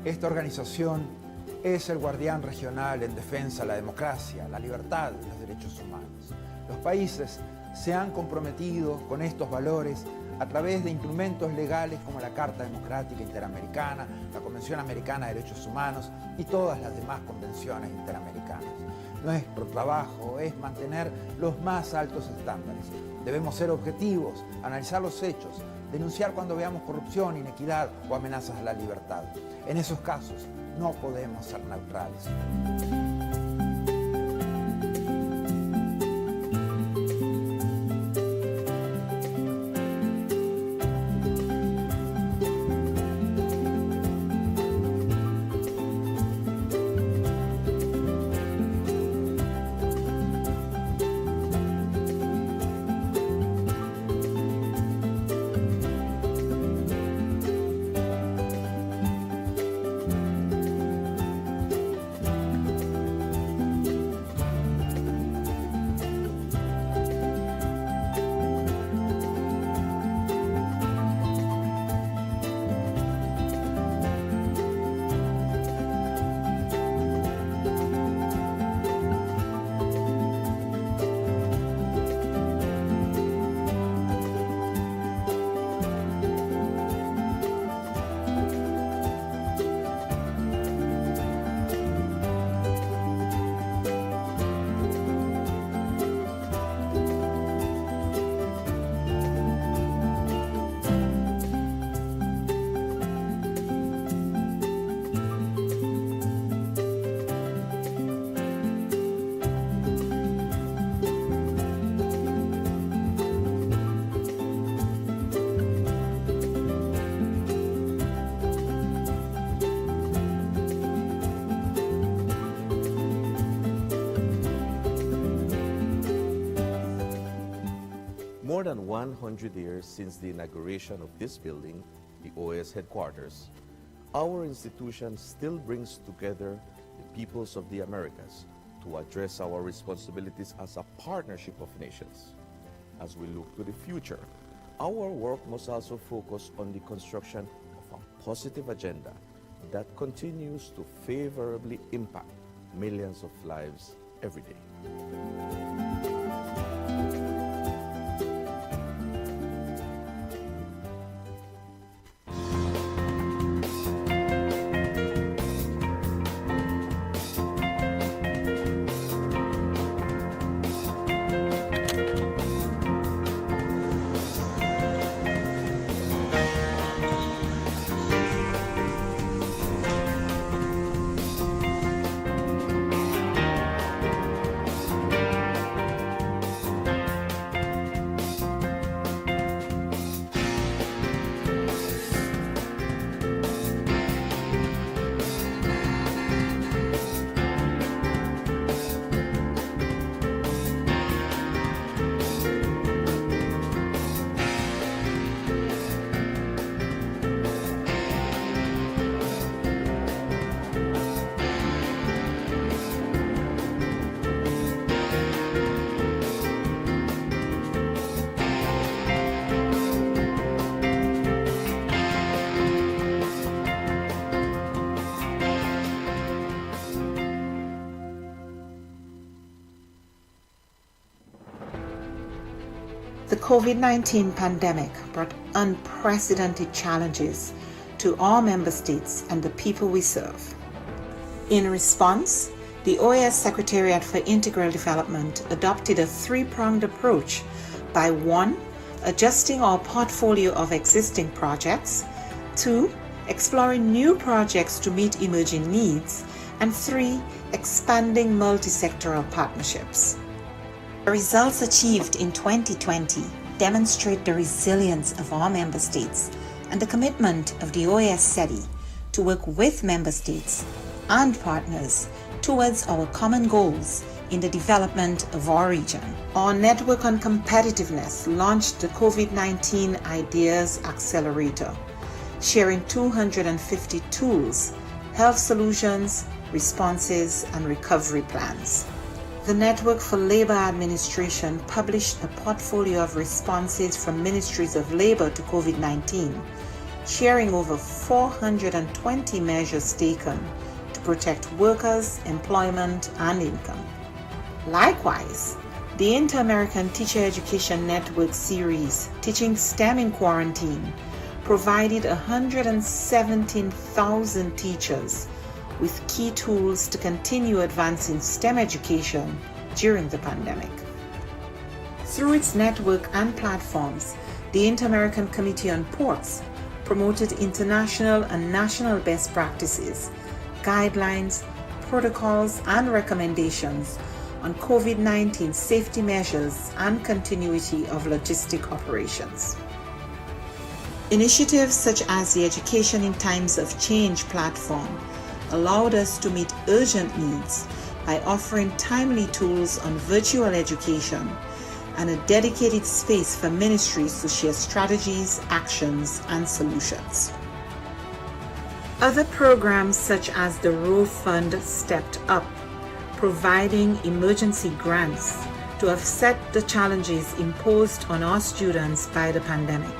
Esta organización es el guardián regional en defensa de la democracia, la libertad y los derechos humanos. Los países se han comprometido con estos valores a través de instrumentos legales como la Carta Democrática Interamericana, la Convención Americana de Derechos Humanos y todas las demás convenciones interamericanas. Nuestro trabajo es mantener los más altos estándares. Debemos ser objetivos, analizar los hechos, denunciar cuando veamos corrupción, inequidad o amenazas a la libertad. En esos casos no podemos ser neutrales. More than 100 years since the inauguration of this building, the OAS headquarters, our institution still brings together the peoples of the Americas to address our responsibilities as a partnership of nations. As we look to the future, our work must also focus on the construction of a positive agenda that continues to favorably impact millions of lives every day. The COVID-19 pandemic brought unprecedented challenges to our member states and the people we serve. In response, the OAS Secretariat for Integral Development adopted a three-pronged approach by 1. Adjusting our portfolio of existing projects, 2. Exploring new projects to meet emerging needs, and 3. Expanding multi-sectoral partnerships. The results achieved in 2020 demonstrate the resilience of our member states and the commitment of the OAS SETI to work with member states and partners towards our common goals in the development of our region. Our Network on Competitiveness launched the COVID-19 Ideas Accelerator, sharing 250 tools, health solutions, responses, and recovery plans. The Network for Labor Administration published a portfolio of responses from ministries of labor to COVID-19, sharing over 420 measures taken to protect workers, employment, and income. Likewise, the Inter-American Teacher Education Network series, Teaching STEM in Quarantine, provided 117,000 teachers with key tools to continue advancing STEM education during the pandemic. Through its network and platforms, the Inter-American Committee on Ports promoted international and national best practices, guidelines, protocols, and recommendations on COVID-19 safety measures and continuity of logistic operations. Initiatives such as the Education in Times of Change platform allowed us to meet urgent needs by offering timely tools on virtual education and a dedicated space for ministries to share strategies, actions, and solutions. Other programs such as the Row Fund stepped up, providing emergency grants to offset the challenges imposed on our students by the pandemic.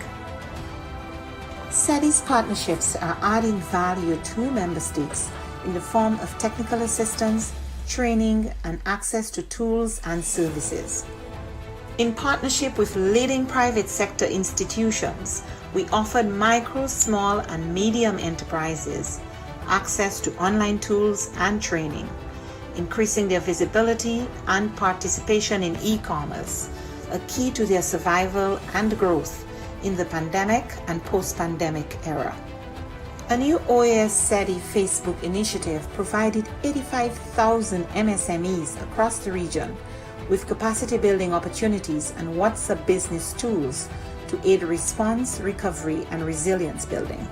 SETI's partnerships are adding value to member states in the form of technical assistance, training, and access to tools and services. In partnership with leading private sector institutions, we offered micro, small, and medium enterprises access to online tools and training, increasing their visibility and participation in e-commerce, a key to their survival and growth in the pandemic and post-pandemic era. A new OAS SETI Facebook initiative provided 85,000 MSMEs across the region with capacity building opportunities and WhatsApp business tools to aid response, recovery, and resilience building.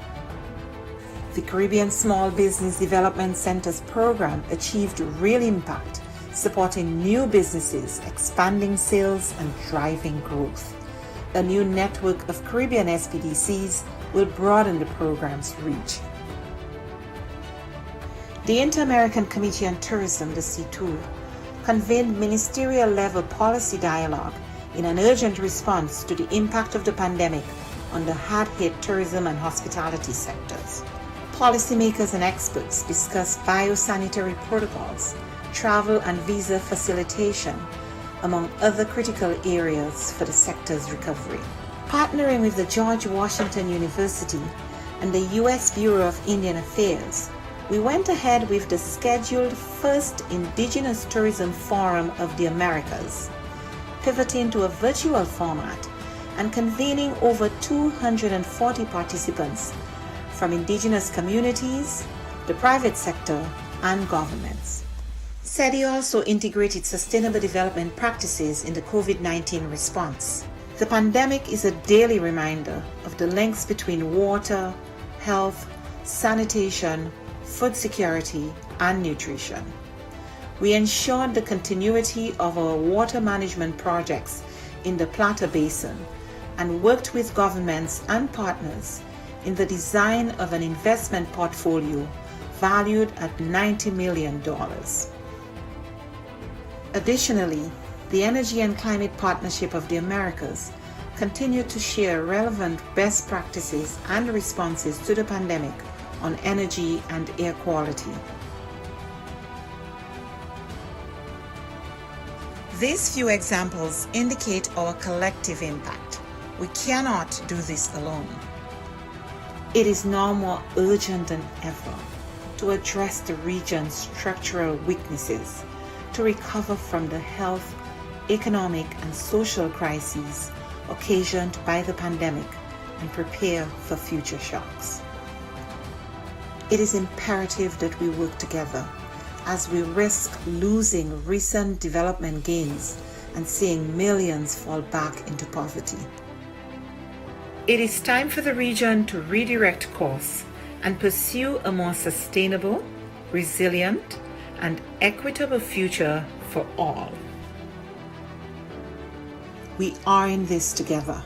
The Caribbean Small Business Development Centers program achieved real impact, supporting new businesses, expanding sales, and driving growth. A new network of Caribbean SPDCs will broaden the program's reach. The Inter-American Committee on Tourism, the C2, convened ministerial-level policy dialogue in an urgent response to the impact of the pandemic on the hard-hit tourism and hospitality sectors. Policymakers and experts discussed biosanitary protocols, travel and visa facilitation, among other critical areas for the sector's recovery. Partnering with the George Washington University and the U.S. Bureau of Indian Affairs, we went ahead with the scheduled first Indigenous Tourism Forum of the Americas, pivoting to a virtual format and convening over 240 participants from indigenous communities, the private sector, and governments. SETI also integrated sustainable development practices in the COVID-19 response. The pandemic is a daily reminder of the links between water, health, sanitation, food security, and nutrition. We ensured the continuity of our water management projects in the Plata Basin and worked with governments and partners in the design of an investment portfolio valued at $90 million. Additionally, the Energy and Climate Partnership of the Americas continued to share relevant best practices and responses to the pandemic on energy and air quality. These few examples indicate our collective impact. We cannot do this alone. It is now more urgent than ever to address the region's structural weaknesses, to recover from the health, economic, and social crises occasioned by the pandemic and prepare for future shocks. It is imperative that we work together as we risk losing recent development gains and seeing millions fall back into poverty. It is time for the region to redirect course and pursue a more sustainable, resilient, and equitable future for all. We are in this together.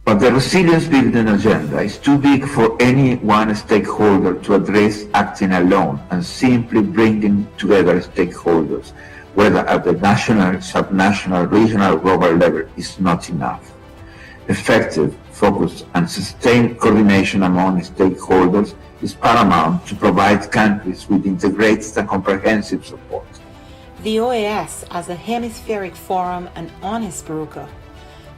But the resilience building agenda is too big for any one stakeholder to address acting alone, and simply bringing together stakeholders, whether at the national, subnational, regional, or global level, is not enough. Effective, focused, and sustained coordination among stakeholders is paramount to provide countries with integrated and comprehensive support. The OAS, as a hemispheric forum and honest broker,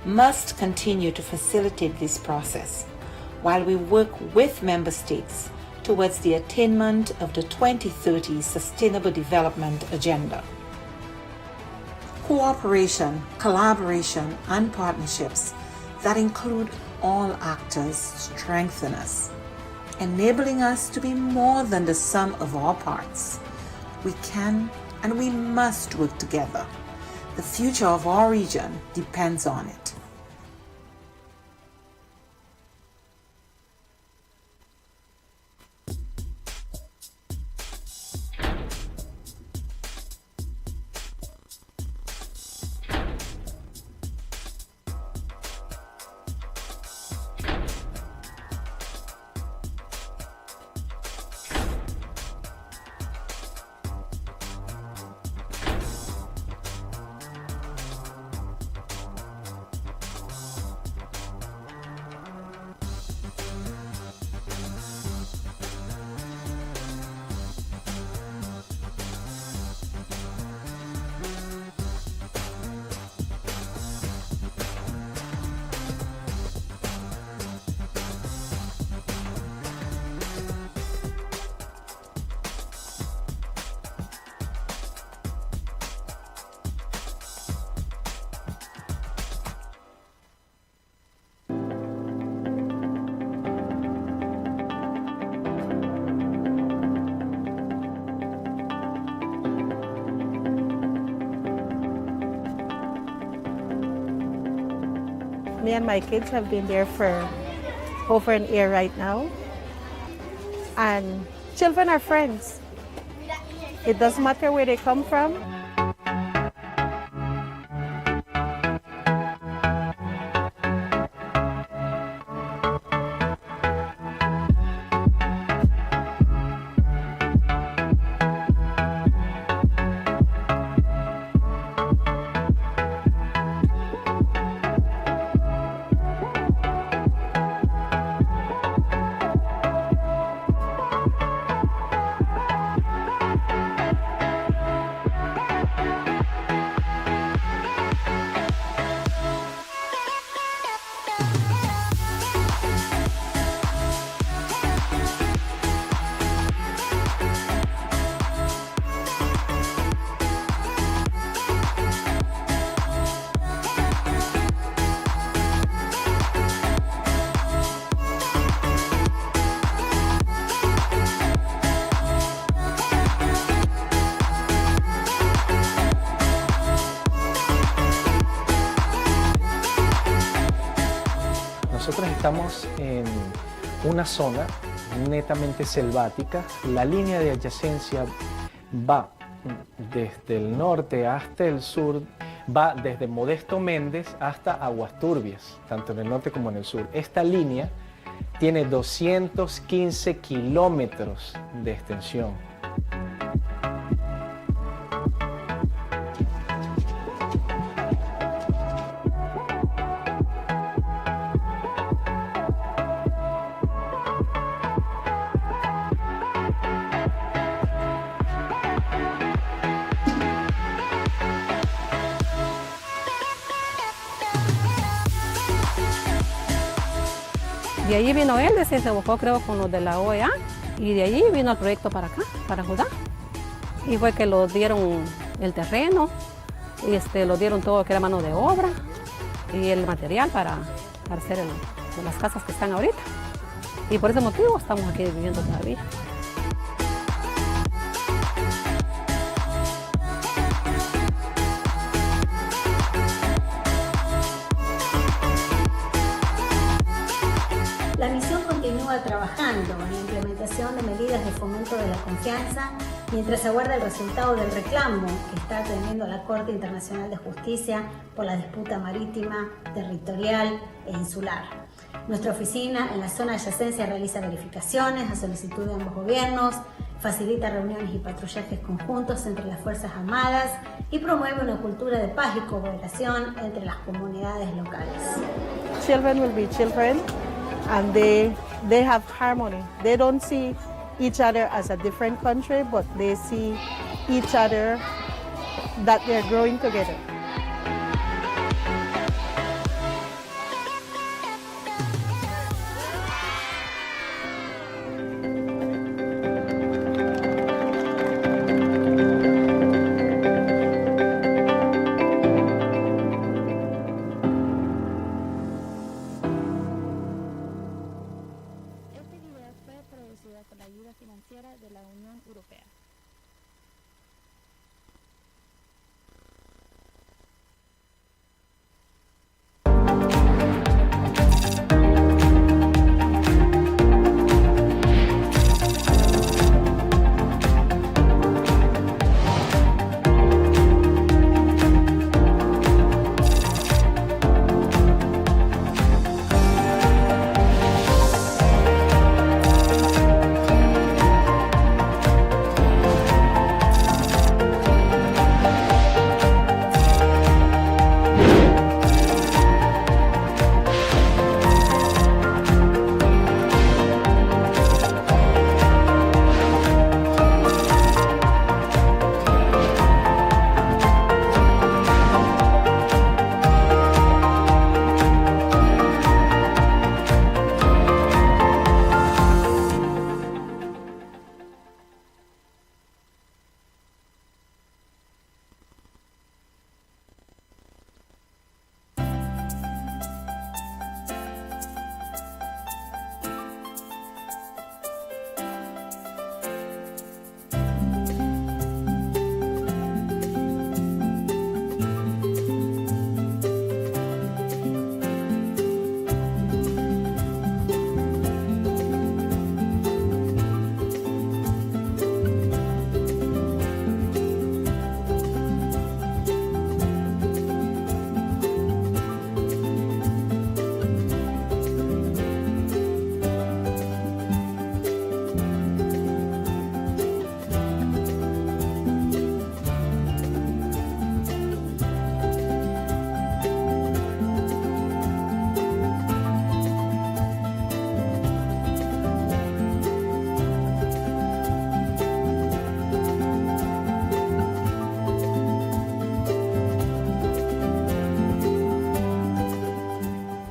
must continue to facilitate this process while we work with member states towards the attainment of the 2030 Sustainable Development Agenda. Cooperation, collaboration, and partnerships that include all actors strengthen us, enabling us to be more than the sum of our parts. We can and we must work together. The future of our region depends on it. Me and my kids have been there for over an year right now. And children are friends. It doesn't matter where they come from. Nosotros estamos en una zona netamente selvática. La línea de adyacencia va desde el norte hasta el sur, va desde Modesto Méndez hasta Aguas Turbias, tanto en el norte como en el sur. Esta línea tiene 215 kilómetros de extensión. De allí vino él, se buscó creo con los de la OEA y de allí vino el proyecto para acá, para Judá. Y fue que lo dieron el terreno, y lo dieron todo que era mano de obra y el material para hacer las casas que están ahorita. Y por ese motivo estamos aquí viviendo todavía. La misión continúa trabajando en la implementación de medidas de fomento de la confianza mientras aguarda el resultado del reclamo que está atendiendo la Corte Internacional de Justicia por la disputa marítima, territorial e insular. Nuestra oficina en la zona de adyacencia realiza verificaciones a solicitud de ambos gobiernos facilita reuniones y patrullajes conjuntos entre las Fuerzas Armadas y promueve una cultura de paz y cooperación entre las comunidades locales. Children will be children and they have harmony. They don't see each other as a different country, but they see each other that they're growing together. Este video fue producido con la ayuda financiera de la Unión Europea.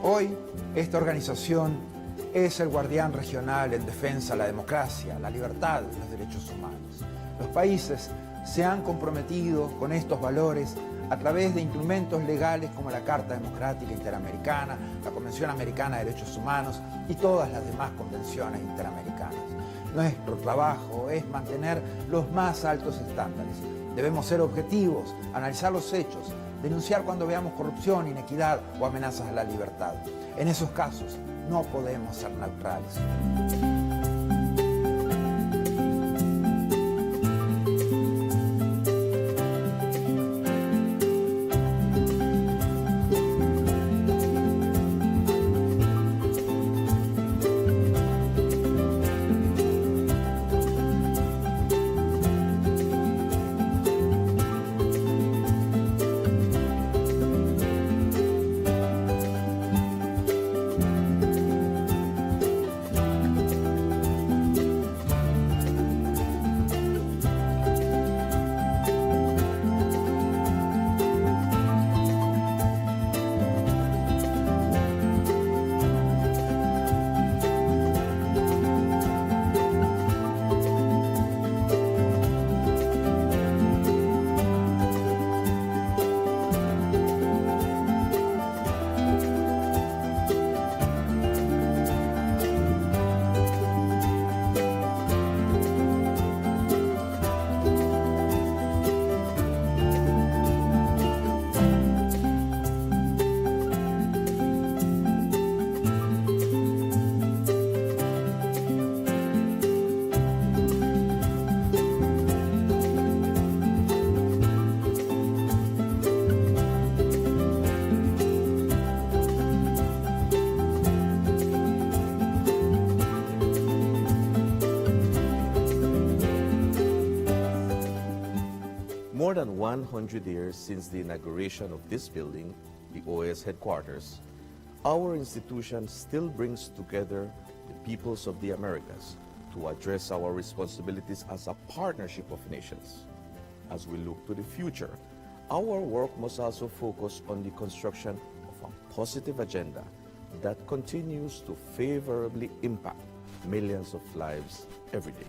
Hoy, esta organización es el guardián regional en defensa de la democracia, la libertad y los derechos humanos. Los países se han comprometido con estos valores a través de instrumentos legales como la Carta Democrática Interamericana, la Convención Americana de Derechos Humanos y todas las demás convenciones interamericanas. Nuestro trabajo es mantener los más altos estándares. Debemos ser objetivos, analizar los hechos, denunciar cuando veamos corrupción, inequidad o amenazas a la libertad. En esos casos no podemos ser neutrales. than 100 years since the inauguration of this building, the OAS headquarters, our institution still brings together the peoples of the Americas to address our responsibilities as a partnership of nations. As we look to the future, our work must also focus on the construction of a positive agenda that continues to favorably impact millions of lives every day.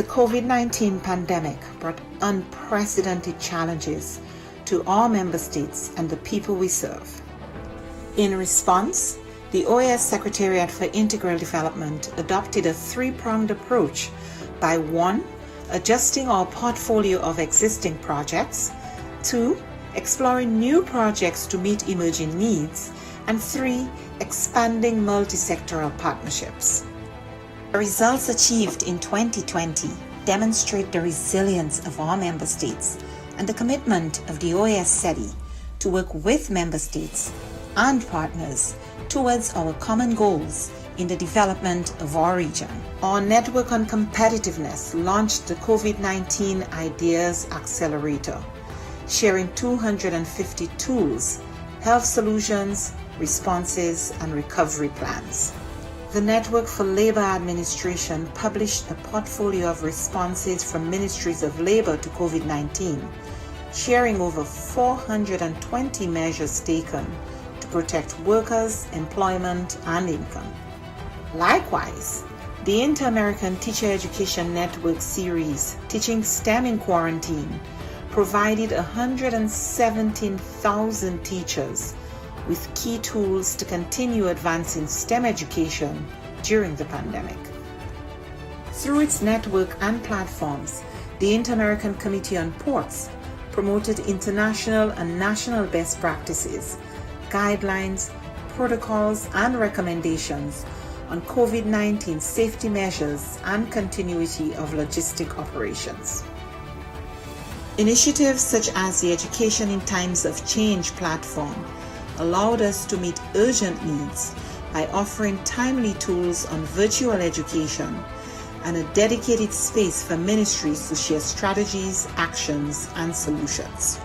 The COVID-19 pandemic brought unprecedented challenges to all member states and the people we serve. In response, the OAS Secretariat for Integral Development adopted a three-pronged approach by 1. Adjusting our portfolio of existing projects, 2. Exploring new projects to meet emerging needs, and 3. Expanding multi-sectoral partnerships. The results achieved in 2020 demonstrate the resilience of our member states and the commitment of the OAS SETI to work with member states and partners towards our common goals in the development of our region. Our Network on Competitiveness launched the COVID-19 Ideas Accelerator, sharing 250 tools, health solutions, responses, and recovery plans. The Network for Labor Administration published a portfolio of responses from ministries of labor to COVID-19, sharing over 420 measures taken to protect workers, employment, and income. Likewise, the Inter-American Teacher Education Network series, Teaching STEM in Quarantine, provided 117,000 teachers with key tools to continue advancing STEM education during the pandemic. Through its network and platforms, the Inter-American Committee on Ports promoted international and national best practices, guidelines, protocols, and recommendations on COVID-19 safety measures and continuity of logistic operations. Initiatives such as the Education in Times of Change platform allowed us to meet urgent needs by offering timely tools on virtual education and a dedicated space for ministries to share strategies, actions, and solutions.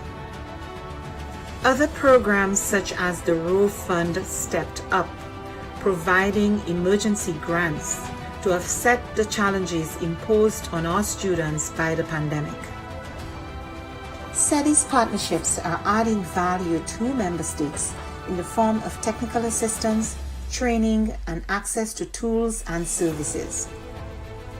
Other programs such as the Row Fund stepped up, providing emergency grants to offset the challenges imposed on our students by the pandemic. SETI's partnerships are adding value to member states in the form of technical assistance, training, and access to tools and services.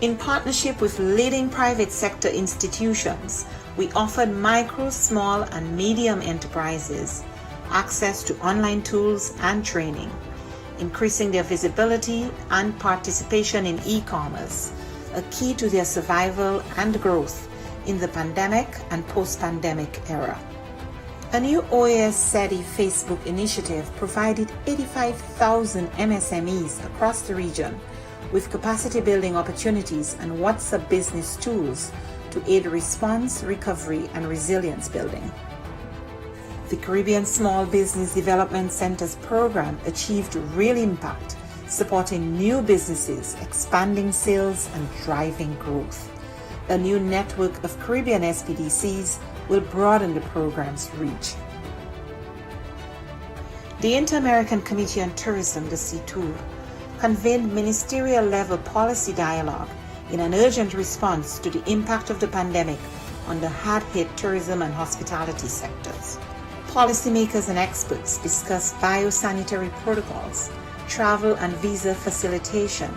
In partnership with leading private sector institutions, we offered micro, small, and medium enterprises access to online tools and training, increasing their visibility and participation in e-commerce, a key to their survival and growth in the pandemic and post-pandemic era. A new OAS SETI Facebook initiative provided 85,000 MSMEs across the region with capacity building opportunities and WhatsApp business tools to aid response, recovery, and resilience building. The Caribbean Small Business Development Centers program achieved real impact, supporting new businesses, expanding sales, and driving growth. A new network of Caribbean SPDCs will broaden the program's reach. The Inter-American Committee on Tourism, the CTOUR, convened ministerial-level policy dialogue in an urgent response to the impact of the pandemic on the hard-hit tourism and hospitality sectors. Policymakers and experts discussed biosanitary protocols, travel and visa facilitation,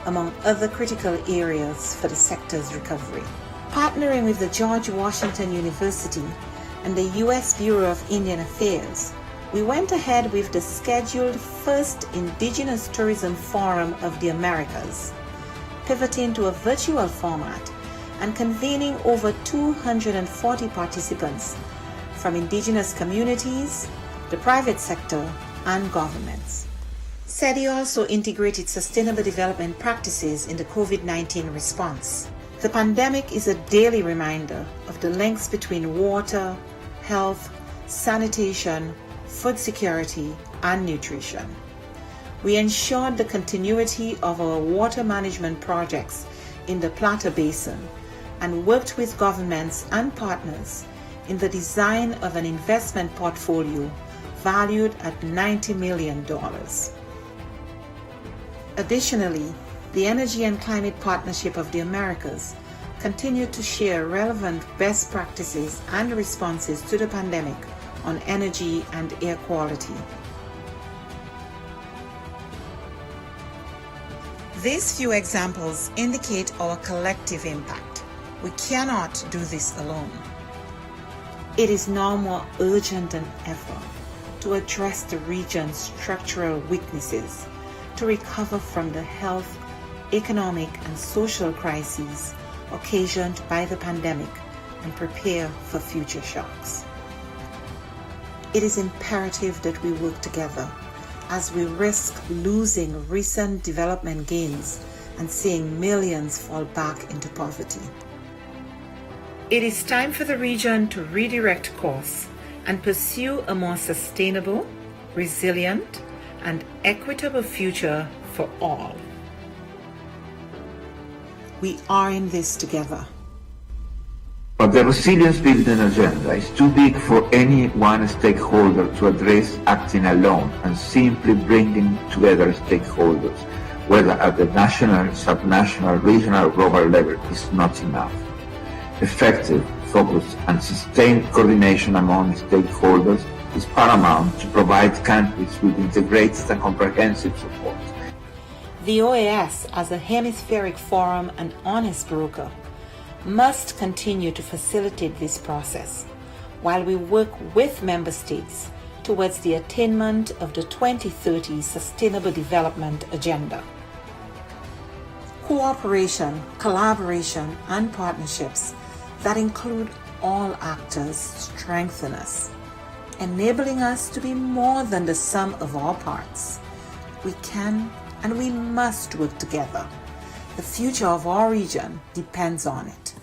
among other critical areas for the sector's recovery. Partnering with the George Washington University and the U.S. Bureau of Indian Affairs, we went ahead with the scheduled first Indigenous Tourism Forum of the Americas, pivoting to a virtual format and convening over 240 participants from indigenous communities, the private sector, and governments. SETI also integrated sustainable development practices in the COVID-19 response. The pandemic is a daily reminder of the links between water, health, sanitation, food security, and nutrition. We ensured the continuity of our water management projects in the Plata Basin and worked with governments and partners in the design of an investment portfolio valued at $90 million. Additionally, the Energy and Climate Partnership of the Americas continued to share relevant best practices and responses to the pandemic on energy and air quality. These few examples indicate our collective impact. We cannot do this alone. It is now more urgent than ever to address the region's structural weaknesses, to recover from the health, economic, and social crises occasioned by the pandemic and prepare for future shocks. It is imperative that we work together as we risk losing recent development gains and seeing millions fall back into poverty. It is time for the region to redirect course and pursue a more sustainable, resilient, and equitable future for all. We are in this together. But the resilience building agenda is too big for any one stakeholder to address acting alone, and simply bringing together stakeholders, whether at the national, subnational, regional, or global level, is not enough. Effective, focused, and sustained coordination among stakeholders is paramount to provide countries with integrated and comprehensive support. The OAS, as a hemispheric forum and honest broker, must continue to facilitate this process while we work with member states towards the attainment of the 2030 Sustainable Development Agenda. Cooperation, collaboration, and partnerships that include all actors strengthen us, enabling us to be more than the sum of our parts. We can and we must work together. The future of our region depends on it.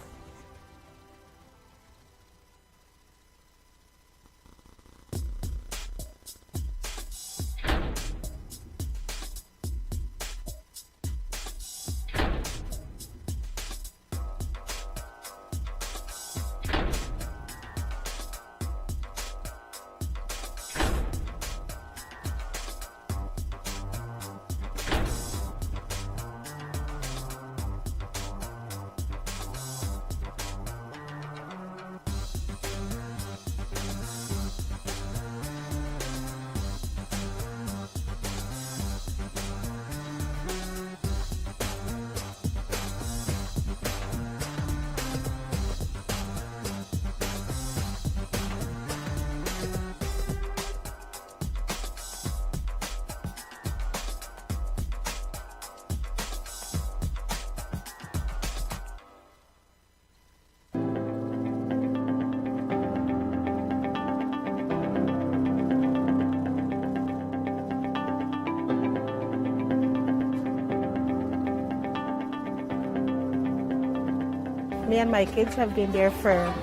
Me and my kids have been there for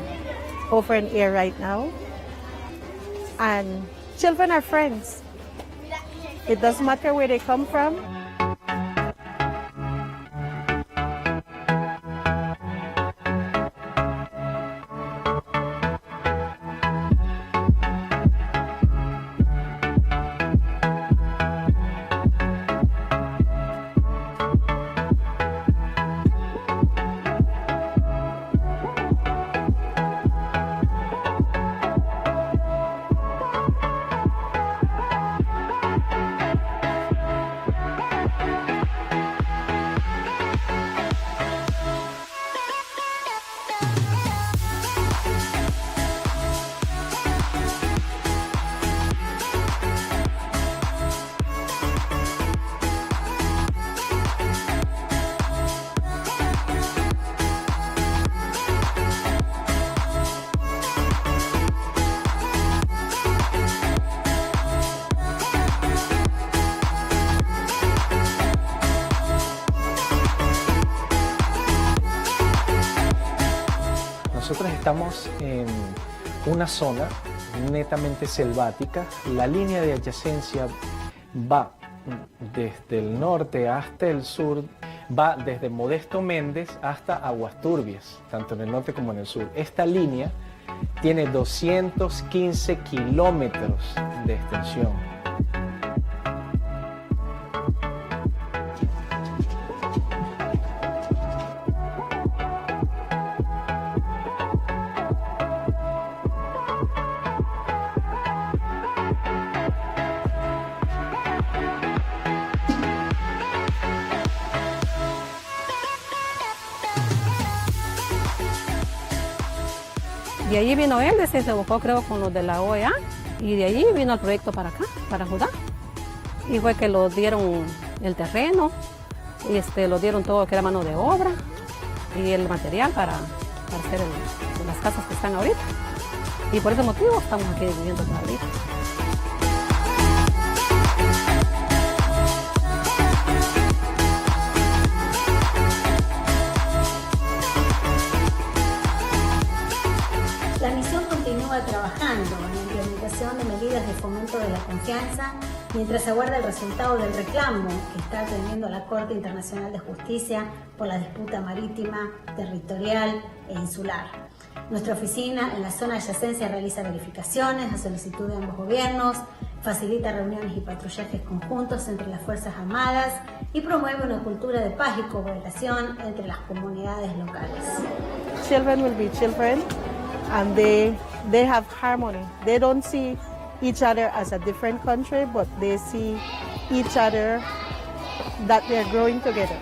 over an year right now. And children are friends. It doesn't matter where they come from. Estamos en una zona netamente selvática. La línea de adyacencia va desde el norte hasta el sur, va desde Modesto Méndez hasta Aguas Turbias, tanto en el norte como en el sur. Esta línea tiene 215 kilómetros de extensión. De allí vino él, se buscó creo con los de la OEA y de allí vino el proyecto para acá, para Judá. Y fue que lo dieron el terreno, lo dieron todo que era mano de obra y el material para hacer las casas que están ahorita. Y por ese motivo estamos aquí viviendo todavía. La misión continúa trabajando en la implementación de medidas de fomento de la confianza mientras aguarda el resultado del reclamo que está atendiendo la Corte Internacional de Justicia por la disputa marítima, territorial e insular. Nuestra oficina en la zona de adyacencia realiza verificaciones a solicitud de ambos gobiernos, facilita reuniones y patrullajes conjuntos entre las Fuerzas Armadas y promueve una cultura de paz y cooperación entre las comunidades locales. Children will be children, and they have harmony. They don't see each other as a different country, but they see each other that they're growing together.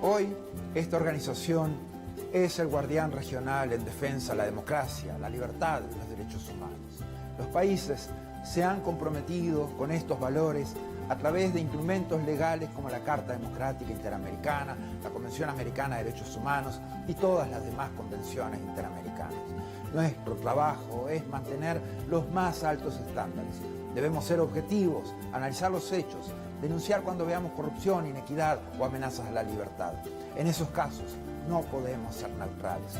Hoy, esta organización es el guardián regional en defensa de la democracia, la libertad y los derechos humanos. Los países se han comprometido con estos valores a través de instrumentos legales como la Carta Democrática Interamericana, la Convención Americana de Derechos Humanos y todas las demás convenciones interamericanas. Nuestro trabajo es mantener los más altos estándares. Debemos ser objetivos, analizar los hechos, denunciar cuando veamos corrupción, inequidad o amenazas a la libertad. En esos casos no podemos ser neutrales.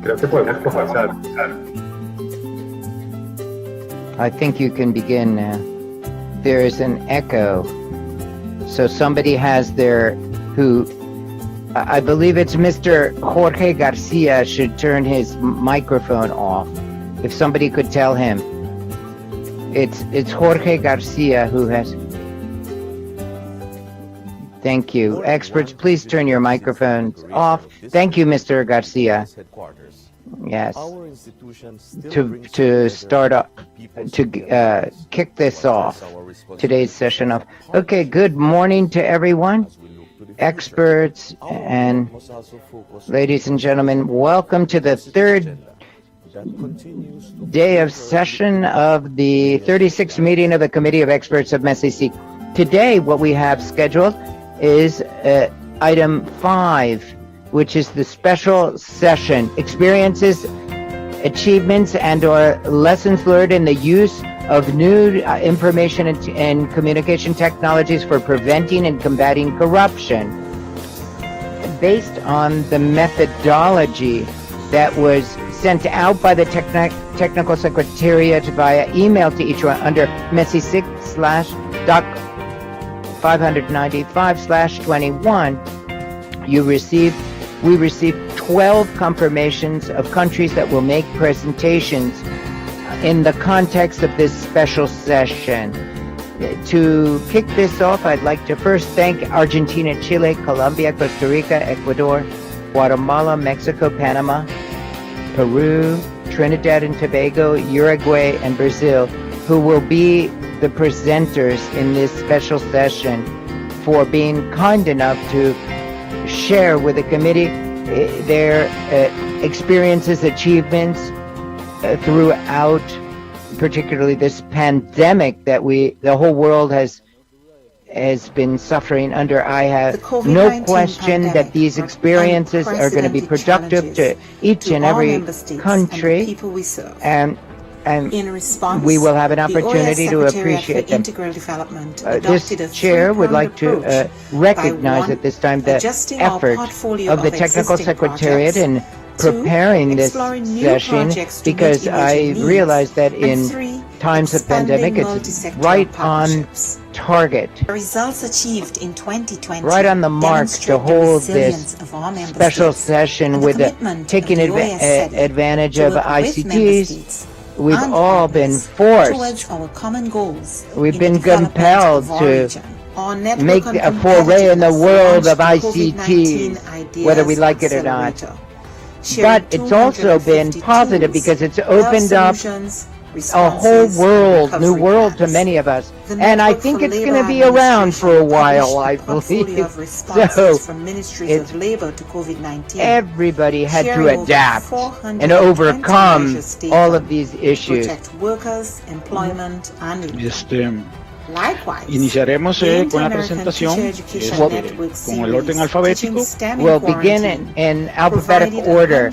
Creo que podemos comenzar. I think you can begin now. There is an echo. So somebody has I believe it's Mr. Jorge Garcia should turn his microphone off. If somebody could tell him. It's Jorge Garcia who has. Thank you. Experts, please turn your microphones off. Thank you, Mr. Garcia. Yes. To start up, to kick this off, today's session of. Okay, good morning to everyone, experts and ladies and gentlemen. Welcome to the third day of session of the 36th meeting of the Committee of Experts of MESIC. Today, what we have scheduled is item 5, which is the special session, experiences, achievements, and/or lessons learned in the use of new information and communication technologies for preventing and combating corruption. Based on the methodology that was sent out by the Technical Secretariat via email to each one under MESI6/595/21, we received 12 confirmations of countries that will make presentations in the context of this special session. To kick this off, I'd like to first thank Argentina, Chile, Colombia, Costa Rica, Ecuador, Guatemala, Mexico, Panama, Peru, Trinidad and Tobago, Uruguay, and Brazil, who will be the presenters in this special session, for being kind enough to share with the committee their experiences, achievements throughout, particularly this pandemic that the whole world has been suffering under. I have no question that these experiences are going to be productive to each and every country, and in response, we will have an opportunity to appreciate them. This chair would like to recognize at this time the effort of the Technical Secretariat in preparing this session, because I realize that in times of pandemic, it's right on target, results achieved in 2020, right on the mark to hold this special session with taking advantage of ICTs. We've all been forced, we've been compelled to make a foray in the world of ICT, whether we like it or not. But it's also been positive because it's opened up a whole world, new world to many of us. And I think it's going to be around for a while, I believe. So everybody had to adapt and overcome all of these issues. Iniciaremos con la presentación con el orden alfabético. We'll begin in alphabetical order,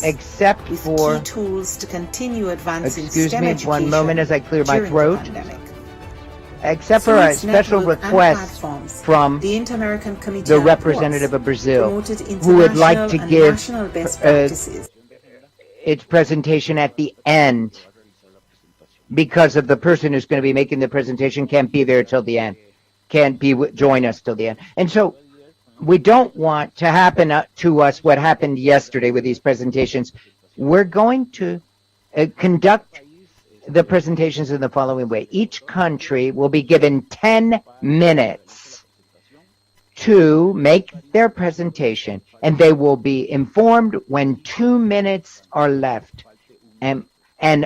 except for, excuse me, one moment as I clear my throat. except for a special request from the Inter-American Committee the on representative Ports of Brazil, promoted who would like to international and give national best practices. its presentation at the end, because of the person who's going to be making the presentation can't be there till the end, can't be join us till the end. And so we don't want to happen to us what happened yesterday with these presentations. We're going to conduct the presentations in the following way. Each country will be given 10 minutes to make their presentation, and they will be informed when 2 minutes are left, and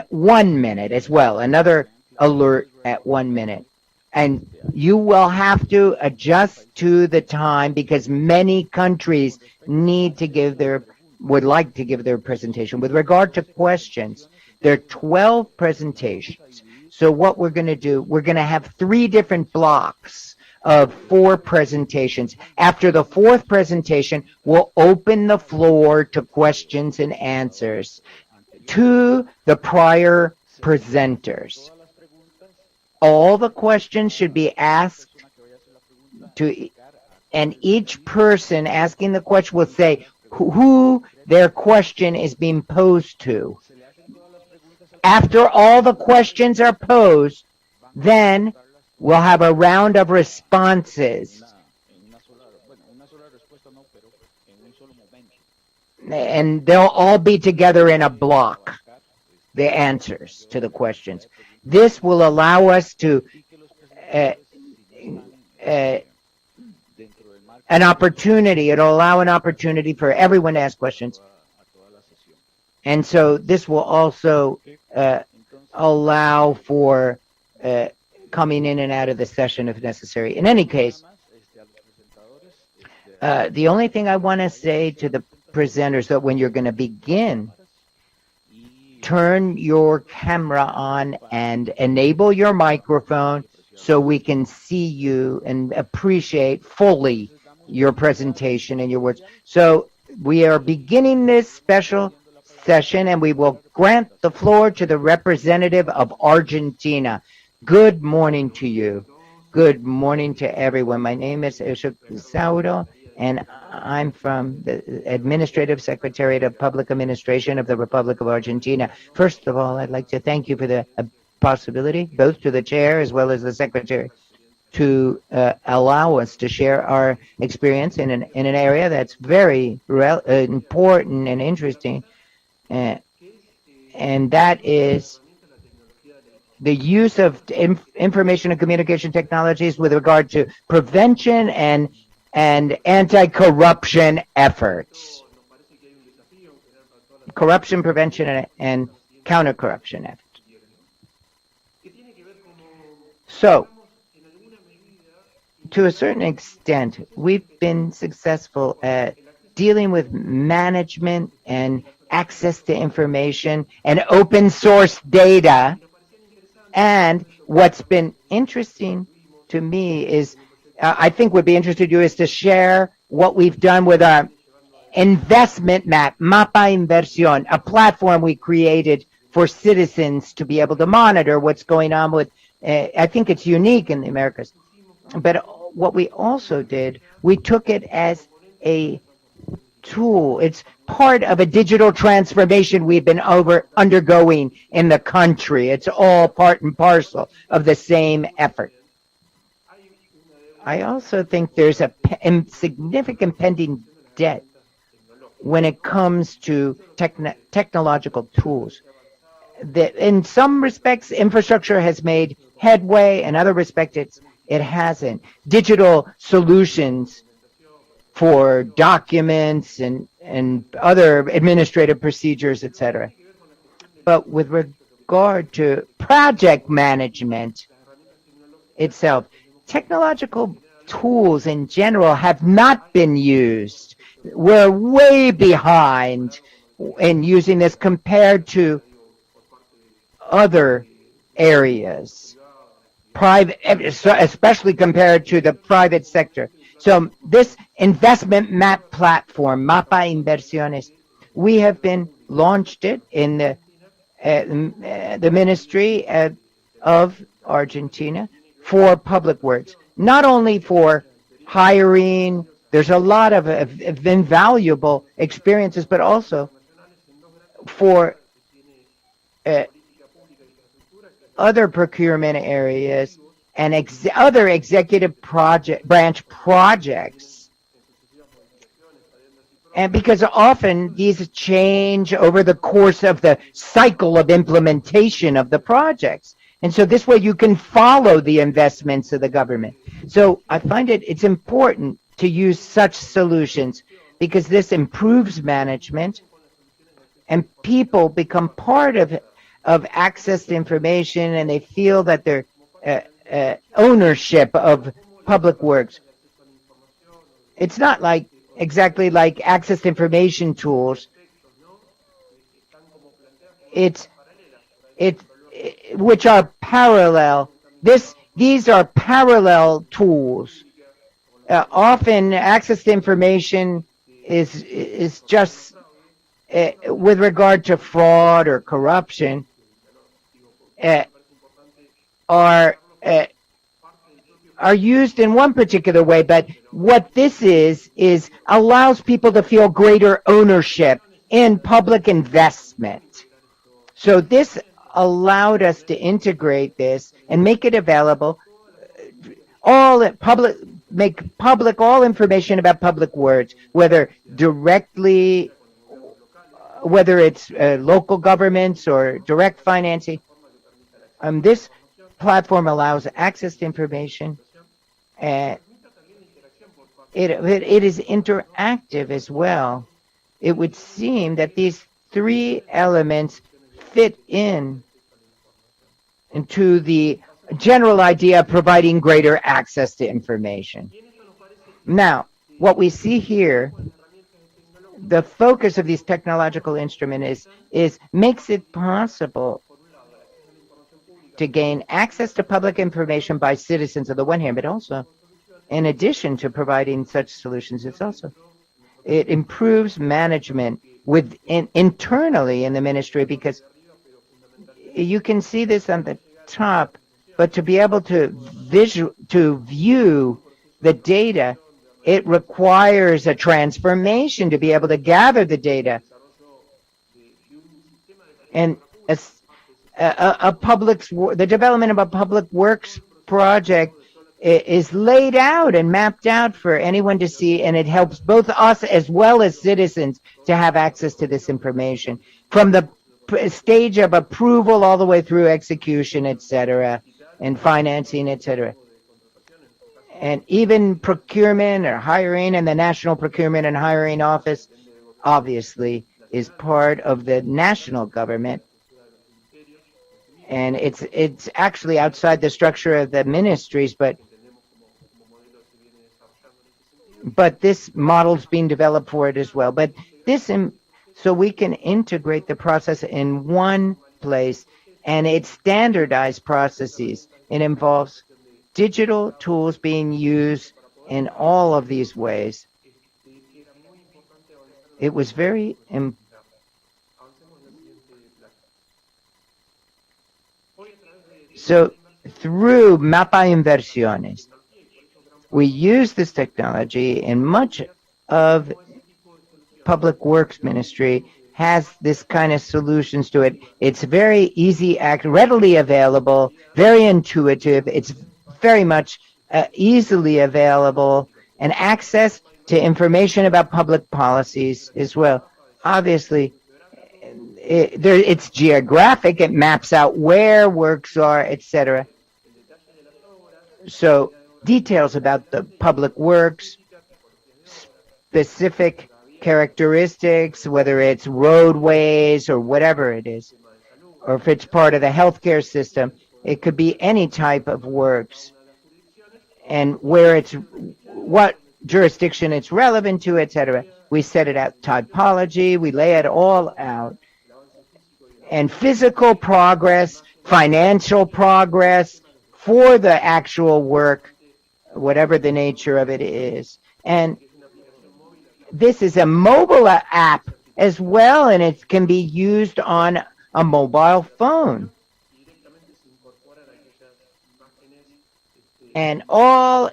1 minute as well, another alert at 1 minute. And you will have to adjust to the time because many countries need to would like to give their presentation. With regard to questions, there are 12 presentations. So what we're going to do, we're going to have 3 different blocks of 4 presentations. After the 4th presentation, we'll open the floor to questions and answers to the prior presenters. All the questions should be asked to, and each person asking the question will say who their question is being posed to. After all the questions are posed, then we'll have a round of responses. And they'll all be together in a block, the answers to the questions. This will allow us to an opportunity. It'll allow an opportunity for everyone to ask questions. And so this will also allow for coming in and out of the session if necessary. In any case, the only thing I want to say to the presenters that when you're going to begin, turn your camera on and enable your microphone so we can see you and appreciate fully your presentation and your words. So we are beginning this special session and we will grant the floor to the representative of Argentina. Good morning to you. Good morning to everyone. My name is Sauro, and I'm from the Administrative Secretariat of Public Administration of the Republic of Argentina. First of all, I'd like to thank you for the possibility, both to the chair as well as the secretary, to allow us to share our experience in an area that's very important and interesting, and that is the use of information and communication technologies with regard to prevention and anti-corruption efforts. Corruption prevention and counter-corruption efforts. So, to a certain extent, we've been successful at dealing with management and access to information and open source data. And what's been interesting to me is, I think would be interesting to you is to share what we've done with our investment map, Mapa Inversión, a platform we created for citizens to be able to monitor what's going on with, I think it's unique in the Americas. But what we also did, we took it as a tool. It's part of a digital transformation we've been undergoing in the country. It's all part and parcel of the same effort. I also think there's a significant pending debt when it comes to technological tools. In some respects, infrastructure has made headway. In other respects, it hasn't. Digital solutions for documents and other administrative procedures, etc. But with regard to project management itself, technological tools in general have not been used. We're way behind in using this compared to other areas, especially compared to the private sector. So this investment map platform, Mapa Inversiones, we have been launched it in the Ministry of Argentina for public works, not only for hiring. There's a lot of invaluable experiences, but also for other procurement areas and other executive branch projects. And because often these change over the course of the cycle of implementation of the projects. And so this way you can follow the investments of the government. So I find it's important to use such solutions because this improves management and people become part of access to information, and they feel that their ownership of public works. It's not like exactly like access to information tools. It's which are parallel. These are parallel tools. Often access to information is just with regard to fraud or corruption are used in one particular way, but what this is allows people to feel greater ownership in public investment. So this allowed us to integrate this and make it available, make public all information about public works, whether directly, whether it's local governments or direct financing. This platform allows access to information. It is interactive as well. It would seem that these three elements fit into the general idea of providing greater access to information. Now, what we see here, the focus of these technological instruments makes it possible to gain access to public information by citizens on the one hand, but also, in addition to providing such solutions, it improves management internally in the ministry, because you can see this on the top, but to be able to view the data, it requires a transformation to be able to gather the data. And the development of a public works project is laid out and mapped out for anyone to see, and it helps both us as well as citizens to have access to this information from the stage of approval all the way through execution, etc., and financing, etc. And even procurement or hiring, and the National Procurement and Hiring Office obviously is part of the national government. And it's actually outside the structure of the ministries, but this model's being developed for it as well. But so we can integrate the process in one place, and it's standardized processes. It involves digital tools being used in all of these ways. It was very important. So through Mapa Inversiones, we use this technology, and much of public works ministry has this kind of solutions to it. It's very easy, readily available, very intuitive. It's very much easily available, and access to information about public policies as well. Obviously, it's geographic. It maps out where works are, etc. So details about the public works, specific characteristics, whether it's roadways or whatever it is, or if it's part of the healthcare system, it could be any type of works, and what jurisdiction it's relevant to, etc. We set it out typology, we lay it all out. And physical progress, financial progress for the actual work, whatever the nature of it is. And this is a mobile app as well, and it can be used on a mobile phone. and all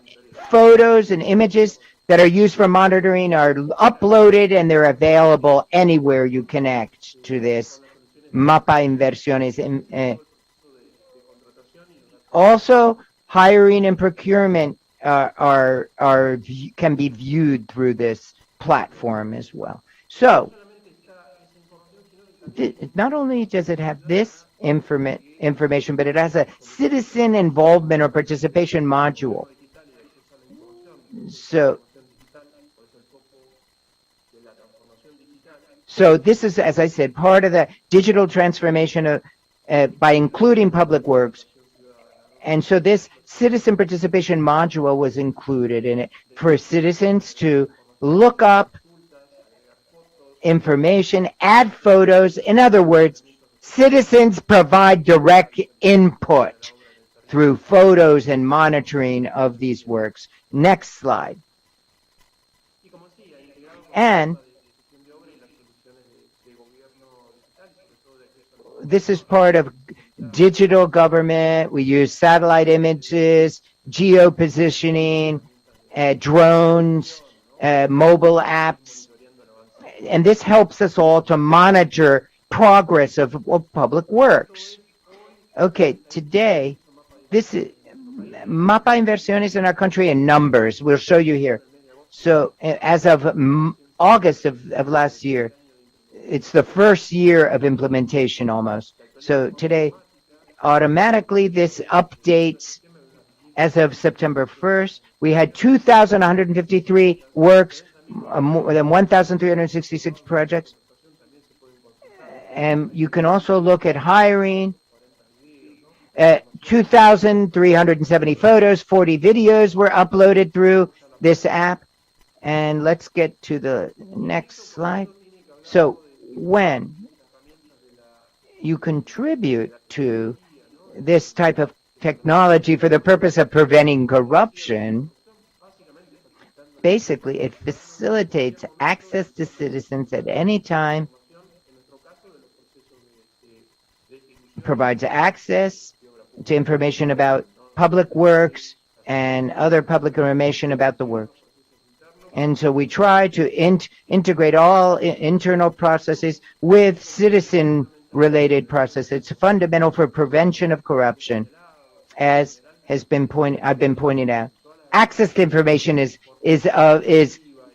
photos and images that are used for monitoring are uploaded and they're available anywhere you connect to this Mapa Inversiones. Also, hiring and procurement can be viewed through this platform as well. So, not only does it have this information, but it has a citizen involvement or participation module. So this is, as I said, part of the digital transformation by including public works. And so this citizen participation module was included in it for citizens to look up information, add photos. In other words, citizens provide direct input through photos and monitoring of these works. Next slide. And this is part of digital government. We use satellite images, geo-positioning, drones, mobile apps. And this helps us all to monitor progress of public works. Okay, today, this is Mapa Inversiones in our country in numbers. We'll show you here. So as of August of last year, it's the first year of implementation almost. So today, automatically this updates as of September 1st. We had 2,153 works, more than 1,366 projects. And you can also look at hiring, 2,370 photos, 40 videos were uploaded through this app. And let's get to the next slide. So when you contribute to this type of technology for the purpose of preventing corruption, basically it facilitates access to citizens at any time, provides access to information about public works and other public information about the work. And so we try to integrate all internal processes with citizen-related processes. It's fundamental for prevention of corruption, as I've been pointing out. Access to information is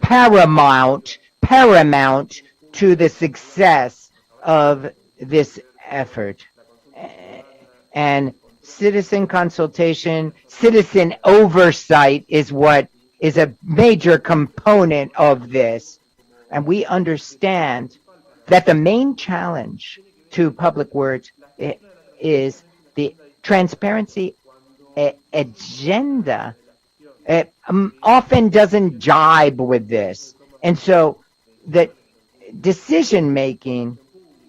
paramount to the success of this effort. And citizen consultation, citizen oversight is what is a major component of this. And we understand that the main challenge to public works is the transparency agenda. It often doesn't jibe with this. And so the decision making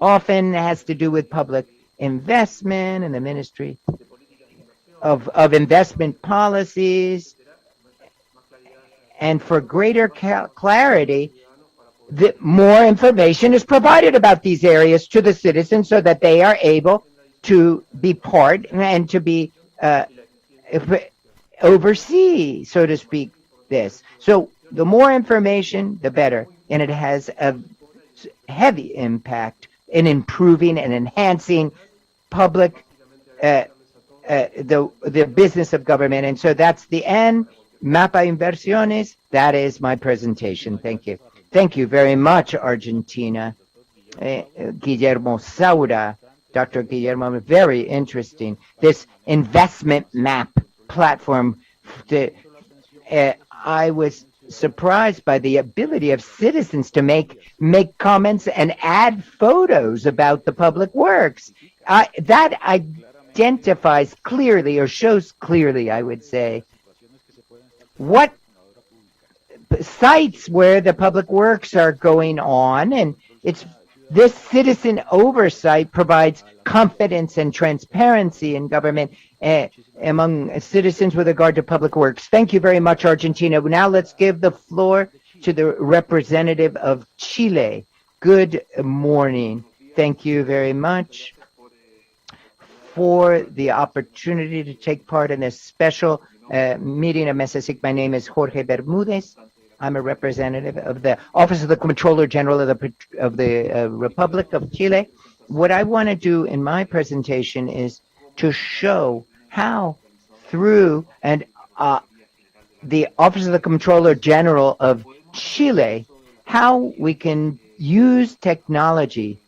often has to do with public investment and the Ministry of Investment Policies. And for greater clarity, more information is provided about these areas to the citizens so that they are able to be part and to be oversee, so to speak, this. So the more information, the better. And it has a heavy impact in improving and enhancing public, the business of government. And so that's the end. Mapa Inversiones, that is my presentation. Thank you. Thank you very much, Argentina. Guillermo Saura, Dr. Guillermo, very interesting. This investment map platform, I was surprised by the ability of citizens to make comments and add photos about the public works. That identifies clearly, or shows clearly, I would say, what sites where the public works are going on, and this citizen oversight provides confidence and transparency in government among citizens with regard to public works. Thank you very much, Argentina. Now let's give the floor to the representative of Chile. Good morning. Thank you very much for the opportunity to take part in this special meeting of MESASIC. My name is Jorge Bermudez. I'm a representative of the Office of the Comptroller General of the Republic of Chile. What I want to do in my presentation is to show how through the Office of the Comptroller General of Chile, how we can use technology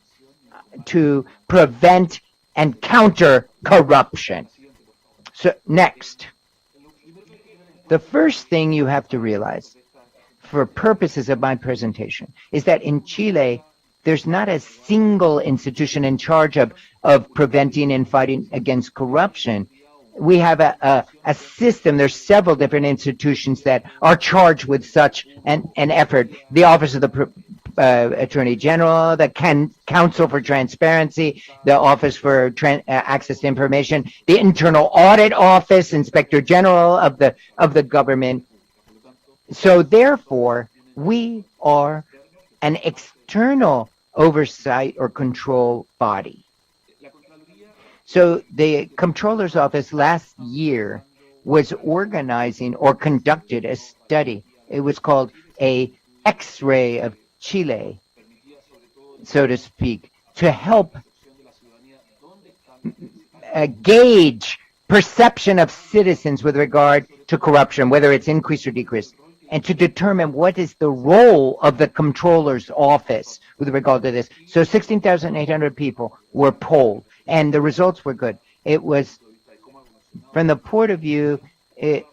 to prevent and counter corruption. So next, the first thing you have to realize for purposes of my presentation is that in Chile, there's not a single institution in charge of preventing and fighting against corruption. We have a system. There's several different institutions that are charged with such an effort. The Office of the Attorney General, the Council for Transparency, the Office for Access to Information, the Internal Audit Office, Inspector General of the government. So therefore, we are an external oversight or control body. So the Comptroller's Office last year was organizing or conducted a study. It was called a X-ray of Chile, so to speak, to help gauge perception of citizens with regard to corruption, whether it's increased or decreased, and to determine what is the role of the Comptroller's Office with regard to this. So 16,800 people were polled, and the results were good. It was, from the point of view, it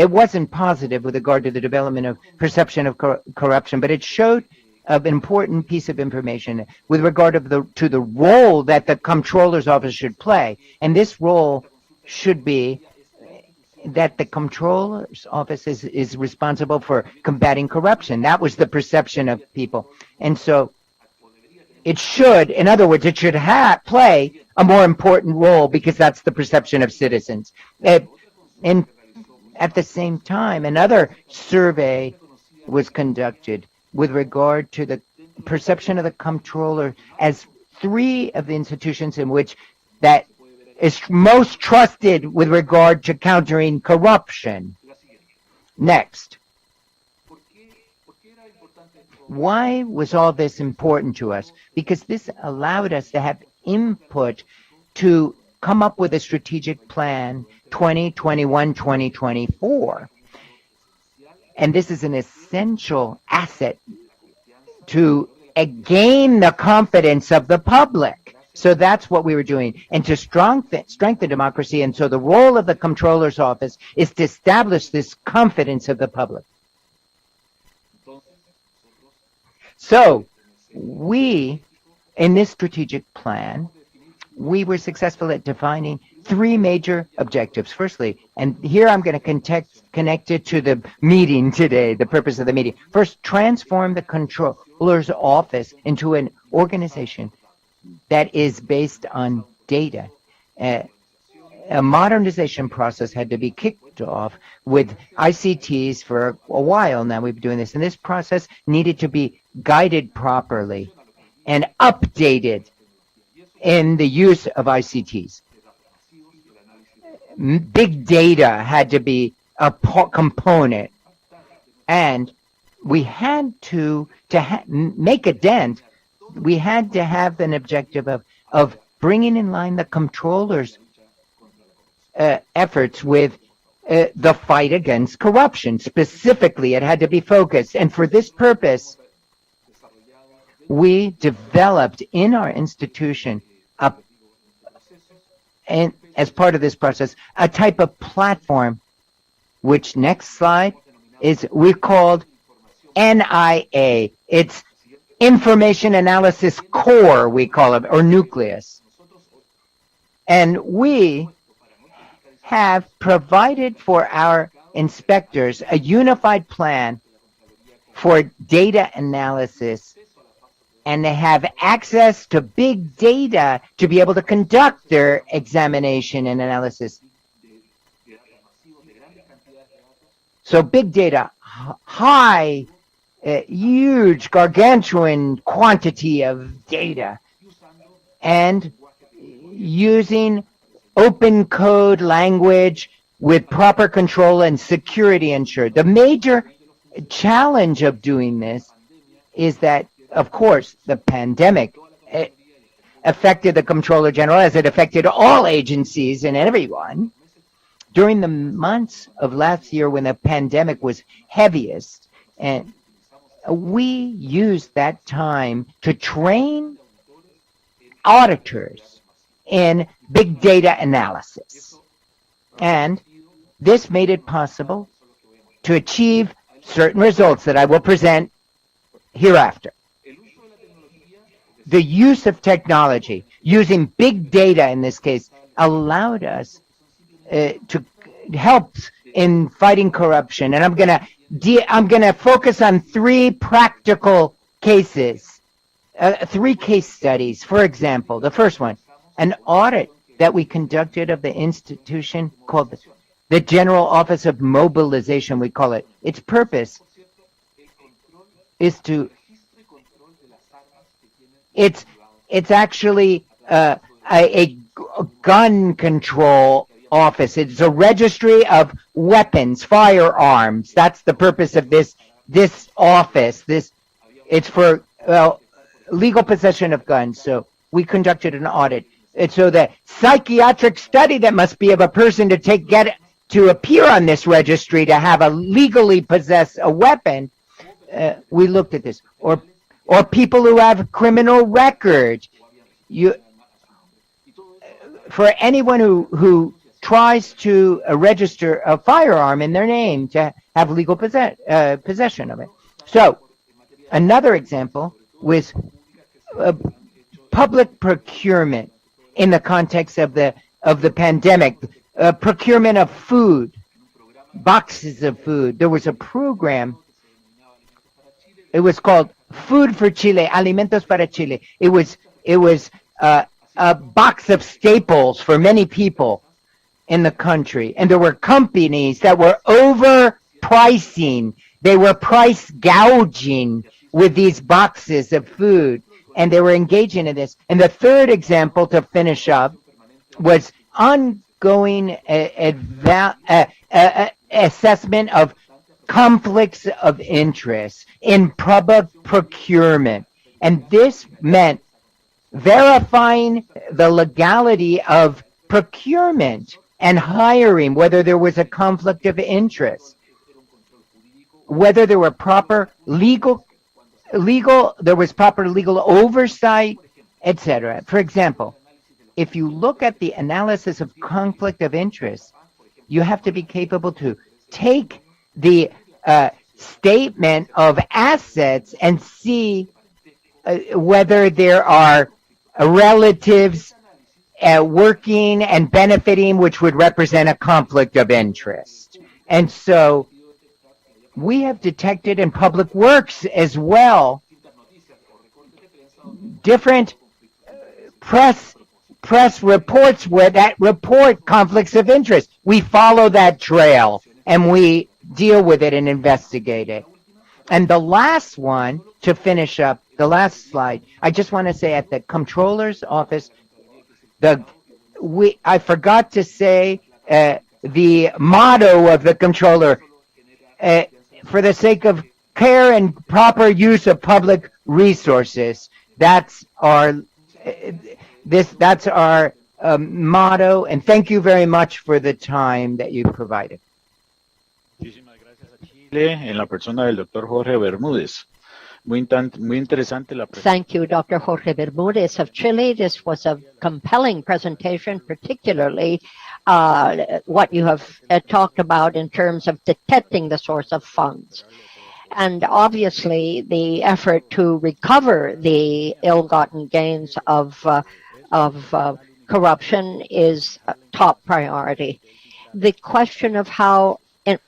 wasn't positive with regard to the development of perception of corruption, but it showed an important piece of information with regard to the role that the Comptroller's Office should play. And this role should be that the Comptroller's Office is responsible for combating corruption. That was the perception of people. And so it should, in other words, it should play a more important role because that's the perception of citizens. And at the same time, another survey was conducted with regard to the perception of the Comptroller as three of the institutions in which that is most trusted with regard to countering corruption. Next. Why was all this important to us? Because this allowed us to have input to come up with a strategic plan 2021-2024. And this is an essential asset to gain the confidence of the public. So that's what we were doing, and to strengthen democracy. And so the role of the Comptroller's Office is to establish this confidence of the public. So we, in this strategic plan, we were successful at defining three major objectives. Firstly, and here I'm going to connect it to the meeting today, the purpose of the meeting. First, transform the Comptroller's Office into an organization that is based on data. A modernization process had to be kicked off with ICTs for a while now. We've been doing this, and this process needed to be guided properly and updated in the use of ICTs. Big data had to be a component, and we had to make a dent. We had to have an objective of bringing in line the Comptroller's efforts with the fight against corruption. Specifically, it had to be focused. And for this purpose, we developed in our institution, and as part of this process, a type of platform, which next slide we called NIA. It's Information Analysis Core, we call it, or nucleus. And we have provided for our inspectors a unified plan for data analysis, and they have access to big data to be able to conduct their examination and analysis. So big data, high, huge, gargantuan quantity of data, and using open code language with proper control and security ensured. The major challenge of doing this is that, of course, the pandemic affected the Comptroller General as it affected all agencies and everyone. During the months of last year when the pandemic was heaviest, and we used that time to train auditors in big data analysis. And this made it possible to achieve certain results that I will present hereafter. The use of technology, using big data in this case, allowed us to help in fighting corruption. And I'm gonna focus on three practical cases, three case studies. For example, the first one, an audit that we conducted of the institution called the General Office of Mobilization, we call it. Its purpose is to, it's actually a gun control office. It's a registry of weapons, firearms. That's the purpose of this office. It's for legal possession of guns. So we conducted an audit. And so the psychiatric study that must be of a person to appear on this registry to have a legally possess a weapon, we looked at this. Or people who have criminal record. For anyone who tries to register a firearm in their name to have legal possession of it. So another example was public procurement in the context of the pandemic. Procurement of food, boxes of food. There was a program. It was called Food for Chile, Alimentos para Chile. It was a box of staples for many people in the country. And there were companies that were overpricing. They were price gouging with these boxes of food. And they were engaging in this. And the third example to finish up was ongoing assessment of conflicts of interest in public procurement. And this meant verifying the legality of procurement and hiring, whether there was a conflict of interest, whether there were proper legal oversight, etc. For example, if you look at the analysis of conflict of interest, you have to be capable to take the statement of assets and see whether there are relatives working and benefiting, which would represent a conflict of interest. And so we have detected in public works as well different press reports where that report conflicts of interest. We follow that trail and we deal with it and investigate it. And the last one, to finish up, the last slide, I just want to say at the Comptroller's office, I forgot to say the motto of the Comptroller, for the sake of care and proper use of public resources. That's our motto, and thank you very much for the time that you provided. En la persona del Dr. Jorge Bermúdez. Muy interesante la presentación. Thank you, Dr. Jorge Bermúdez of Chile. This was a compelling presentation, particularly what you have talked about in terms of detecting the source of funds. And obviously, the effort to recover the ill-gotten gains of corruption is a top priority. The question of how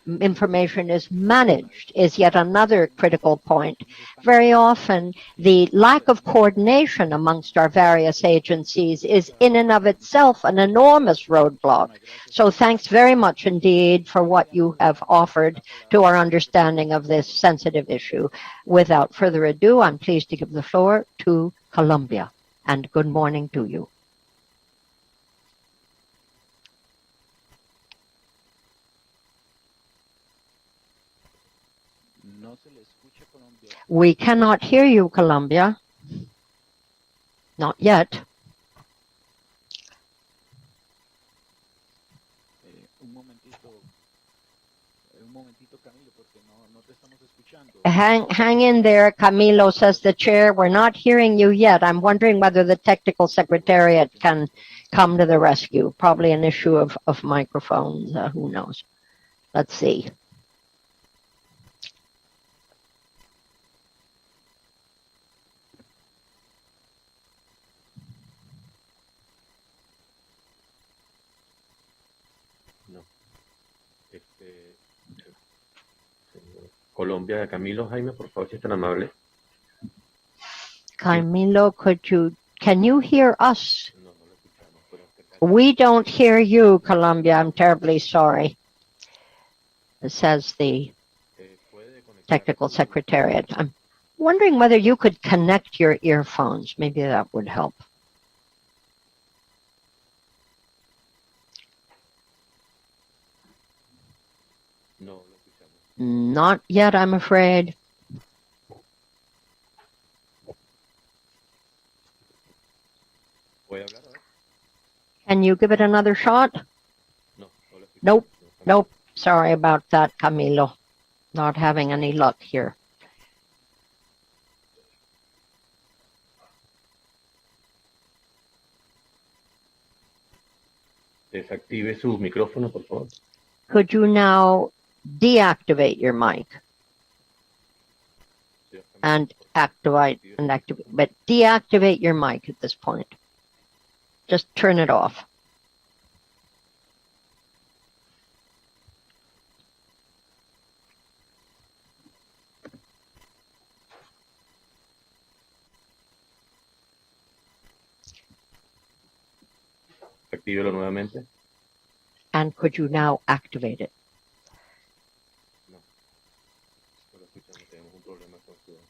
information is managed is yet another critical point. Very often, the lack of coordination amongst our various agencies is in and of itself an enormous roadblock. So thanks very much indeed for what you have offered to our understanding of this sensitive issue. Without further ado, I'm pleased to give the floor to Colombia. And good morning to you. We cannot hear you, Colombia. Not yet. Hang in there, Camilo, says the chair. We're not hearing you yet. I'm wondering whether the technical secretariat can come to the rescue. Probably an issue of microphones. Who knows? Let's see. Colombia, Camilo, Jaime, por favor, si es tan amable. Camilo, can you hear us? We don't hear you, Colombia. I'm terribly sorry. Says the technical secretariat. I'm wondering whether you could connect your earphones. Maybe that would help. Not yet, I'm afraid. Can you give it another shot? Nope. Nope. Sorry about that, Camilo. Not having any luck here. Desactive su micrófono, por favor. Could you now deactivate your mic and activate, but deactivate your mic at this point. Just turn it off. Actívelo nuevamente. And could you now activate it?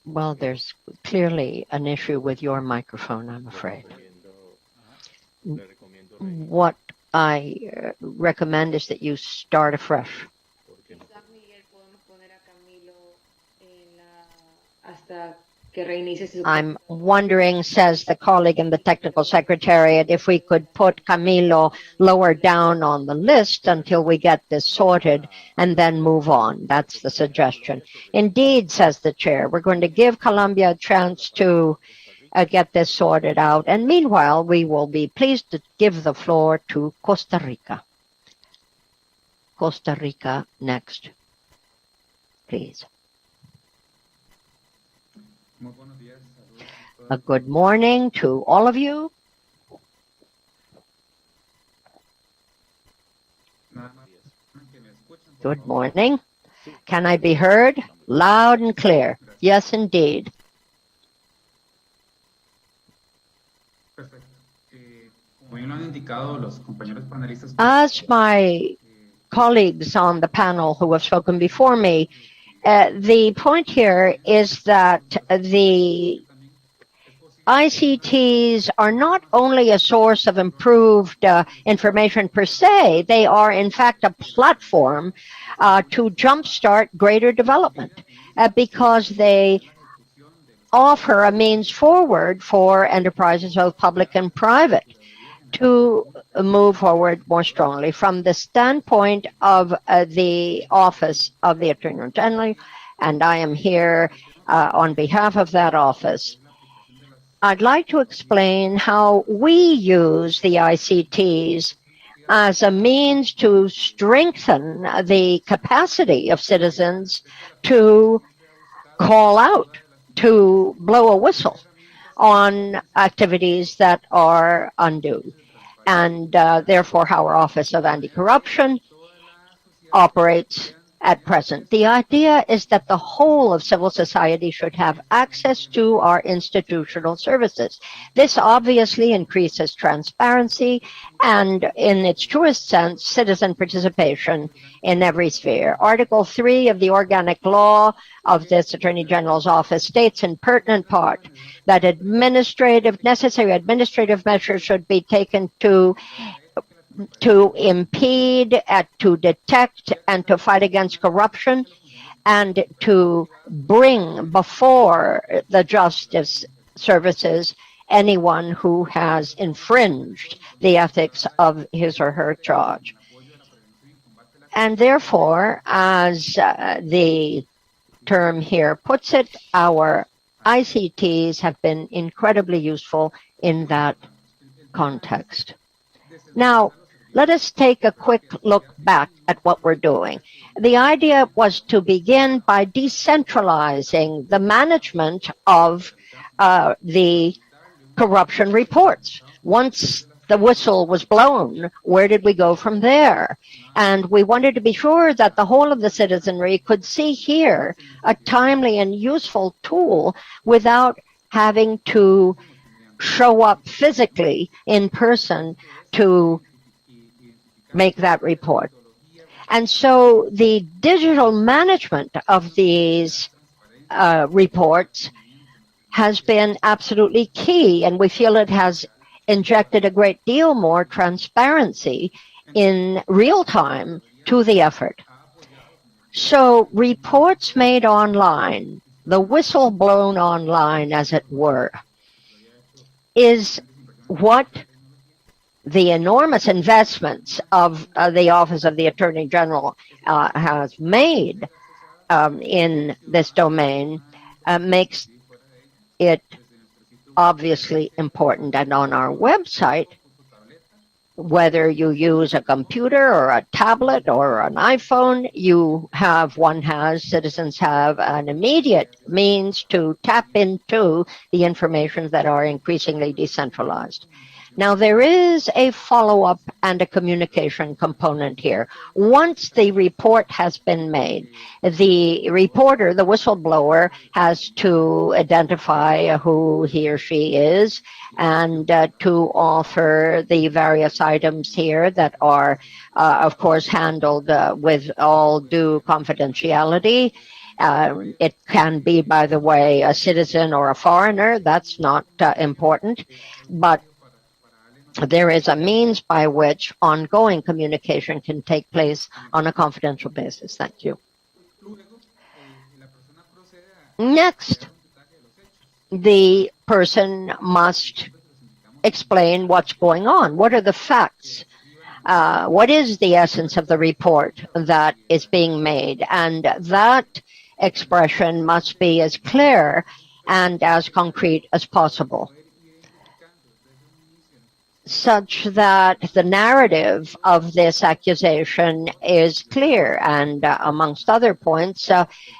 Well, there's clearly an issue with your microphone, I'm afraid. What I recommend is that you start afresh. I'm wondering, says the colleague in the technical secretariat, if we could put Camilo lower down on the list until we get this sorted and then move on. That's the suggestion. Indeed, says the chair, we're going to give Colombia a chance to get this sorted out. And meanwhile, we will be pleased to give the floor to Costa Rica. Costa Rica next, please. A good morning to all of you. Good morning. Can I be heard? Loud and clear. Yes, indeed. As my colleagues on the panel who have spoken before me, the point here is that the ICTs are not only a source of improved information per se, they are in fact a platform to jumpstart greater development because they offer a means forward for enterprises, both public and private, to move forward more strongly. From the standpoint of the Office of the Attorney General, and I am here on behalf of that office, I'd like to explain how we use the ICTs as a means to strengthen the capacity of citizens to call out, to blow a whistle on activities that are undue. And therefore, how our Office of Anti-Corruption operates at present. The idea is that the whole of civil society should have access to our institutional services. This obviously increases transparency and, in its truest sense, citizen participation in every sphere. Article 3 of the organic law of this Attorney General's office states in pertinent part that necessary administrative measures should be taken to impede, to detect, and to fight against corruption. and to bring before the justice services anyone who has infringed the ethics of his or her charge. And therefore, as the term here puts it, our ICTs have been incredibly useful in that context. Now, let us take a quick look back at what we're doing. The idea was to begin by decentralizing the management of the corruption reports. Once the whistle was blown, where did we go from there? And we wanted to be sure that the whole of the citizenry could see here a timely and useful tool without having to show up physically in person to make that report. And so the digital management of these reports has been absolutely key, and we feel it has injected a great deal more transparency in real time to the effort. So reports made online, the whistle blown online, as it were, is what the enormous investments of the Office of the Attorney General has made in this domain makes it obviously important. And on our website, whether you use a computer or a tablet or an iPhone, citizens have an immediate means to tap into the information that are increasingly decentralized. Now, there is a follow-up and a communication component here. Once the report has been made, the reporter, the whistleblower, has to identify who he or she is and to offer the various items here that are, of course, handled with all due confidentiality. It can be, by the way, a citizen or a foreigner. That's not important. But there is a means by which ongoing communication can take place on a confidential basis. Thank you. Next, the person must explain what's going on. What are the facts? What is the essence of the report that is being made? And that expression must be as clear and as concrete as possible, such that the narrative of this accusation is clear. And amongst other points,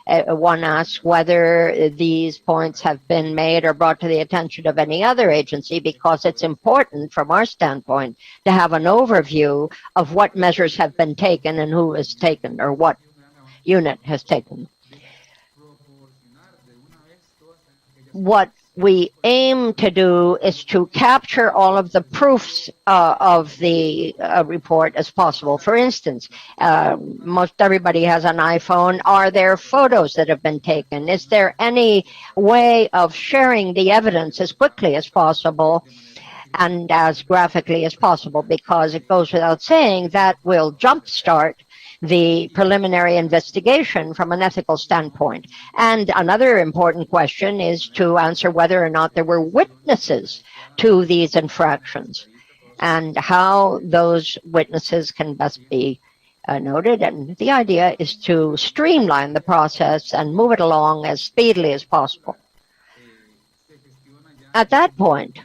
one asks whether these points have been made or brought to the attention of any other agency, because it's important from our standpoint to have an overview of what measures have been taken and who has taken, or what unit has taken. What we aim to do is to capture all of the proofs of the report as possible. For instance, most everybody has an iPhone. Are there photos that have been taken? Is there any way of sharing the evidence as quickly as possible and as graphically as possible? Because it goes without saying that will jumpstart the preliminary investigation from an ethical standpoint. And another important question is to answer whether or not there were witnesses to these infractions and how those witnesses can best be noted. And the idea is to streamline the process and move it along as speedily as possible. At that point,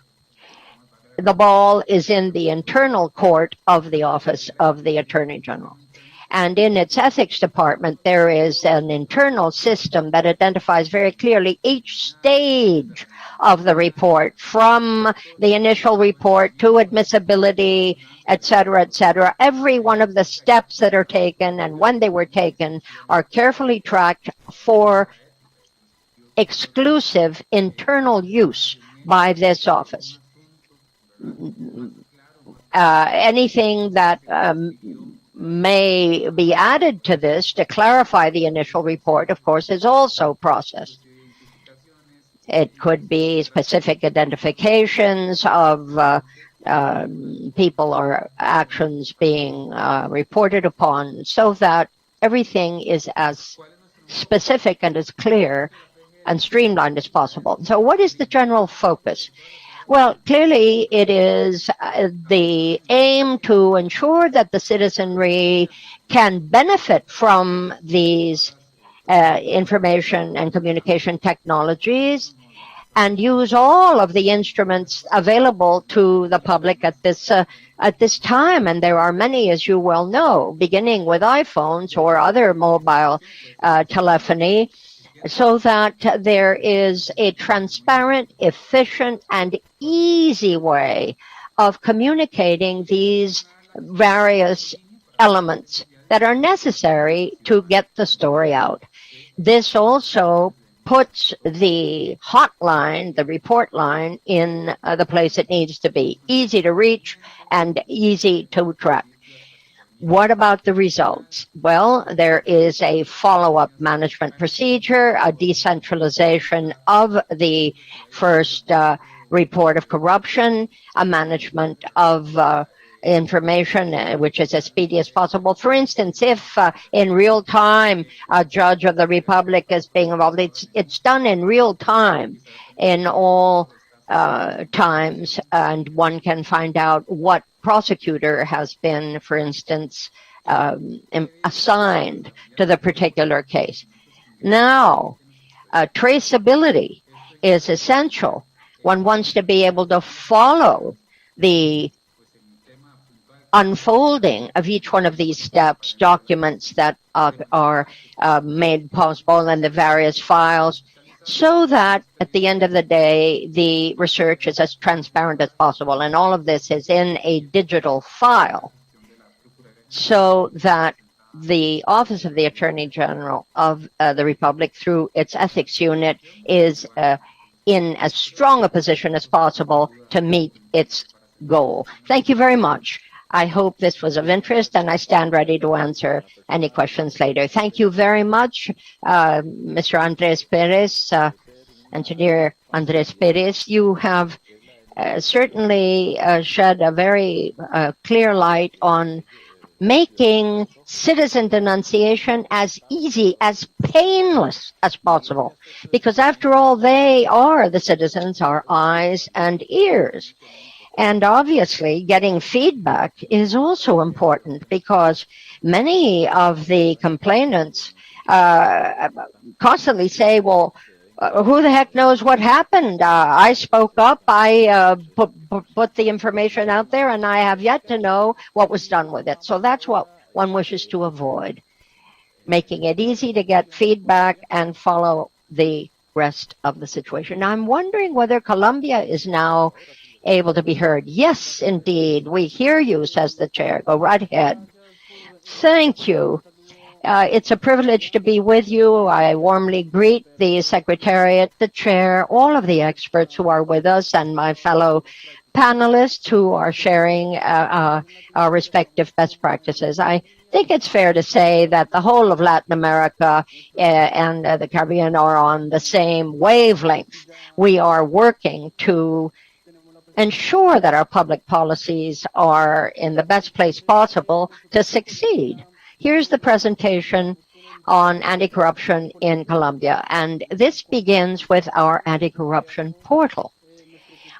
the ball is in the internal court of the Office of the Attorney General. And in its ethics department, there is an internal system that identifies very clearly each stage of the report, from the initial report to admissibility, et cetera, every one of the steps that are taken and when they were taken are carefully tracked for exclusive internal use by this office. Anything that may be added to this to clarify the initial report, of course, is also processed. It could be specific identifications of people or actions being reported upon, so that everything is as specific and as clear and streamlined as possible. So what is the general focus? Well, clearly it is the aim to ensure that the citizenry can benefit from these information and communication technologies and use all of the instruments available to the public at this time. And there are many, as you well know, beginning with iPhones or other mobile telephony, so that there is a transparent, efficient, and easy way of communicating these various elements that are necessary to get the story out. This also puts the hotline, the report line, in the place it needs to be, easy to reach and easy to track. What about the results? Well, there is a follow-up management procedure, a decentralization of the first report of corruption, a management of information which is as speedy as possible. For instance, if in real time a judge of the Republic is being involved, it's done in real time in all times, and one can find out what prosecutor has been, for instance, assigned to the particular case. Now, traceability is essential. One wants to be able to follow the unfolding of each one of these steps, documents that are made possible in the various files, so that at the end of the day, the research is as transparent as possible. And all of this is in a digital file, so that the Office of the Attorney General of the Republic, through its ethics unit, is in as strong a position as possible to meet its goal. Thank you very much. I hope this was of interest, and I stand ready to answer any questions later. Thank you very much, Mr. Andres Perez, Engineer Andres Perez. You have certainly shed a very clear light on making citizen denunciation as easy, as painless as possible. Because after all, they are the citizens, our eyes and ears. And obviously, getting feedback is also important, because many of the complainants constantly say, well, who the heck knows what happened? I spoke up, I put the information out there, and I have yet to know what was done with it. So that's what one wishes to avoid, making it easy to get feedback and follow the rest of the situation. Now, I'm wondering whether Colombia is now able to be heard. Yes, indeed. We hear you, says the chair. Go right ahead. Thank you. It's a privilege to be with you. I warmly greet the Secretariat, the chair, all of the experts who are with us, and my fellow panelists who are sharing our respective best practices. I think it's fair to say that the whole of Latin America and the Caribbean are on the same wavelength. We are working to ensure that our public policies are in the best place possible to succeed. Here's the presentation on anti-corruption in Colombia, and this begins with our anti-corruption portal.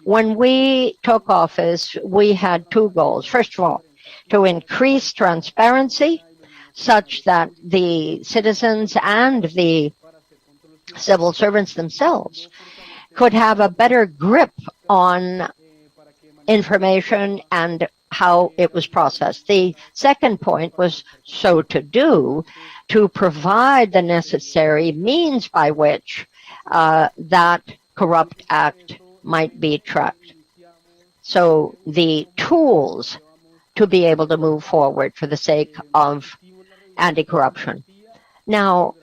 When we took office, we had two goals. First of all, to increase transparency such that the citizens and the civil servants themselves could have a better grip on information and how it was processed. The second point was to provide the necessary means by which that corrupt act might be tracked. So the tools to be able to move forward for the sake of anti-corruption. Now,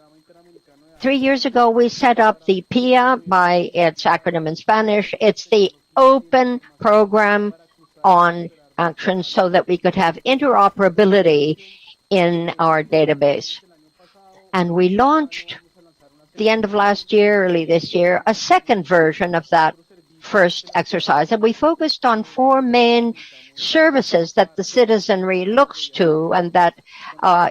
3 years ago, we set up the PIA by its acronym in Spanish. It's the Open Program on Action, so that we could have interoperability in our database. And we launched, at the end of last year, early this year, a second version of that first exercise, and we focused on 4 main services that the citizenry looks to and that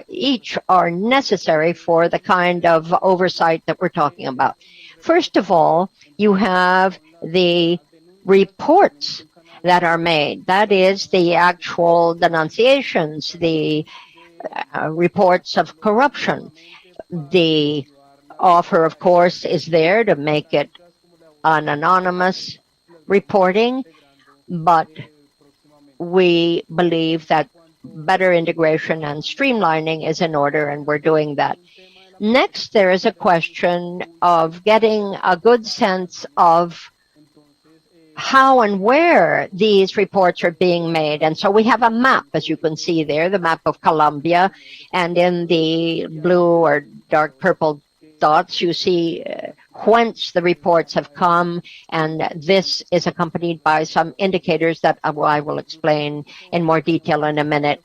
each are necessary for the kind of oversight that we're talking about. First of all, you have the reports that are made. That is the actual denunciations, the reports of corruption. The offer, of course, is there to make it an anonymous reporting, but we believe that better integration and streamlining is in order, and we're doing that. Next, there is a question of getting a good sense of how and where these reports are being made. And so we have a map, as you can see there, the map of Colombia, and in the blue or dark purple dots, you see whence the reports have come, and this is accompanied by some indicators that I will explain in more detail in a minute.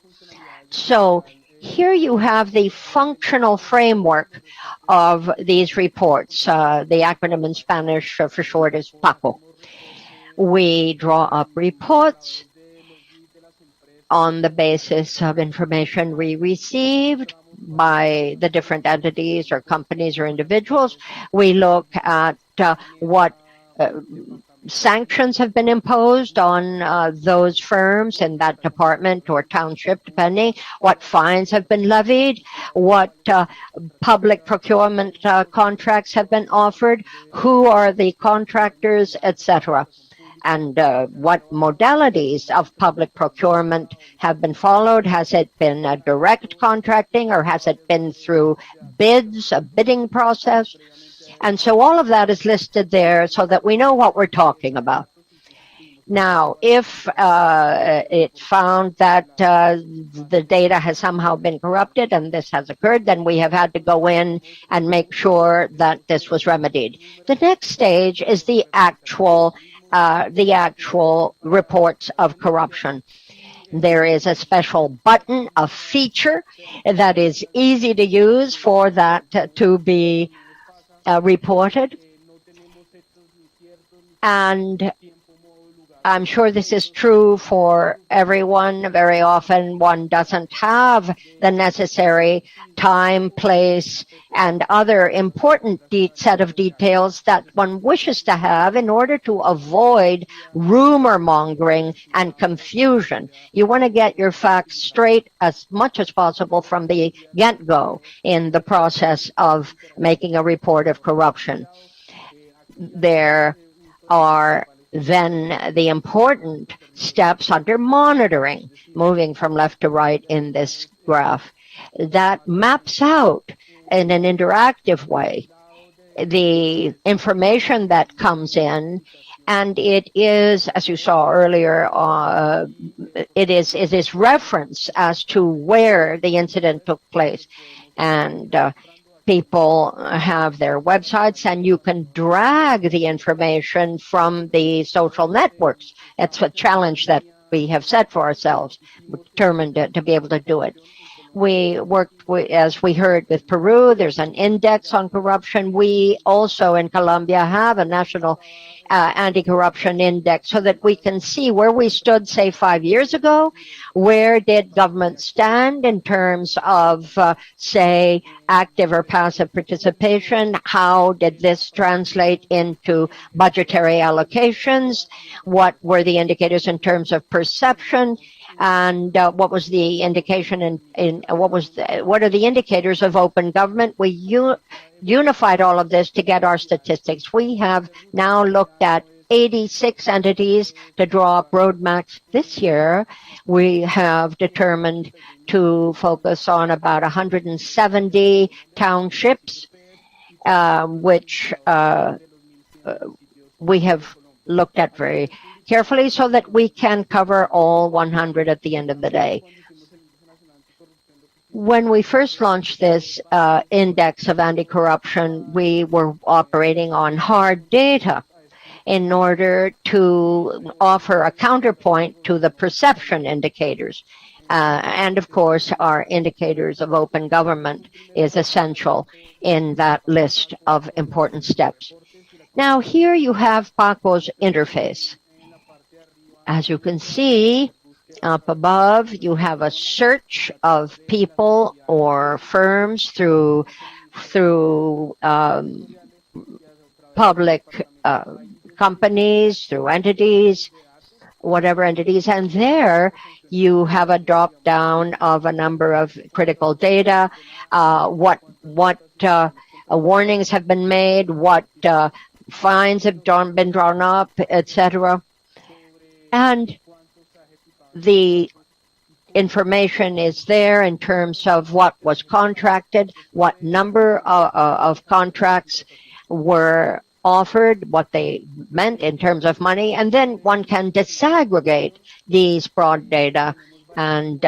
So here you have the functional framework of these reports. The acronym in Spanish for short is PACO. We draw up reports on the basis of information we received by the different entities or companies or individuals. We look at what sanctions have been imposed on those firms in that department or township, depending, what fines have been levied, what public procurement contracts have been offered, who are the contractors, etc., and what modalities of public procurement have been followed. Has it been a direct contracting, or has it been through bids, a bidding process? And so all of that is listed there so that we know what we're talking about. Now, if it's found that the data has somehow been corrupted and this has occurred, then we have had to go in and make sure that this was remedied. The next stage is the actual reports of corruption. There is a special button, a feature that is easy to use for that to be reported. And I'm sure this is true for everyone. Very often one doesn't have the necessary time, place, and other important set of details that one wishes to have in order to avoid rumor mongering and confusion. You want to get your facts straight as much as possible from the get-go in the process of making a report of corruption. There are then the important steps under monitoring, moving from left to right in this graph, that maps out in an interactive way the information that comes in, and it is, as you saw earlier, it is reference as to where the incident took place. And people have their websites, and you can drag the information from the social networks. It's a challenge that we have set for ourselves. We're determined to be able to do it. We worked, as we heard, with Peru. There's an index on corruption. We also in Colombia have a national anti-corruption index so that we can see where we stood, say, 5 years ago. Where did government stand in terms of, say, active or passive participation? How did this translate into budgetary allocations? What were the indicators in terms of perception? And what was the indication what are the indicators of open government? We unified all of this to get our statistics. We have now looked at 86 entities to draw up roadmaps. This year, we have determined to focus on about 170 townships, which we have looked at very carefully so that we can cover all 100 at the end of the day. When we first launched this index of anti-corruption, we were operating on hard data in order to offer a counterpoint to the perception indicators. And of course, our indicators of open government is essential in that list of important steps. Now here you have Paco's interface. As you can see, up above, you have a search of people or firms through public companies, through entities, whatever entities, and there you have a drop down of a number of critical data, what warnings have been made, what fines have been drawn up, etc. And the information is there in terms of what was contracted, what number of contracts were offered, what they meant in terms of money, and then one can disaggregate these broad data and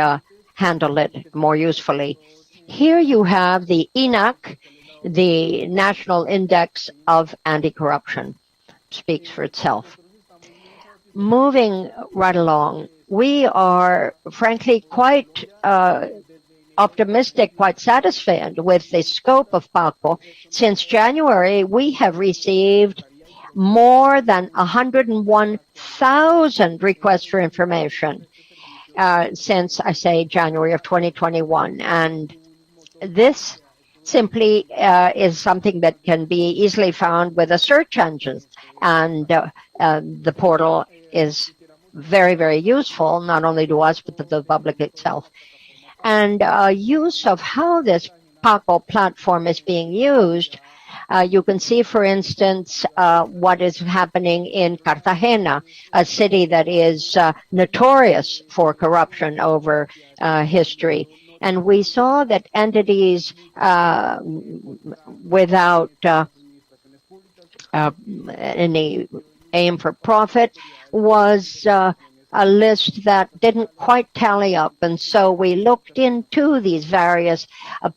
handle it more usefully. Here you have the INAC, the National Index of Anti-Corruption. Speaks for itself. Moving right along, we are frankly quite optimistic, quite satisfied with the scope of PACO. Since January, we have received more than 101,000 requests for information since, I say, January of 2021. And this simply is something that can be easily found with a search engine. And the portal is very, very useful, not only to us, but to the public itself. And use of how this PACO platform is being used, you can see, for instance, what is happening in Cartagena, a city that is notorious for corruption over history. And we saw that entities without any aim for profit was a list that didn't quite tally up. And so we looked into these various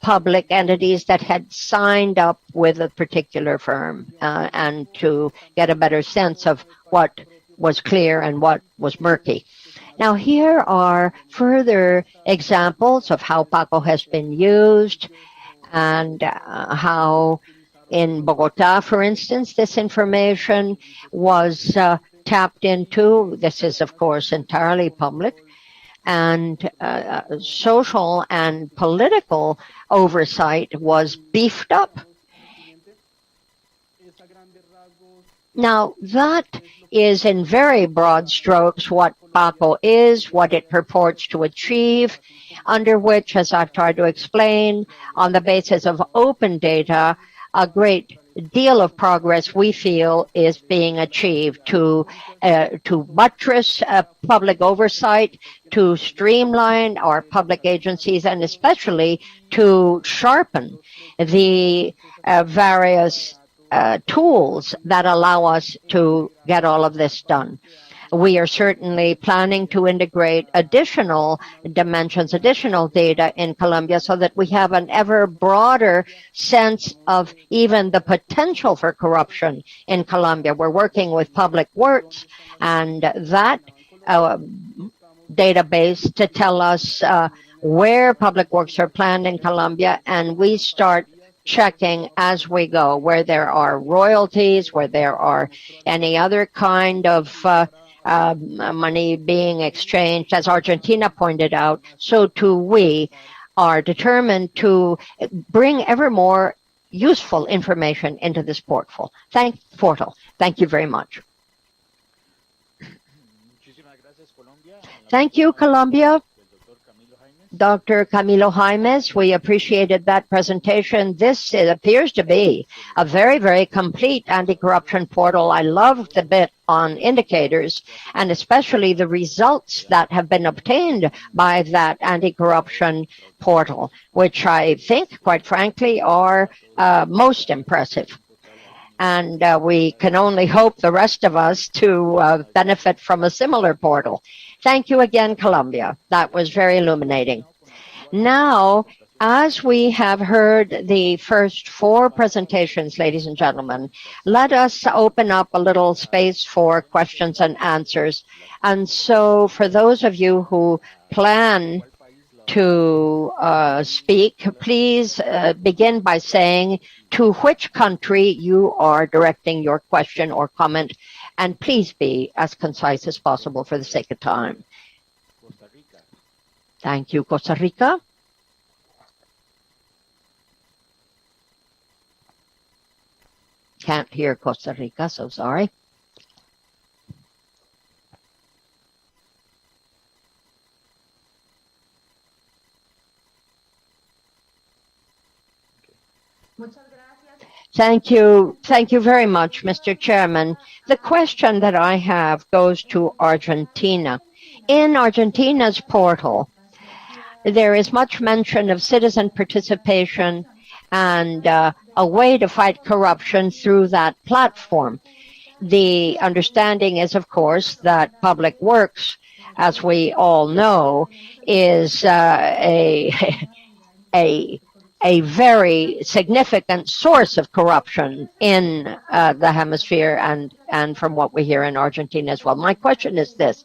public entities that had signed up with a particular firm and to get a better sense of what was clear and what was murky. Now, here are further examples of how PACO has been used and how in Bogota, for instance, this information was tapped into. This is, of course, entirely public. And social and political oversight was beefed up. Now, that is in very broad strokes what PACO is, what it purports to achieve, under which, as I've tried to explain, on the basis of open data, a great deal of progress we feel is being achieved to buttress public oversight, to streamline our public agencies, and especially to sharpen the various tools that allow us to get all of this done. We are certainly planning to integrate additional dimensions, additional data in Colombia so that we have an ever broader sense of even the potential for corruption in Colombia. We're working with Public Works and that database to tell us where public works are planned in Colombia, and we start checking as we go where there are royalties, where there are any other kind of money being exchanged. As Argentina pointed out, so too we are determined to bring ever more useful information into this portal. Thank you very much. Thank you, Colombia. Dr. Camilo Jaimes, we appreciated that presentation. This appears to be a very, very complete anti-corruption portal. I love the bit on indicators and especially the results that have been obtained by that anti-corruption portal, which I think, quite frankly, are most impressive. And we can only hope the rest of us to benefit from a similar portal. Thank you again, Colombia. That was very illuminating. Now, as we have heard the first 4 presentations, ladies and gentlemen, let us open up a little space for questions and answers. And so for those of you who plan to speak, please begin by saying to which country you are directing your question or comment, and please be as concise as possible for the sake of time. Thank you. Costa Rica. Can't hear Costa Rica, so sorry. Thank you. Thank you very much, Mr. Chairman. The question that I have goes to Argentina. In Argentina's portal, there is much mention of citizen participation and a way to fight corruption through that platform. The understanding is, of course, that public works, as we all know, is a very significant source of corruption in the hemisphere and from what we hear in Argentina as well. My question is this.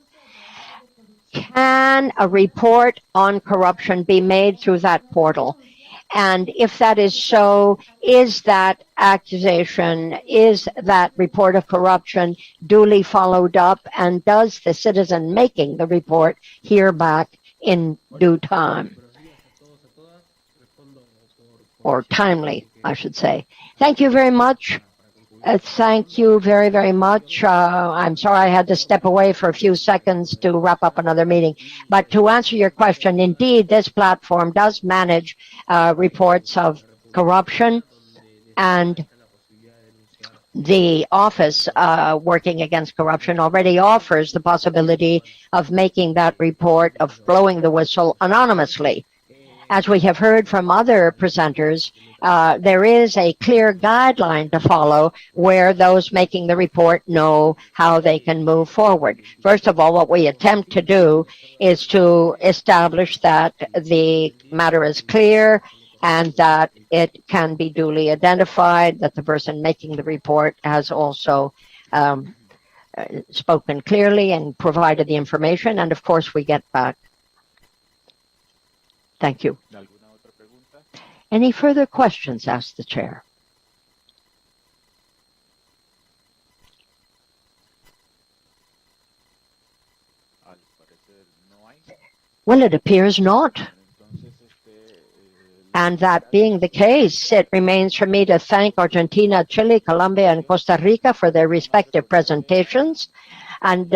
Can a report on corruption be made through that portal? And if that is so, is that accusation, is that report of corruption duly followed up? And does the citizen making the report hear back in due time? Or timely, I should say. Thank you very much. Thank you very, very much. I'm sorry I had to step away for a few seconds to wrap up another meeting. But to answer your question, indeed, this platform does manage reports of corruption, and the office working against corruption already offers the possibility of making that report, of blowing the whistle anonymously. As we have heard from other presenters, there is a clear guideline to follow where those making the report know how they can move forward. First of all, what we attempt to do is to establish that the matter is clear and that it can be duly identified, that the person making the report has also spoken clearly and provided the information, and of course we get back. Thank you. Any further questions? Asked the chair. Well, it appears not. And that being the case, it remains for me to thank Argentina, Chile, Colombia, and Costa Rica for their respective presentations, and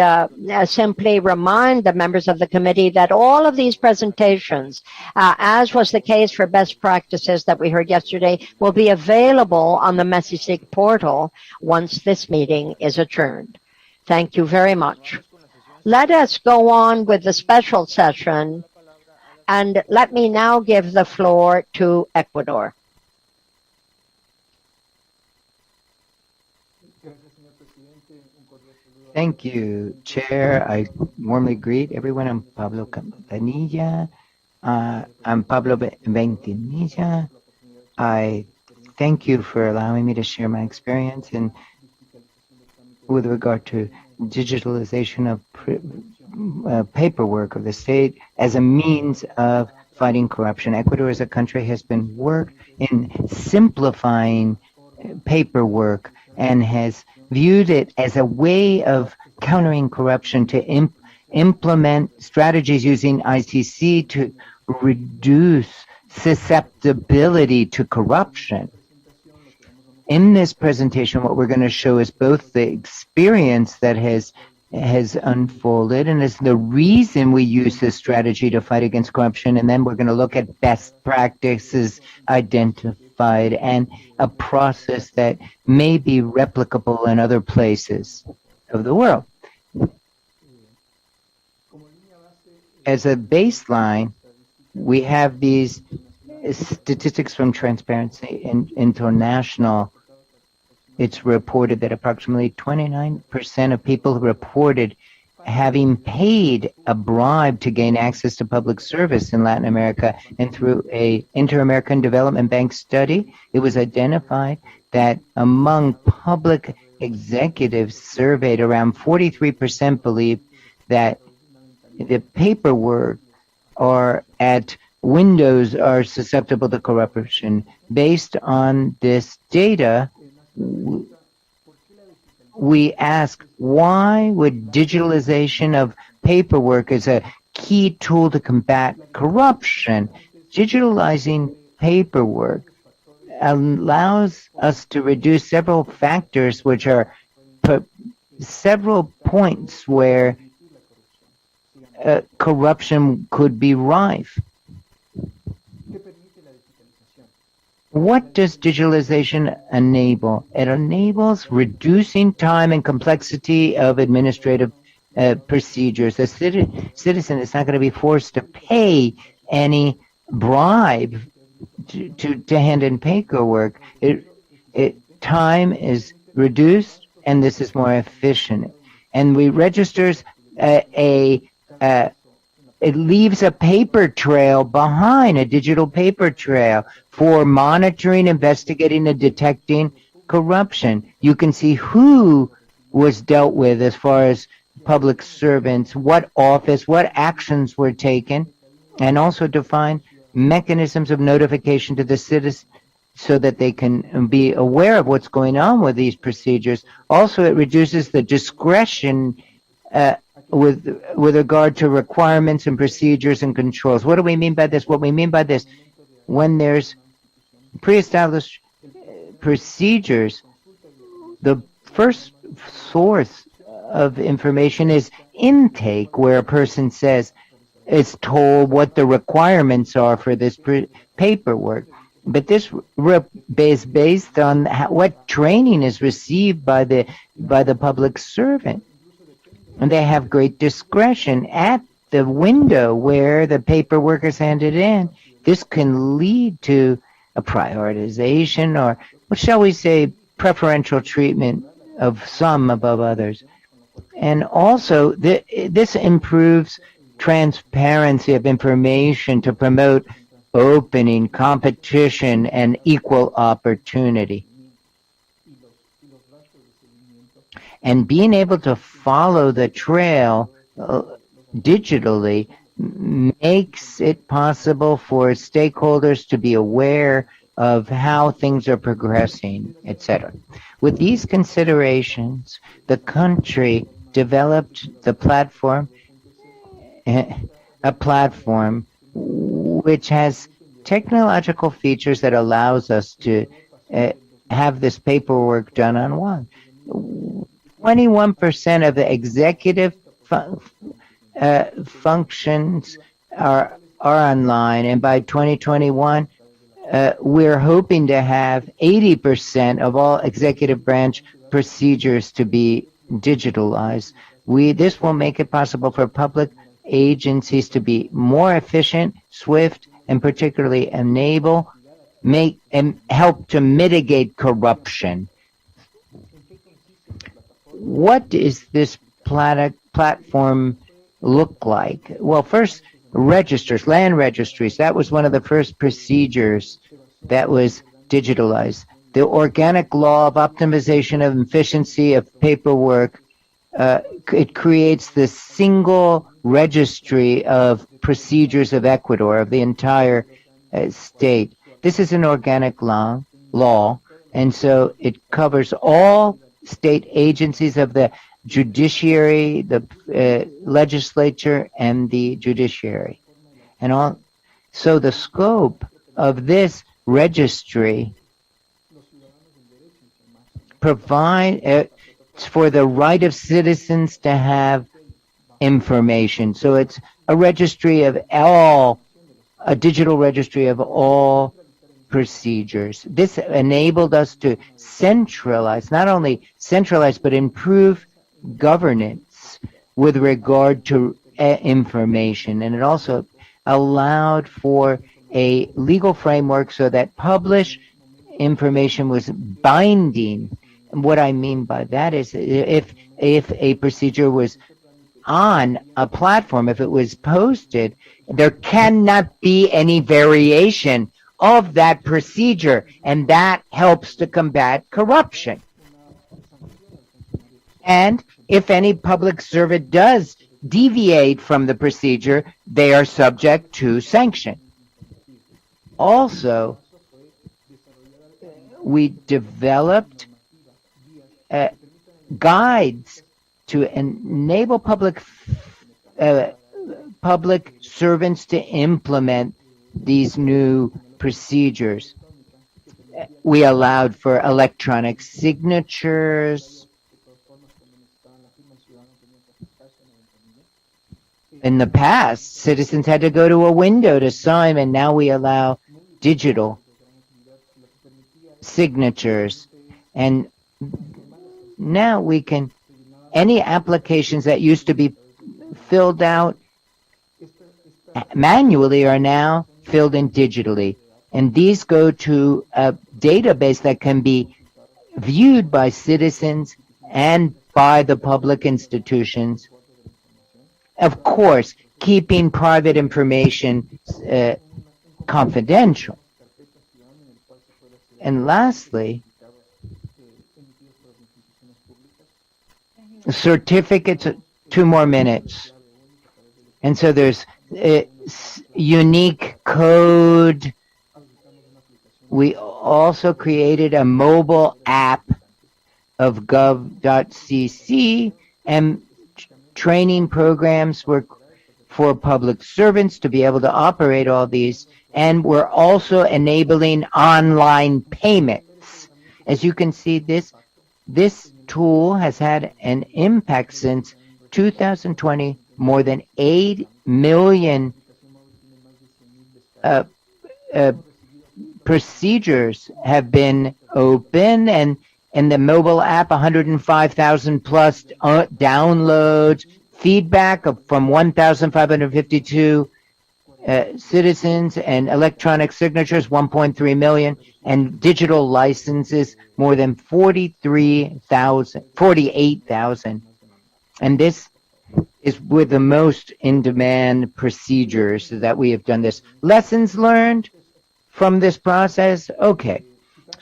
simply remind the members of the committee that all of these presentations, as was the case for best practices that we heard yesterday, will be available on the MESISIC portal once this meeting is adjourned. Thank you very much. Let us go on with the special session, and let me now give the floor to Ecuador. Thank you, Chair. I warmly greet everyone. I'm Pablo Campanilla. I'm Pablo Ventimilla. I thank you for allowing me to share my experience and with regard to digitalization of paperwork of the state as a means of fighting corruption. Ecuador as a country has been worked in simplifying paperwork and has viewed it as a way of countering corruption to implement strategies using ICC to reduce susceptibility to corruption. In this presentation, what we're going to show is both the experience that has unfolded and is the reason we use this strategy to fight against corruption, and then we're going to look at best practices identified and a process that may be replicable in other places of the world. As a baseline, we have these statistics from Transparency International. It's reported that approximately 29% of people reported having paid a bribe to gain access to public service in Latin America. And through a Inter-American Development Bank study, it was identified that among public executives surveyed, around 43% believe that the paperwork or at windows are susceptible to corruption. Based on this data, we ask, why would digitalization of paperwork as a key tool to combat corruption? Digitalizing paperwork allows us to reduce several factors, which are several points where corruption could be rife. What does digitalization enable? It enables reducing time and complexity of administrative procedures. The citizen is not going to be forced to pay any bribe to hand in paperwork. Time is reduced, and this is more efficient. And we registers it leaves a paper trail behind, a digital paper trail for monitoring, investigating, and detecting corruption. You can see who was dealt with as far as public servants, what office, what actions were taken, and also define mechanisms of notification to the citizens so that they can be aware of what's going on with these procedures. Also, it reduces the discretion with regard to requirements and procedures and controls. What do we mean by this? What we mean by this, when there's pre-established procedures, the first source of information is intake, where a person is told what the requirements are for this paperwork. But this is based on what training is received by the public servant. And they have great discretion at the window where the paperwork is handed in. This can lead to a prioritization, or what shall we say, preferential treatment of some above others. And also, this improves transparency of information to promote opening, competition, and equal opportunity. And being able to follow the trail digitally makes it possible for stakeholders to be aware of how things are progressing, etc. With these considerations, the country developed the platform, a platform which has technological features that allows us to have this paperwork done on one. 21% of the executive functions are online, and by 2021, we're hoping to have 80% of all executive branch procedures to be digitalized. This will make it possible for public agencies to be more efficient, swift, and particularly help to mitigate corruption. What does this platform look like? Well, first, registers, land registries. That was one of the first procedures that was digitalized. The organic law of optimization of efficiency of paperwork, it creates the single registry of procedures of Ecuador, of the entire state. This is an organic law, and so it covers all state agencies of the judiciary, the legislature, and the judiciary. So the scope of this registry provides for the right of citizens to have information. So it's a registry of a digital registry of all procedures. This enabled us to centralize, not only centralize, but improve governance with regard to information. And it also allowed for a legal framework so that published information was binding. And what I mean by that is if a procedure was on a platform, if it was posted, there cannot be any variation of that procedure, and that helps to combat corruption. And if any public servant does deviate from the procedure, they are subject to sanction. Also, we developed guides to enable public servants to implement these new procedures. We allowed for electronic signatures. In the past, citizens had to go to a window to sign, and now we allow digital signatures. And now we can, any applications that used to be filled out manually are now filled in digitally. And these go to a database that can be viewed by citizens and by the public institutions. Of course, keeping private information confidential. And lastly, certificates, 2 more minutes. And so there's unique code. We also created a mobile app of gov.cc, and training programs were for public servants to be able to operate all these. And we're also enabling online payments. As you can see, this tool has had an impact since 2020. More than 8 million procedures have been open, and the mobile app, 105,000 plus downloads, feedback from 1,552 citizens, and electronic signatures, 1.3 million, and digital licenses, more than 48,000. And this is with the most in-demand procedures that we have done this. Lessons learned from this process? Okay,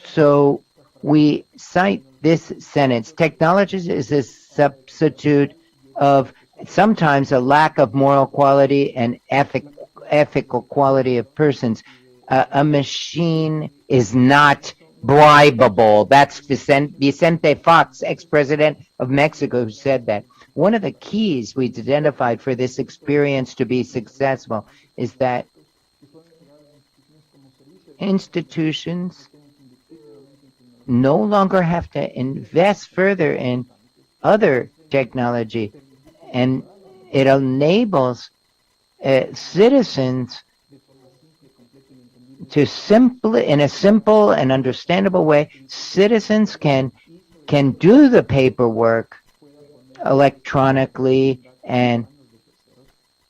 so we cite this sentence: technology is a substitute of sometimes a lack of moral quality and ethical quality of persons. A machine is not bribable. That's Vicente Fox, ex-president of Mexico, who said that. One of the keys we've identified for this experience to be successful is that institutions no longer have to invest further in other technology, and it enables citizens to in a simple and understandable way, citizens can do the paperwork electronically, and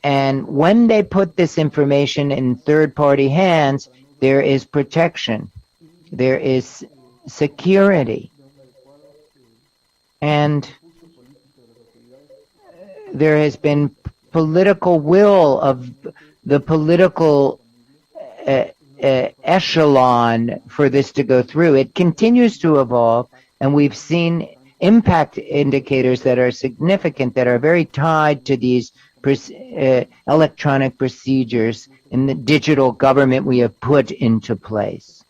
when they put this information in third-party hands, there is protection, there is security, and there has been political will of the political echelon for this to go through. It continues to evolve, and we've seen impact indicators that are significant, that are very tied to these electronic procedures in the digital government we have put into place.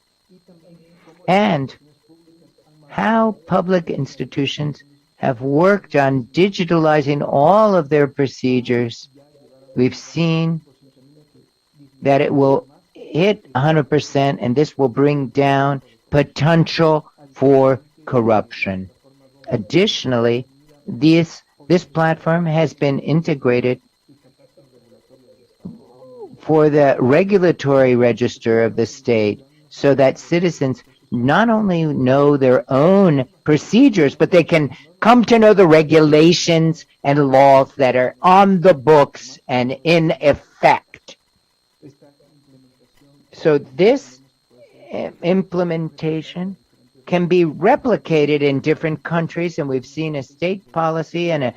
And how public institutions have worked on digitalizing all of their procedures. We've seen that it will hit 100%, and this will bring down potential for corruption. Additionally, this platform has been integrated for the regulatory register of the state, so that citizens not only know their own procedures, but they can come to know the regulations and laws that are on the books and in effect. So this implementation can be replicated in different countries, and we've seen a state policy and a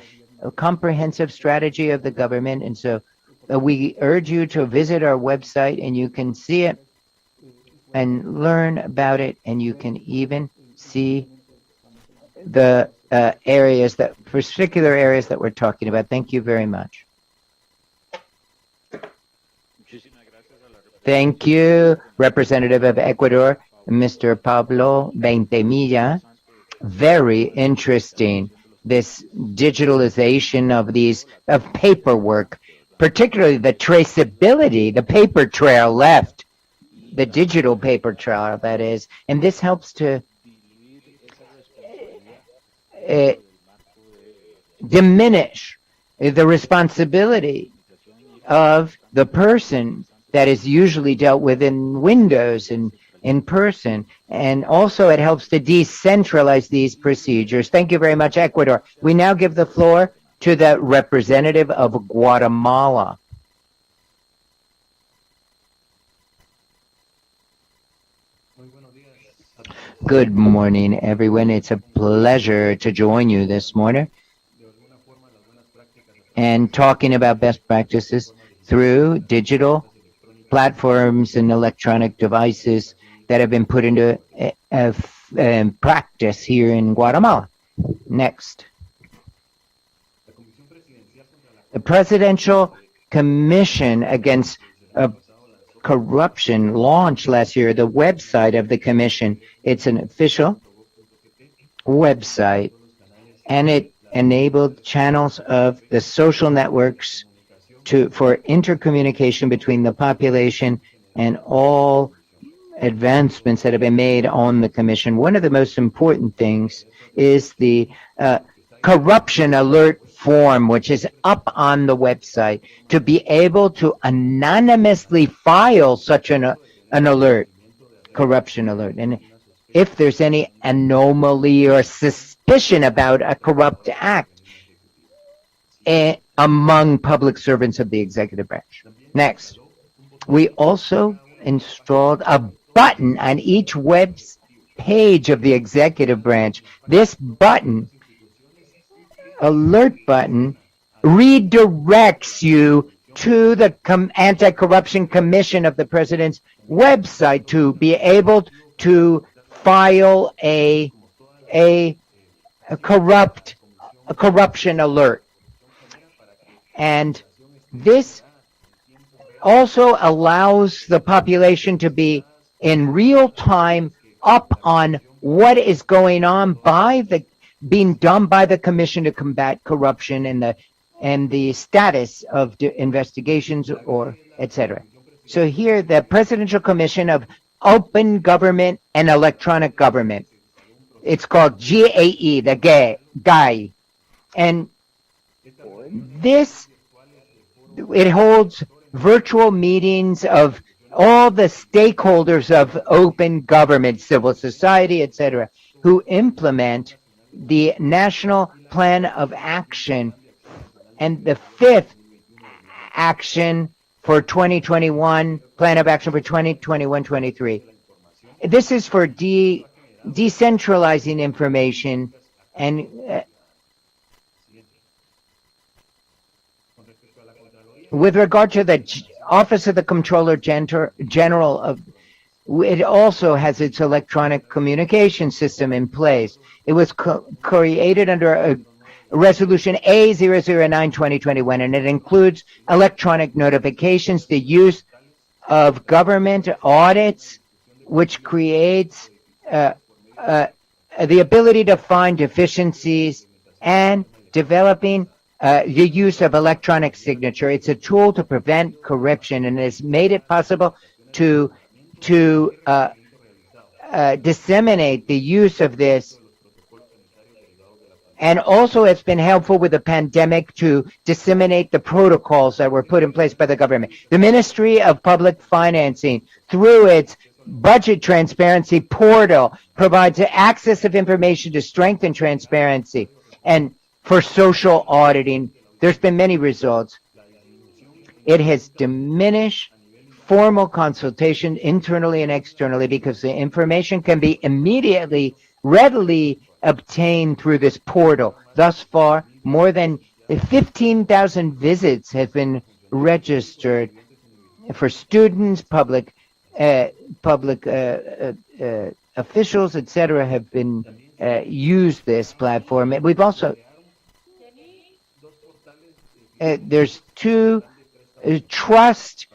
comprehensive strategy of the government. And so we urge you to visit our website, and you can see it and learn about it, and you can even see the particular areas that we're talking about. Thank you very much. Thank you, Representative of Ecuador, Mr. Pablo Veintemilla. Very interesting, this digitalization of paperwork, particularly the traceability, the paper trail left, the digital paper trail, that is, and this helps to diminish the responsibility of the person that is usually dealt with in Windows and in person. And also it helps to decentralize these procedures. Thank you very much, Ecuador. We now give the floor to the representative of Guatemala. Good morning, everyone. It's a pleasure to join you this morning and talking about best practices through digital platforms and electronic devices that have been put into practice here in Guatemala. Next. The Presidential Commission Against Corruption launched last year the website of the commission. It's an official website, and it enabled channels of the social networks for intercommunication between the population and all advancements that have been made on the commission. One of the most important things is the corruption alert form, which is up on the website, to be able to anonymously file such an alert, corruption alert. And if there's any anomaly or suspicion about a corrupt act among public servants of the executive branch. Next, we also installed a button on each web page of the executive branch. This button, alert button, redirects you to the Anti-Corruption Commission of the President's website to be able to file a corruption alert. And this also allows the population to be in real time up on what is going on being done by the Commission to combat corruption and the status of the investigations or etc. So here, the Presidential Commission of Open Government and Electronic Government. It's called GAE, the GAI. And it holds virtual meetings of all the stakeholders of open government, civil society, etc., who implement the National Plan of Action and the fifth action for 2021, Plan of Action for 2021-23. This is for decentralizing information and with regard to the Office of the Comptroller General, it also has its electronic communication system in place. It was created under a Resolution A009-2021, and it includes electronic notifications, the use of government audits, which creates the ability to find deficiencies, and developing the use of electronic signature. It's a tool to prevent corruption, and has made it possible to disseminate the use of this. And also it's been helpful with the pandemic to disseminate the protocols that were put in place by the government. The Ministry of Public Financing, through its budget transparency portal, provides access of information to strengthen transparency. And for social auditing, there's been many results. It has diminished formal consultation internally and externally because the information can be immediately, readily obtained through this portal. Thus far, more than 15,000 visits have been registered for students, public officials, etc., have been use this platform. We've also there's two trust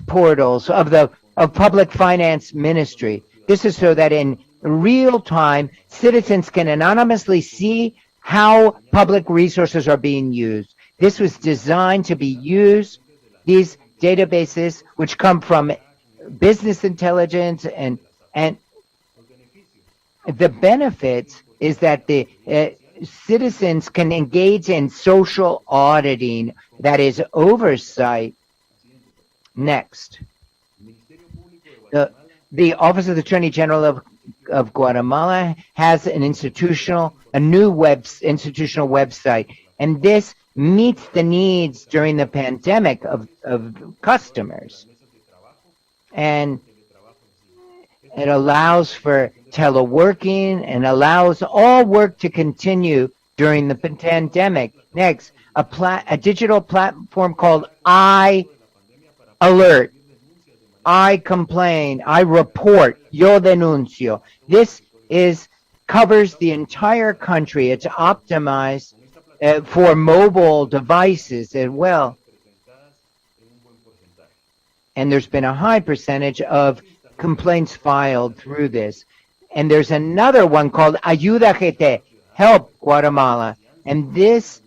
portals of public finance ministry. This is so that in real time citizens can anonymously see how public resources are being used. This was designed to be used, these databases which come from business intelligence, and the benefits is that the citizens can engage in social auditing, that is oversight. Next, the Office of the Attorney General of Guatemala has a new institutional website, and this meets the needs during the pandemic of customers, and it allows for teleworking and allows all work to continue during the pandemic. Next, a digital platform called iAlert. I complain, I report, yo denuncio. This covers the entire country. It's optimized for mobile devices as well. And there's been a high percentage of complaints filed through this. And there's another one called Ayuda GT, Help Guatemala. And this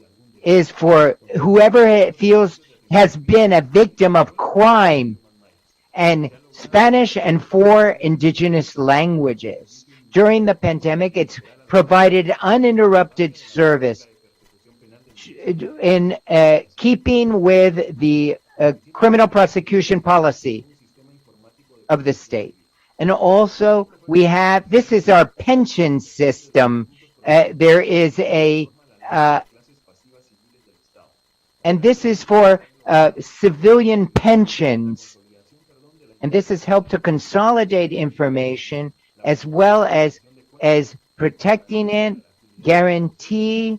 is for whoever feels has been a victim of crime, and Spanish and 4 indigenous languages. During the pandemic, it's provided uninterrupted service in keeping with the criminal prosecution policy of the state. And also, this is our pension system. There is and this is for civilian pensions. And this has helped to consolidate information as well as protecting it, guarantee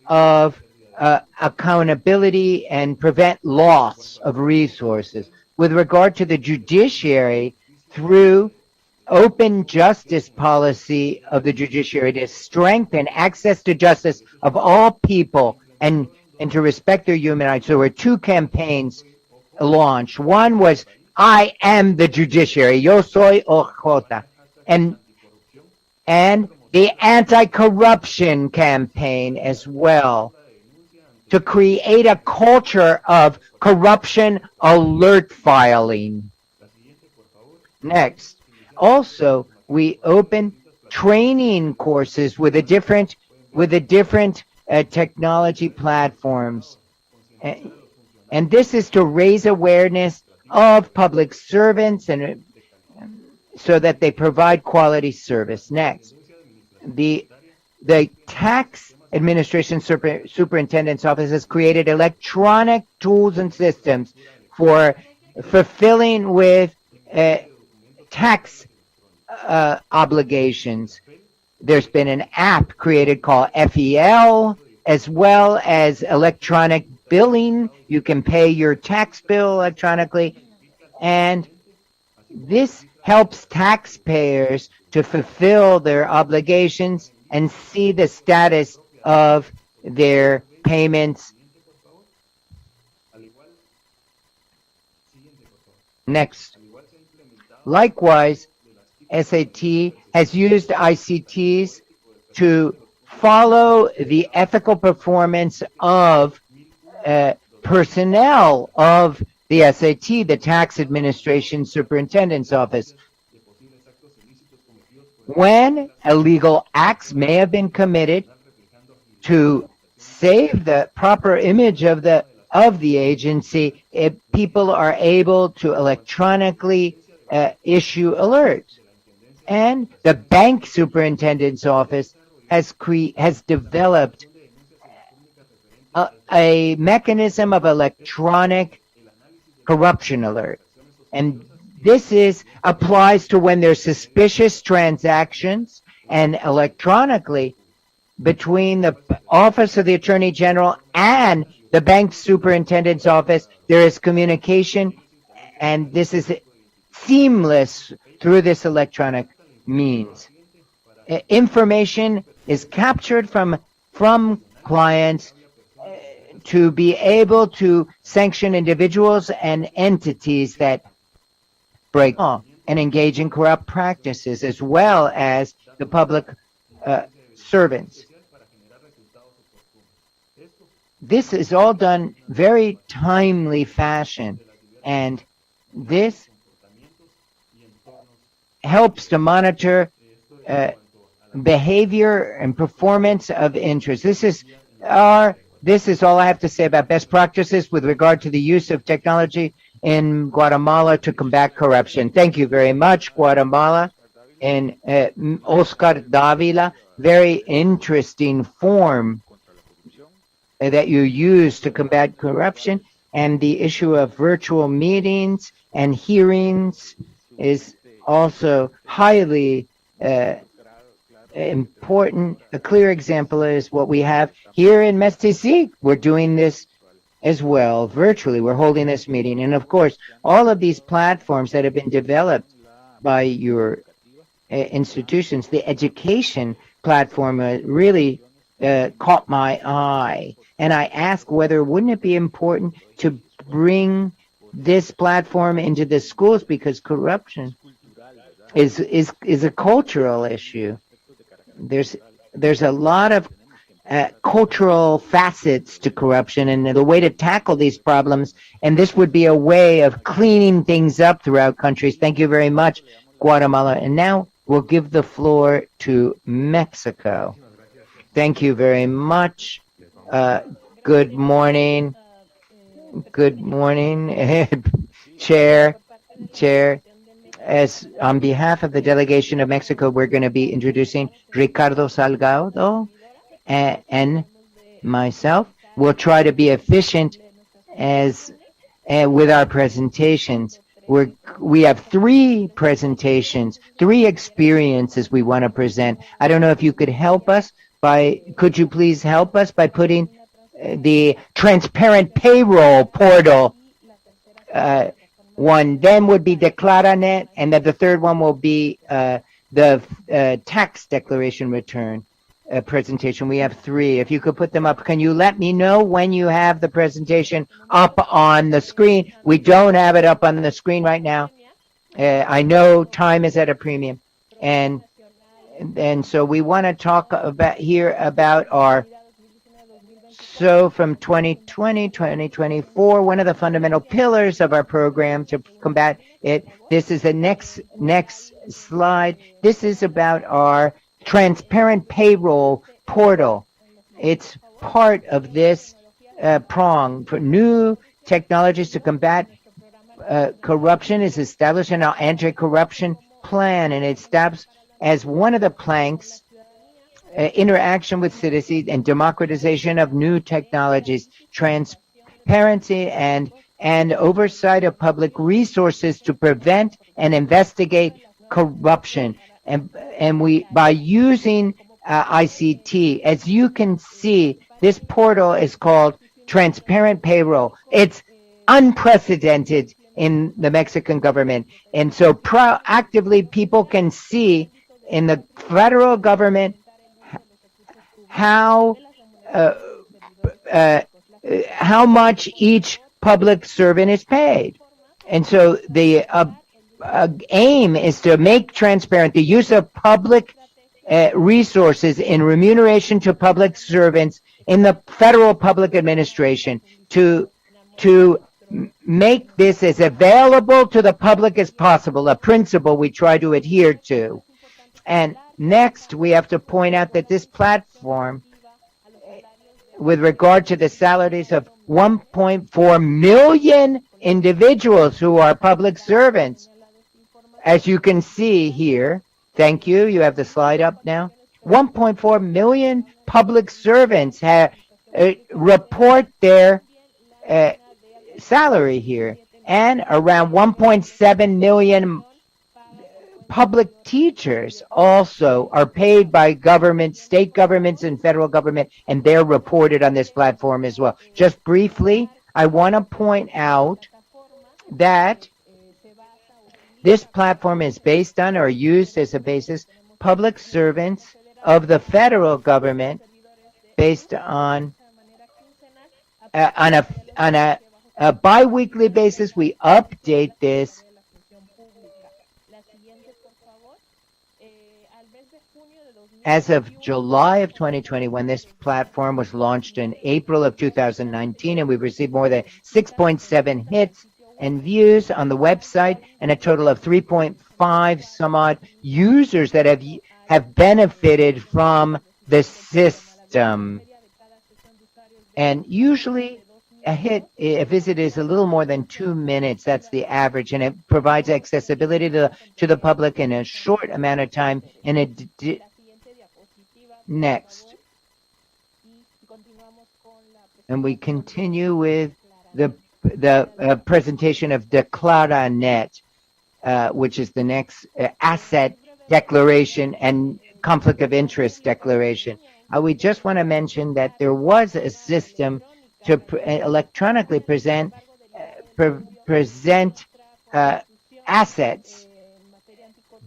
of accountability, and prevent loss of resources. With regard to the judiciary, through open justice policy of the judiciary to strengthen access to justice of all people and to respect their human rights. There were 2 campaigns launched. One was I am the judiciary, yo soy OJ, and the anti-corruption campaign as well, to create a culture of corruption alert filing. Next, also we open training courses with the different technology platforms, and this is to raise awareness of public servants and so that they provide quality service. Next, the tax administration superintendent's office has created electronic tools and systems for fulfilling with tax obligations. There's been an app created called FEL, as well as electronic billing. You can pay your tax bill electronically, and this helps taxpayers to fulfill their obligations and see the status of their payments. Next, likewise, SAT has used ICTs to follow the ethical performance of personnel of the SAT, the Tax Administration Superintendent's Office. When illegal acts may have been committed, to save the proper image of the agency, people are able to electronically issue alerts. And the Bank Superintendent's Office has developed a mechanism of electronic corruption alert. And this applies to when there's suspicious transactions, and electronically between the Office of the Attorney General and the Bank Superintendent's Office, there is communication, and this is seamless through this electronic means. information is captured from clients to be able to sanction individuals and entities that break law and engage in corrupt practices, as well as the public servants. This is all done very timely fashion, and this helps to monitor behavior and performance of interest. This is all I have to say about best practices with regard to the use of technology in Guatemala to combat corruption. Thank you very much, Guatemala. And Oscar Davila, very interesting form that you use to combat corruption, and the issue of virtual meetings and hearings is also highly important. A clear example is what we have here in Mestizic. We're doing this as well virtually. We're holding this meeting. And of course, all of these platforms that have been developed by your institutions, the education platform really caught my eye. And I asked whether wouldn't it be important to bring this platform into the schools, because corruption is a cultural issue. There's a lot of cultural facets to corruption, and the way to tackle these problems, and this would be a way of cleaning things up throughout countries. Thank you very much, Guatemala. And now we'll give the floor to Mexico. Thank you very much. Good morning. Good morning, Chair. As on behalf of the delegation of Mexico, we're going to be introducing Ricardo Salgado and myself. We'll try to be efficient as with our presentations. We have three presentations, three experiences we want to present. I don't know if you could help us could you please help us by putting the transparent payroll portal, one then would be Declaranet, and then the third one will be the tax declaration return presentation. We have three. If you could put them up, can you let me know when you have the presentation up on the screen? We don't have it up on the screen right now. I know time is at a premium, and so we want to talk about our. So from 2020, 2024, one of the fundamental pillars of our program to combat it, this is the next slide. This is about our transparent payroll portal. It's part of this prong for new technologies to combat corruption is established in our anti-corruption plan, and it established as one of the planks interaction with citizens and democratization of new technologies, transparency and oversight of public resources to prevent and investigate corruption. And we, by using ICT, as you can see, this portal is called Transparent Payroll. It's unprecedented in the Mexican government. And so proactively people can see in the federal government how much each public servant is paid. And so the aim is to make transparent the use of public resources in remuneration to public servants in the federal public administration to make this as available to the public as possible, a principle we try to adhere to. And next, we have to point out that this platform, with regard to the salaries of 1.4 million individuals who are public servants, as you can see here, thank you, you have the slide up now, 1.4 million public servants report their salary here, and around 1.7 million public teachers also are paid by government, state governments and federal government, and they're reported on this platform as well. Just briefly, I want to point out that this platform is based on or used as a basis public servants of the federal government based on a bi-weekly basis. We update this. As of July of 2021, this platform was launched in April of 2019, and we've received more than 6.7 hits and views on the website, and a total of 3.5 some odd users that have benefited from the system. And usually a visit is a little more than 2 minutes. That's the average, and it provides accessibility to the public in a short amount of time. Next. And we continue with the presentation of DeclaraNet, which is the next asset declaration and conflict of interest declaration. We just want to mention that there was a system to electronically present assets,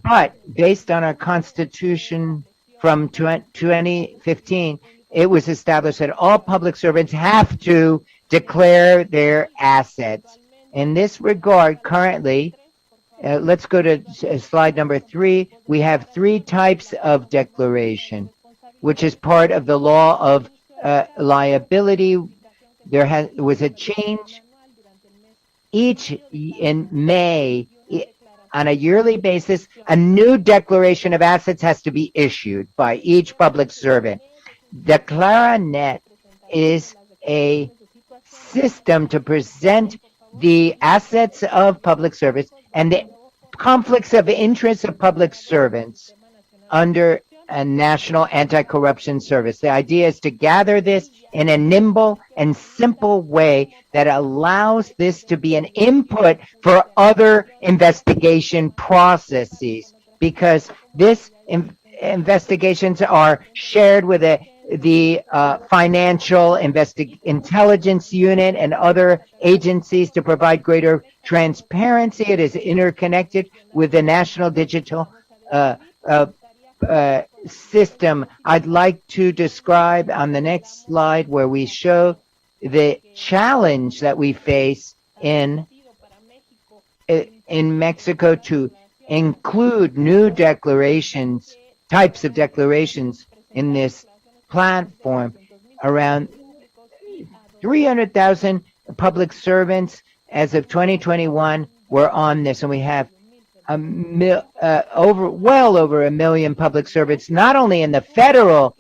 but based on our constitution from 2015, it was established that all public servants have to declare their assets. In this regard, currently, let's go to slide number 3. We have 3 types of declaration, which is part of the law of liability. There was a change each in May. On a yearly basis, a new declaration of assets has to be issued by each public servant. DeclaraNet is a system to present the assets of public servants and the conflicts of interest of public servants under a national anti-corruption service. The idea is to gather this in a nimble and simple way that allows this to be an input for other investigation processes, because this investigations are shared with the financial intelligence unit and other agencies to provide greater transparency. It is interconnected with the national digital system. I'd like to describe on the next slide where we show the challenge that we face in Mexico to include new declarations, types of declarations in this platform. Around 300,000 public servants as of 2021 were on this, and we have well over 1 million public servants, not only in the federal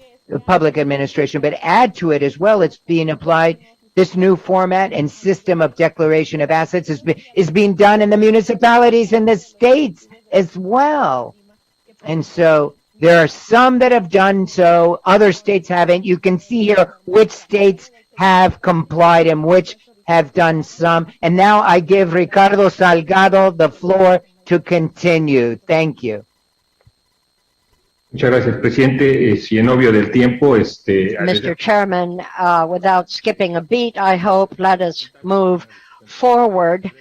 public administration, but add to it as well. It's being applied. This new format and system of declaration of assets is being done in the municipalities and the states as well. And so there are some that have done so, other states haven't. You can see here which states have complied and which have done some. And now I give Ricardo Salgado the floor to continue. Thank you. Muchas gracias, presidente. Si en obvio del tiempo, Mr. Chairman, without skipping a beat, I hope, let us move forward.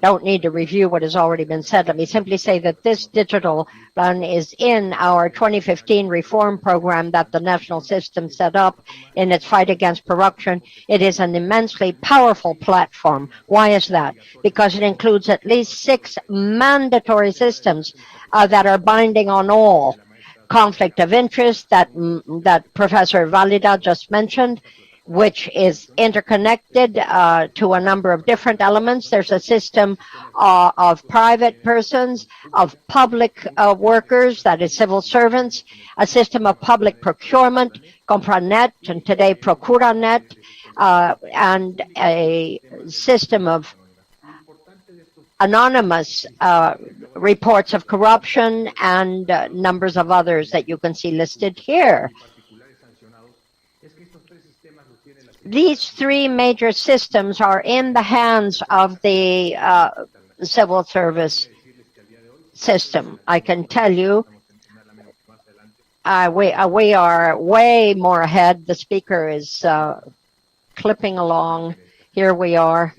Don't need to review what has already been said. Let me simply say that this digital plan is in our 2015 reform program that the national system set up in its fight against corruption. It is an immensely powerful platform. Why is that? Because it includes at least 6 mandatory systems that are binding on all. Conflict of interest that Professor Valida just mentioned, which is interconnected to a number of different elements. There's a system of private persons, of public workers, that is civil servants, a system of public procurement, Compranet, and today Procuranet, and a system of anonymous reports of corruption and numbers of others that you can see listed here. These 3 major systems are in the hands of the civil service system. I can tell you we are way more ahead. The speaker is clipping along. Here we are.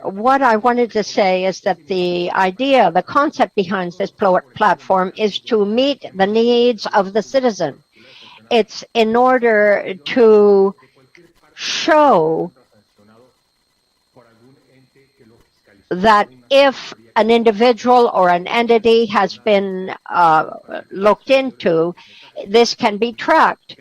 what I wanted to say is that the idea, the concept behind this platform is to meet the needs of the citizen. It's in order to show that if an individual or an entity has been looked into, this can be tracked.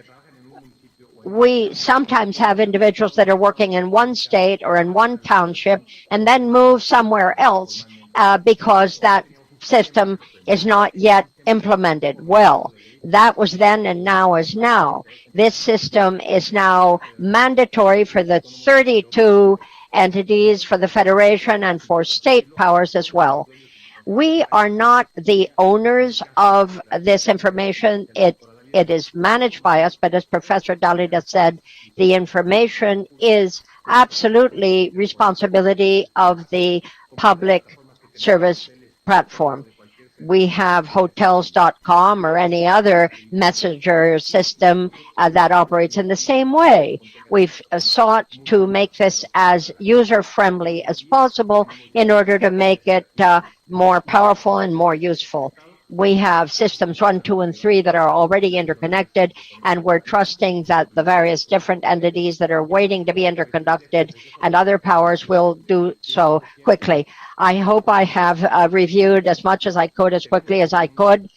We sometimes have individuals that are working in one state or in one township and then move somewhere else because that system is not yet implemented well. That was then and now is now. This system is now mandatory for the 32 entities, for the Federation, and for state powers as well. We are not the owners of this information. It is managed by us, but as Professor Dalida said, the information is absolutely responsibility of the public service platform. We have hotels.com or any other messenger system that operates in the same way. We've sought to make this as user-friendly as possible in order to make it more powerful and more useful. We have systems 1, 2, and 3 that are already interconnected, and we're trusting that the various different entities that are waiting to be interconnected and other powers will do so quickly. I hope I have reviewed as much as I could, as quickly as I could,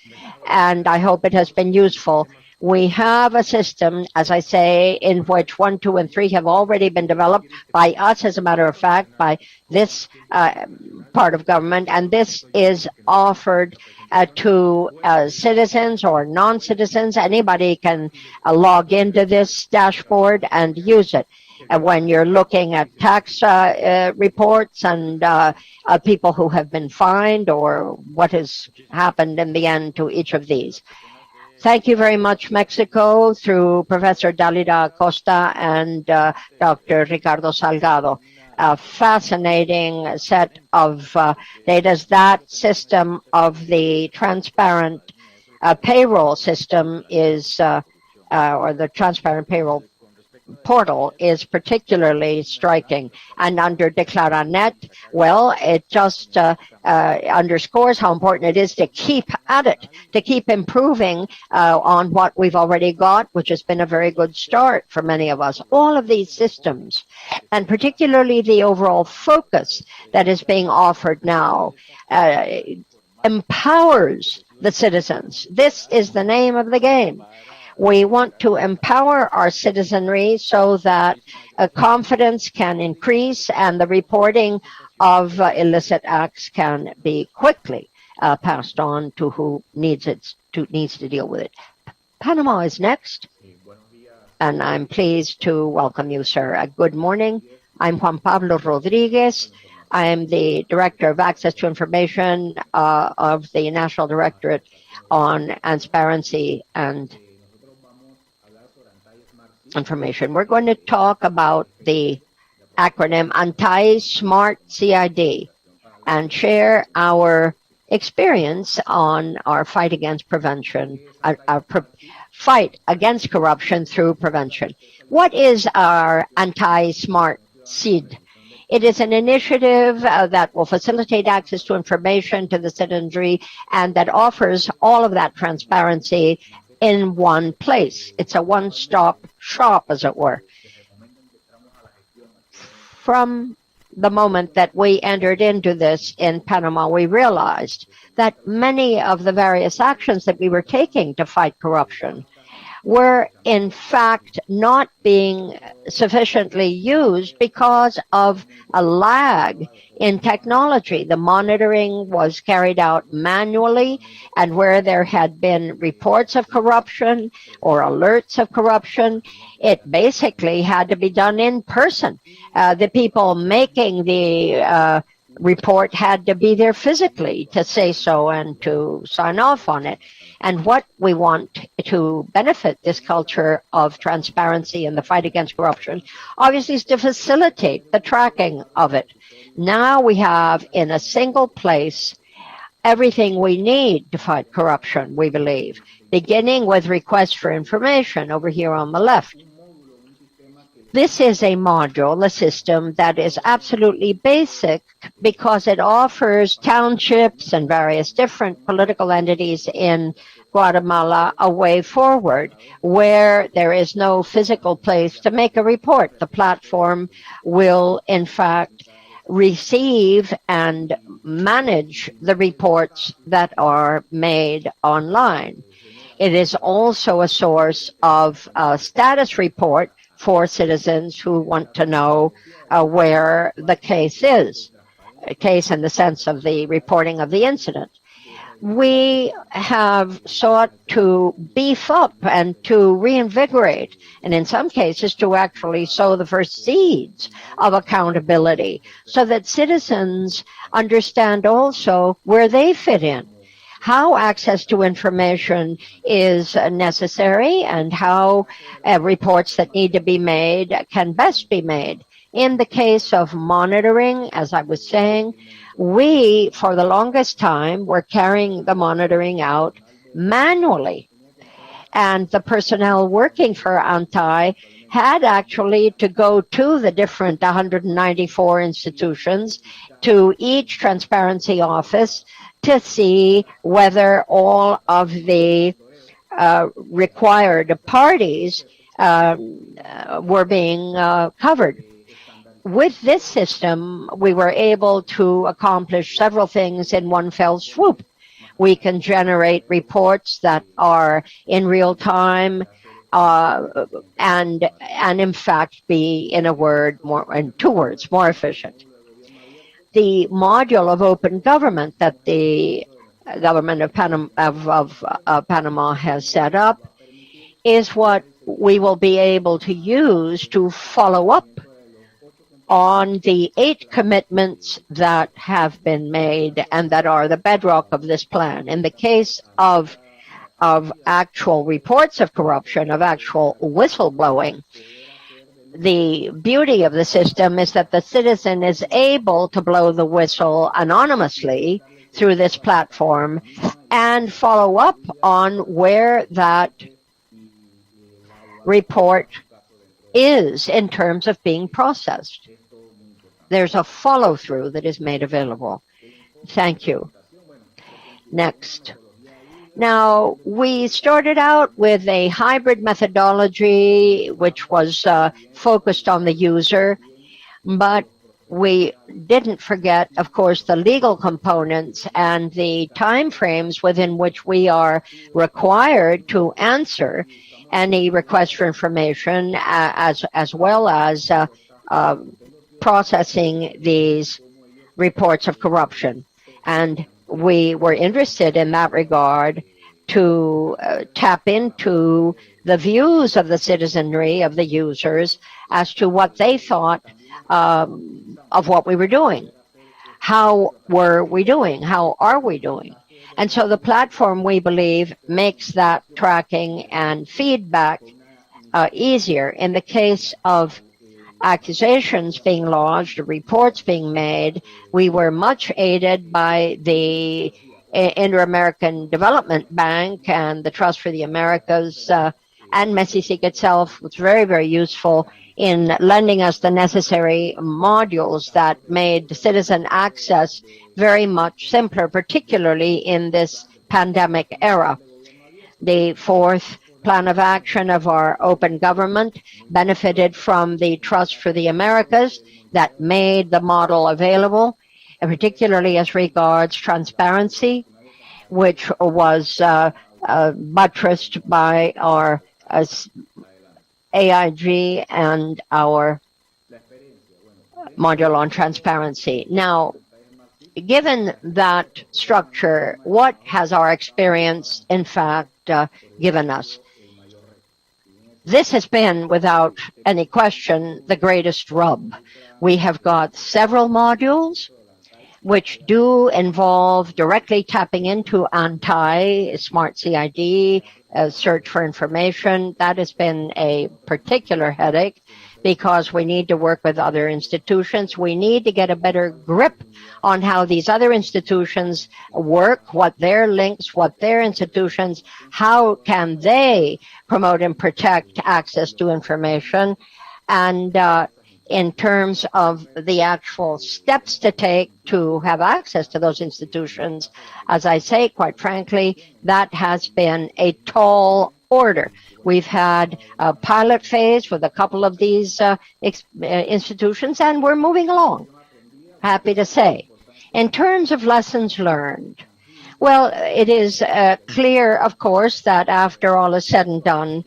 and I hope it has been useful. We have a system, as I say, in which 1, 2, and 3 have already been developed by us, as a matter of fact, by this part of government, and this is offered to citizens or non-citizens. Anybody can log into this dashboard and use it. When you're looking at tax reports and people who have been fined or what has happened in the end to each of these. Thank you very much, Mexico, through Professor Dalida Acosta and Dr. Ricardo Salgado. A fascinating set of data. That system of the transparent payroll system is, or the transparent payroll portal is particularly striking. And under Declaranet, well, it just underscores how important it is to keep at it, to keep improving on what we've already got, which has been a very good start for many of us. All of these systems, and particularly the overall focus that is being offered now, empowers the citizens. This is the name of the game. We want to empower our citizenry so that confidence can increase and the reporting of illicit acts can be quickly passed on to who needs to deal with it. Panama is next, and I'm pleased to welcome you, sir. Good morning. I'm Juan Pablo Rodriguez. I am the Director of Access to Information of the National Directorate on Transparency and Information. We're going to talk about the acronym Anti-Smart CID and share our experience on our fight against prevention, fight against corruption through prevention. What is our Anti-Smart CID? It is an initiative that will facilitate access to information to the citizenry and that offers all of that transparency in one place. It's a one-stop shop, as it were. From the moment that we entered into this in Panama, we realized that many of the various actions that we were taking to fight corruption were in fact not being sufficiently used because of a lag in technology. The monitoring was carried out manually, and where there had been reports of corruption or alerts of corruption, it basically had to be done in person. The people making the report had to be there physically to say so and to sign off on it. And what we want to benefit this culture of transparency and the fight against corruption, obviously, is to facilitate the tracking of it. Now we have in a single place everything we need to fight corruption, we believe, beginning with requests for information over here on the left. This is a module, a system that is absolutely basic because it offers townships and various different political entities in Guatemala a way forward where there is no physical place to make a report. The platform will, in fact, receive and manage the reports that are made online. It is also a source of a status report for citizens who want to know where the case is, a case in the sense of the reporting of the incident. We have sought to beef up and to reinvigorate, and in some cases to actually sow the first seeds of accountability so that citizens understand also where they fit in, how access to information is necessary, and how reports that need to be made can best be made. In the case of monitoring, as I was saying, we, for the longest time, were carrying the monitoring out manually. And the personnel working for ANTI had actually to go to the different 194 institutions, to each transparency office, to see whether all of the required parties were being covered. With this system, we were able to accomplish several things in one fell swoop. We can generate reports that are in real time and in fact be, in two words, more efficient. The module of open government that the government of Panama has set up is what we will be able to use to follow up on the 8 commitments that have been made and that are the bedrock of this plan. In the case of actual reports of corruption, of actual whistleblowing, the beauty of the system is that the citizen is able to blow the whistle anonymously through this platform and follow up on where that report is in terms of being processed. There's a follow-through that is made available. Thank you. Next. Now, we started out with a hybrid methodology which was focused on the user, but we didn't forget, of course, the legal components and the time frames within which we are required to answer any request for information, as well as processing these reports of corruption. And we were interested in that regard to tap into the views of the citizenry, of the users, as to what they thought of what we were doing. How were we doing? How are we doing? And so the platform, we believe, makes that tracking and feedback easier. In the case of accusations being lodged, reports being made, we were much aided by the Inter-American Development Bank and the Trust for the Americas, and MESICIG itself was very, very useful in lending us the necessary modules that made citizen access very much simpler, particularly in this pandemic era. The 4th plan of action of our open government benefited from the Trust for the Americas that made the model available, and particularly as regards transparency, which was buttressed by our AIG and our module on transparency. Now, given that structure, what has our experience, in fact, given us? This has been, without any question, the greatest rub. We have got several modules which do involve directly tapping into ANTI, Smart CID, search for information. That has been a particular headache because we need to work with other institutions. We need to get a better grip on how these other institutions work, what their links, what their institutions, how can they promote and protect access to information. And in terms of the actual steps to take to have access to those institutions, as I say, quite frankly, that has been a tall order. We've had a pilot phase with a couple of these institutions, and we're moving along, happy to say. In terms of lessons learned, well, it is clear, of course, that after all is said and done,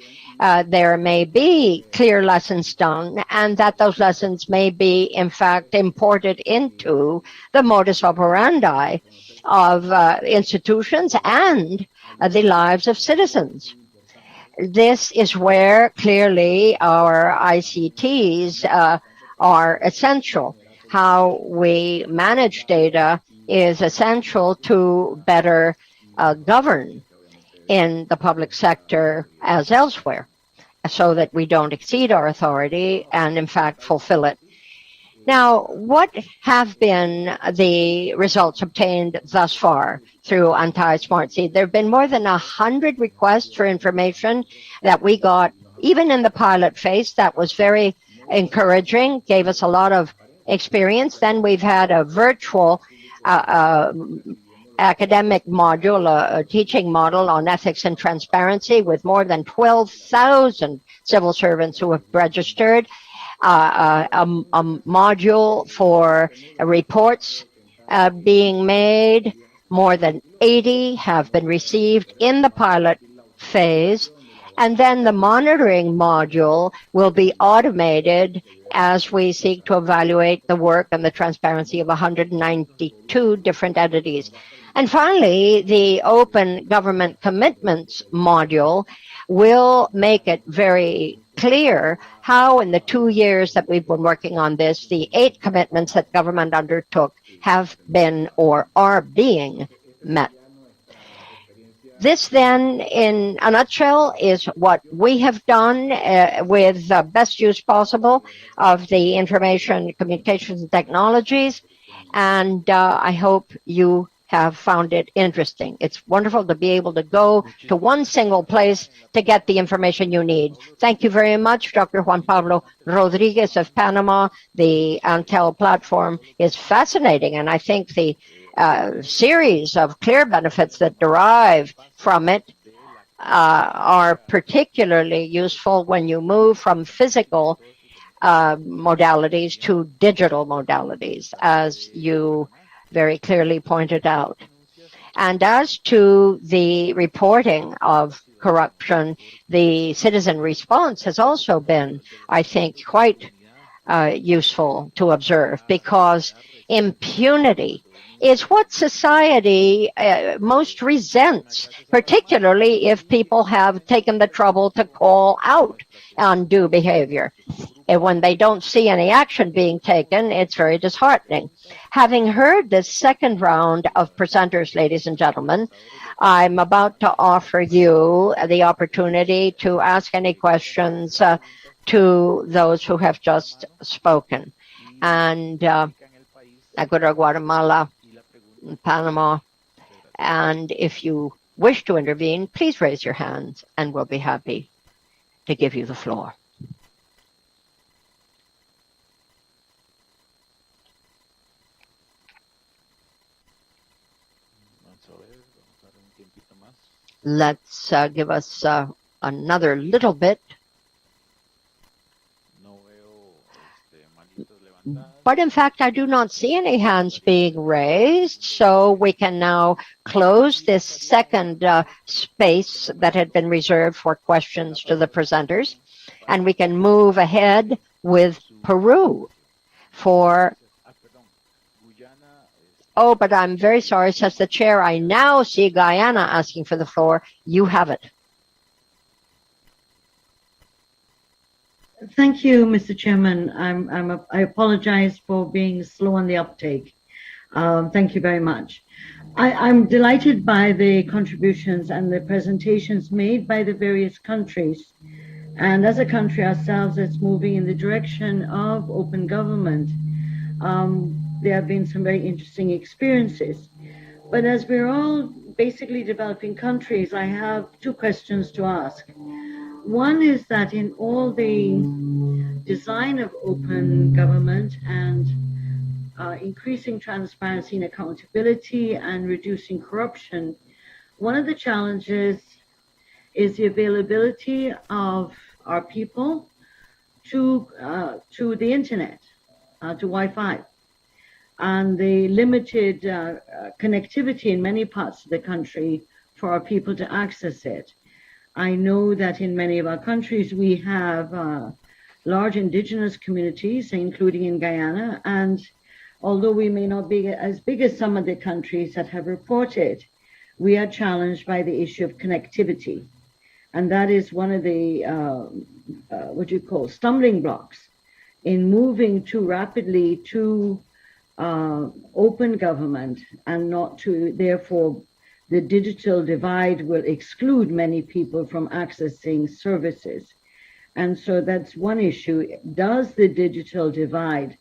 there may be clear lessons done, and that those lessons may be, in fact, imported into the modus operandi of institutions and the lives of citizens. This is where clearly our ICTs are essential. How we manage data is essential to better govern in the public sector as elsewhere, so that we don't exceed our authority and in fact fulfill it. Now, what have been the results obtained thus far through Anti-Smart Seed? There have been more than 100 requests for information that we got, even in the pilot phase. That was very encouraging, gave us a lot of experience. Then we've had a virtual academic module, a teaching model on ethics and transparency with more than 12,000 civil servants who have registered, a module for reports being made. More than 80 have been received in the pilot phase. And then the monitoring module will be automated as we seek to evaluate the work and the transparency of 192 different entities. And finally, the Open Government Commitments module will make it very clear how in the 2 years that we've been working on this, the 8 commitments that government undertook have been or are being met. This then, in a nutshell, is what we have done with the best use possible of the information communications and technologies, and I hope you have found it interesting. It's wonderful to be able to go to one single place to get the information you need. Thank you very much, Dr. Juan Pablo Rodriguez of Panama. The Antel platform is fascinating, and I think the series of clear benefits that derive from it are particularly useful when you move from physical modalities to digital modalities, as you very clearly pointed out. And as to the reporting of corruption, the citizen response has also been, I think, quite useful to observe, because impunity is what society most resents, particularly if people have taken the trouble to call out undue behavior. And when they don't see any action being taken, it's very disheartening. Having heard this second round of presenters, ladies and gentlemen, I'm about to offer you the opportunity to ask any questions to those who have just spoken. And I go to Guatemala, Panama, and if you wish to intervene, please raise your hands and we'll be happy to give you the floor. Let's give us another little bit. But in fact, I do not see any hands being raised, so we can now close this second space that had been reserved for questions to the presenters, and we can move ahead with Peru for... Oh, but I'm very sorry, says the chair. I now see Guyana asking for the floor. You have it. Thank you, Mr. Chairman. I apologize for being slow on the uptake. Thank you very much. I'm delighted by the contributions and the presentations made by the various countries. And as a country ourselves that's moving in the direction of open government, there have been some very interesting experiences. But as we're all basically developing countries, I have two questions to ask. One is that in all the design of open government and increasing transparency and accountability and reducing corruption, one of the challenges is the availability of our people to the internet, to Wi-Fi, and the limited connectivity in many parts of the country for our people to access it. I know that in many of our countries we have large indigenous communities, including in Guyana, and although we may not be as big as some of the countries that have reported, we are challenged by the issue of connectivity. And that is one of the, stumbling blocks in moving too rapidly to open government, and not to, therefore, the digital divide will exclude many people from accessing services. And so that's one issue. Does the digital divide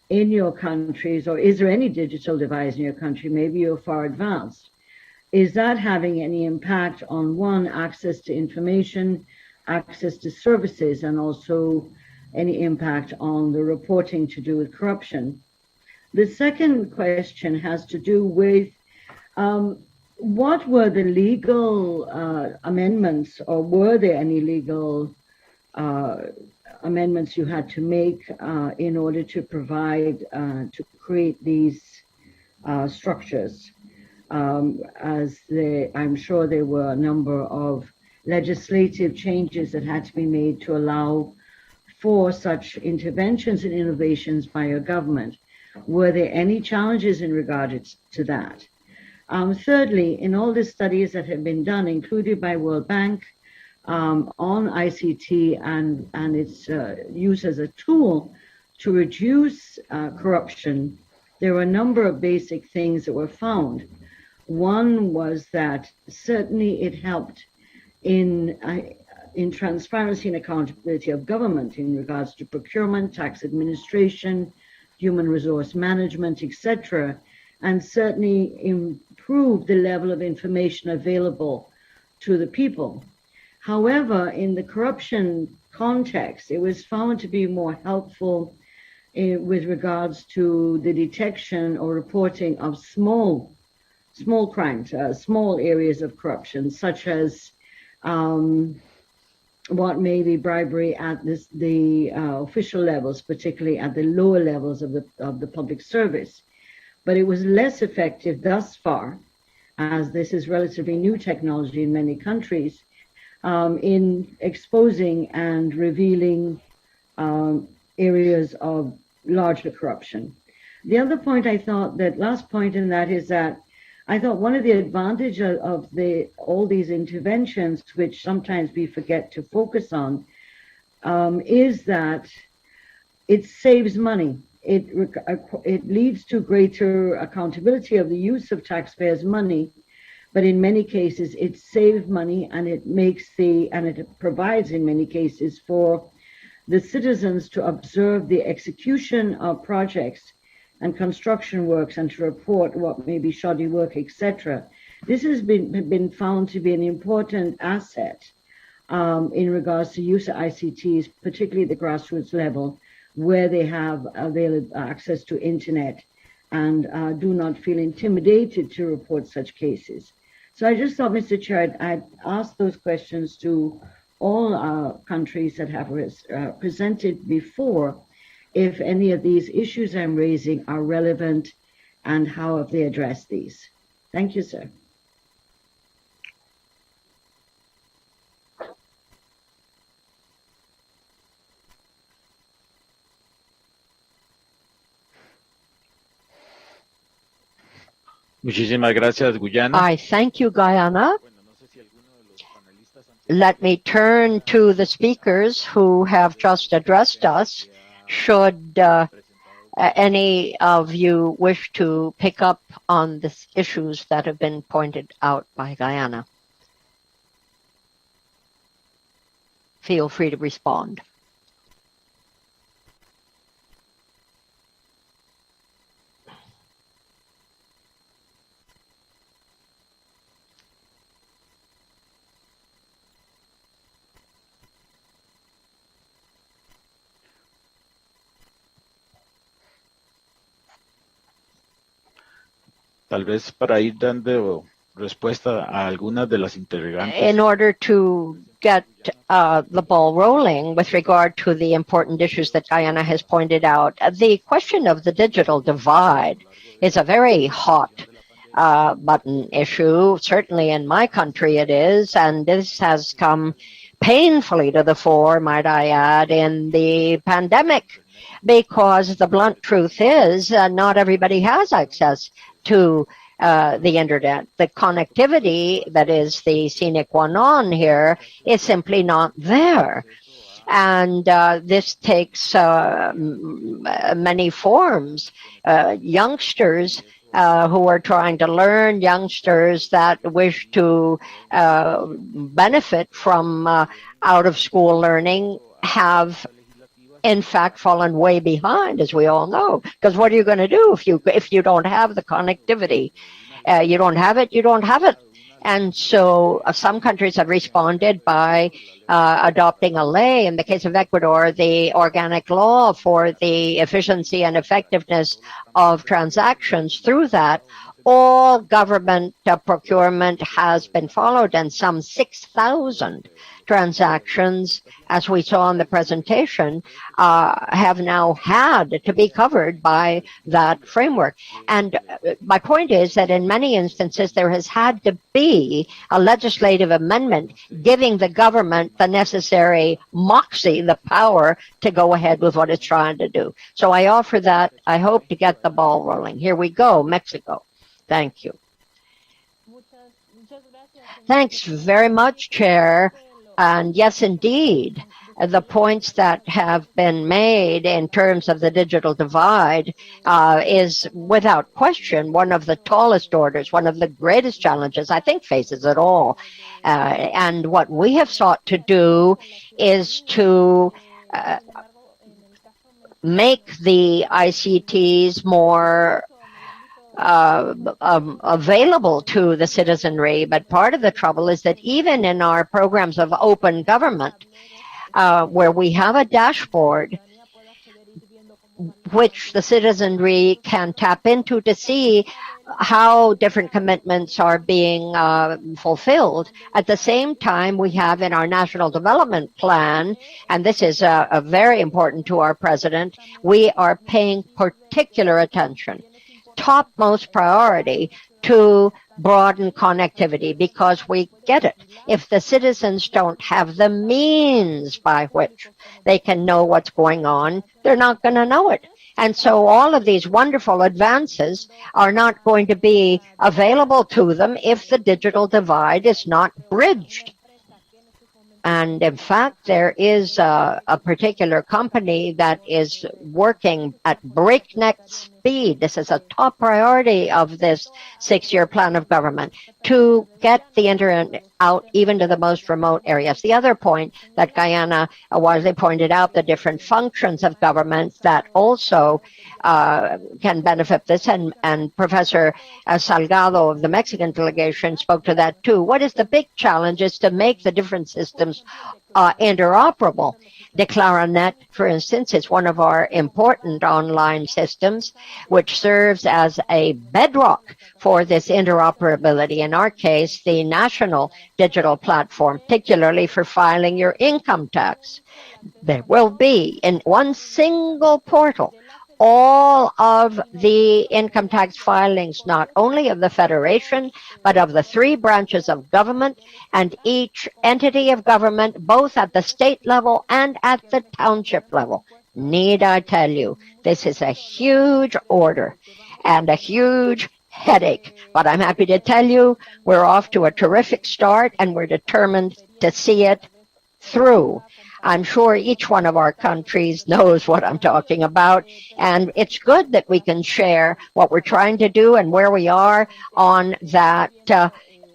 in your countries, or is there any digital divide in your country? Maybe you're far advanced. Is that having any impact on, one, access to information, access to services, and also any impact on the reporting to do with corruption? The second question has to do with what were the legal amendments, or were there any legal amendments you had to make in order to provide, to create these structures? I'm sure there were a number of legislative changes that had to be made to allow for such interventions and innovations by your government. Were there any challenges in regard to that? Thirdly, in all the studies that have been done, included by World Bank, on ICT and its use as a tool to reduce corruption, there were a number of basic things that were found. One was that certainly it helped in transparency and accountability of government in regards to procurement, tax administration, human resource management, etc., and certainly improved the level of information available to the people. However, in the corruption context, it was found to be more helpful with regards to the detection or reporting of small crimes, small areas of corruption, such as what may be bribery at the official levels, particularly at the lower levels of the public service. But it was less effective thus far, as this is relatively new technology in many countries, in exposing and revealing areas of larger corruption. The other point I thought, that last point in that, is that I thought one of the advantages of all these interventions, which sometimes we forget to focus on, is that it saves money. It leads to greater accountability of the use of taxpayers' money, but in many cases it saves money, and it provides in many cases for the citizens to observe the execution of projects and construction works, and to report what may be shoddy work, etc. This has been found to be an important asset in regards to use of ICTs, particularly at the grassroots level, where they have available access to internet and do not feel intimidated to report such cases. So I just thought, Mr. Chair, I'd ask those questions to all countries that have presented before, if any of these issues I'm raising are relevant, and how have they addressed these. Thank you, sir. Muchísimas gracias, Guyana. I thank you, Guyana. Let me turn to the speakers who have just addressed us. Should any of you wish to pick up on the issues that have been pointed out by Guyana, feel free to respond. tal vez para ir dando respuesta a algunas de las interrogantes. In order to get the ball rolling with regard to the important issues that Guyana has pointed out, the question of the digital divide is a very hot button issue. Certainly in my country it is, and this has come painfully to the fore, might I add, in the pandemic, because the blunt truth is not everybody has access to the internet. The connectivity that is the sine qua non here is simply not there. And this takes many forms. Youngsters who are trying to learn, youngsters that wish to benefit from out-of-school learning have in fact fallen way behind, as we all know, because what are you going to do if you don't have the connectivity? You don't have it, you don't have it. And so some countries have responded by adopting a ley. In the case of Ecuador, the organic law for the efficiency and effectiveness of transactions. Through that, all government procurement has been followed, and some 6,000 transactions, as we saw in the presentation, have now had to be covered by that framework. And my point is that in many instances there has had to be a legislative amendment giving the government the necessary moxie, the power to go ahead with what it's trying to do. So I offer that. I hope to get the ball rolling. Here we go, Mexico. Thank you. Thanks very much, Chair. And yes, indeed, the points that have been made in terms of the digital divide is without question one of the tallest orders, one of the greatest challenges I think faces it all. And what we have sought to do is to make the ICTs more available to the citizenry. But part of the trouble is that even in our programs of open government, where we have a dashboard which the citizenry can tap into to see how different commitments are being fulfilled. At the same time, we have in our National Development Plan, and this is very important to our President, we are paying particular attention, topmost priority, to broaden connectivity, because we get it. If the citizens don't have the means by which they can know what's going on, they're not going to know it. And so all of these wonderful advances are not going to be available to them if the digital divide is not bridged. And in fact, there is a particular company that is working at breakneck speed. This is a top priority of this 6-year plan of government, to get the internet out even to the most remote areas. The other point that Guyana wisely pointed out, the different functions of government that also can benefit this, and Professor Salgado of the Mexican delegation spoke to that too. What is the big challenge is to make the different systems interoperable. Declaranet, for instance, is one of our important online systems, which serves as a bedrock for this interoperability. In our case, the national digital platform, particularly for filing your income tax. There will be in one single portal all of the income tax filings, not only of the Federation, but of the 3 branches of government and each entity of government, both at the state level and at the township level. Need I tell you, this is a huge order and a huge headache. But I'm happy to tell you we're off to a terrific start, and we're determined to see it through. I'm sure each one of our countries knows what I'm talking about, and it's good that we can share what we're trying to do and where we are on that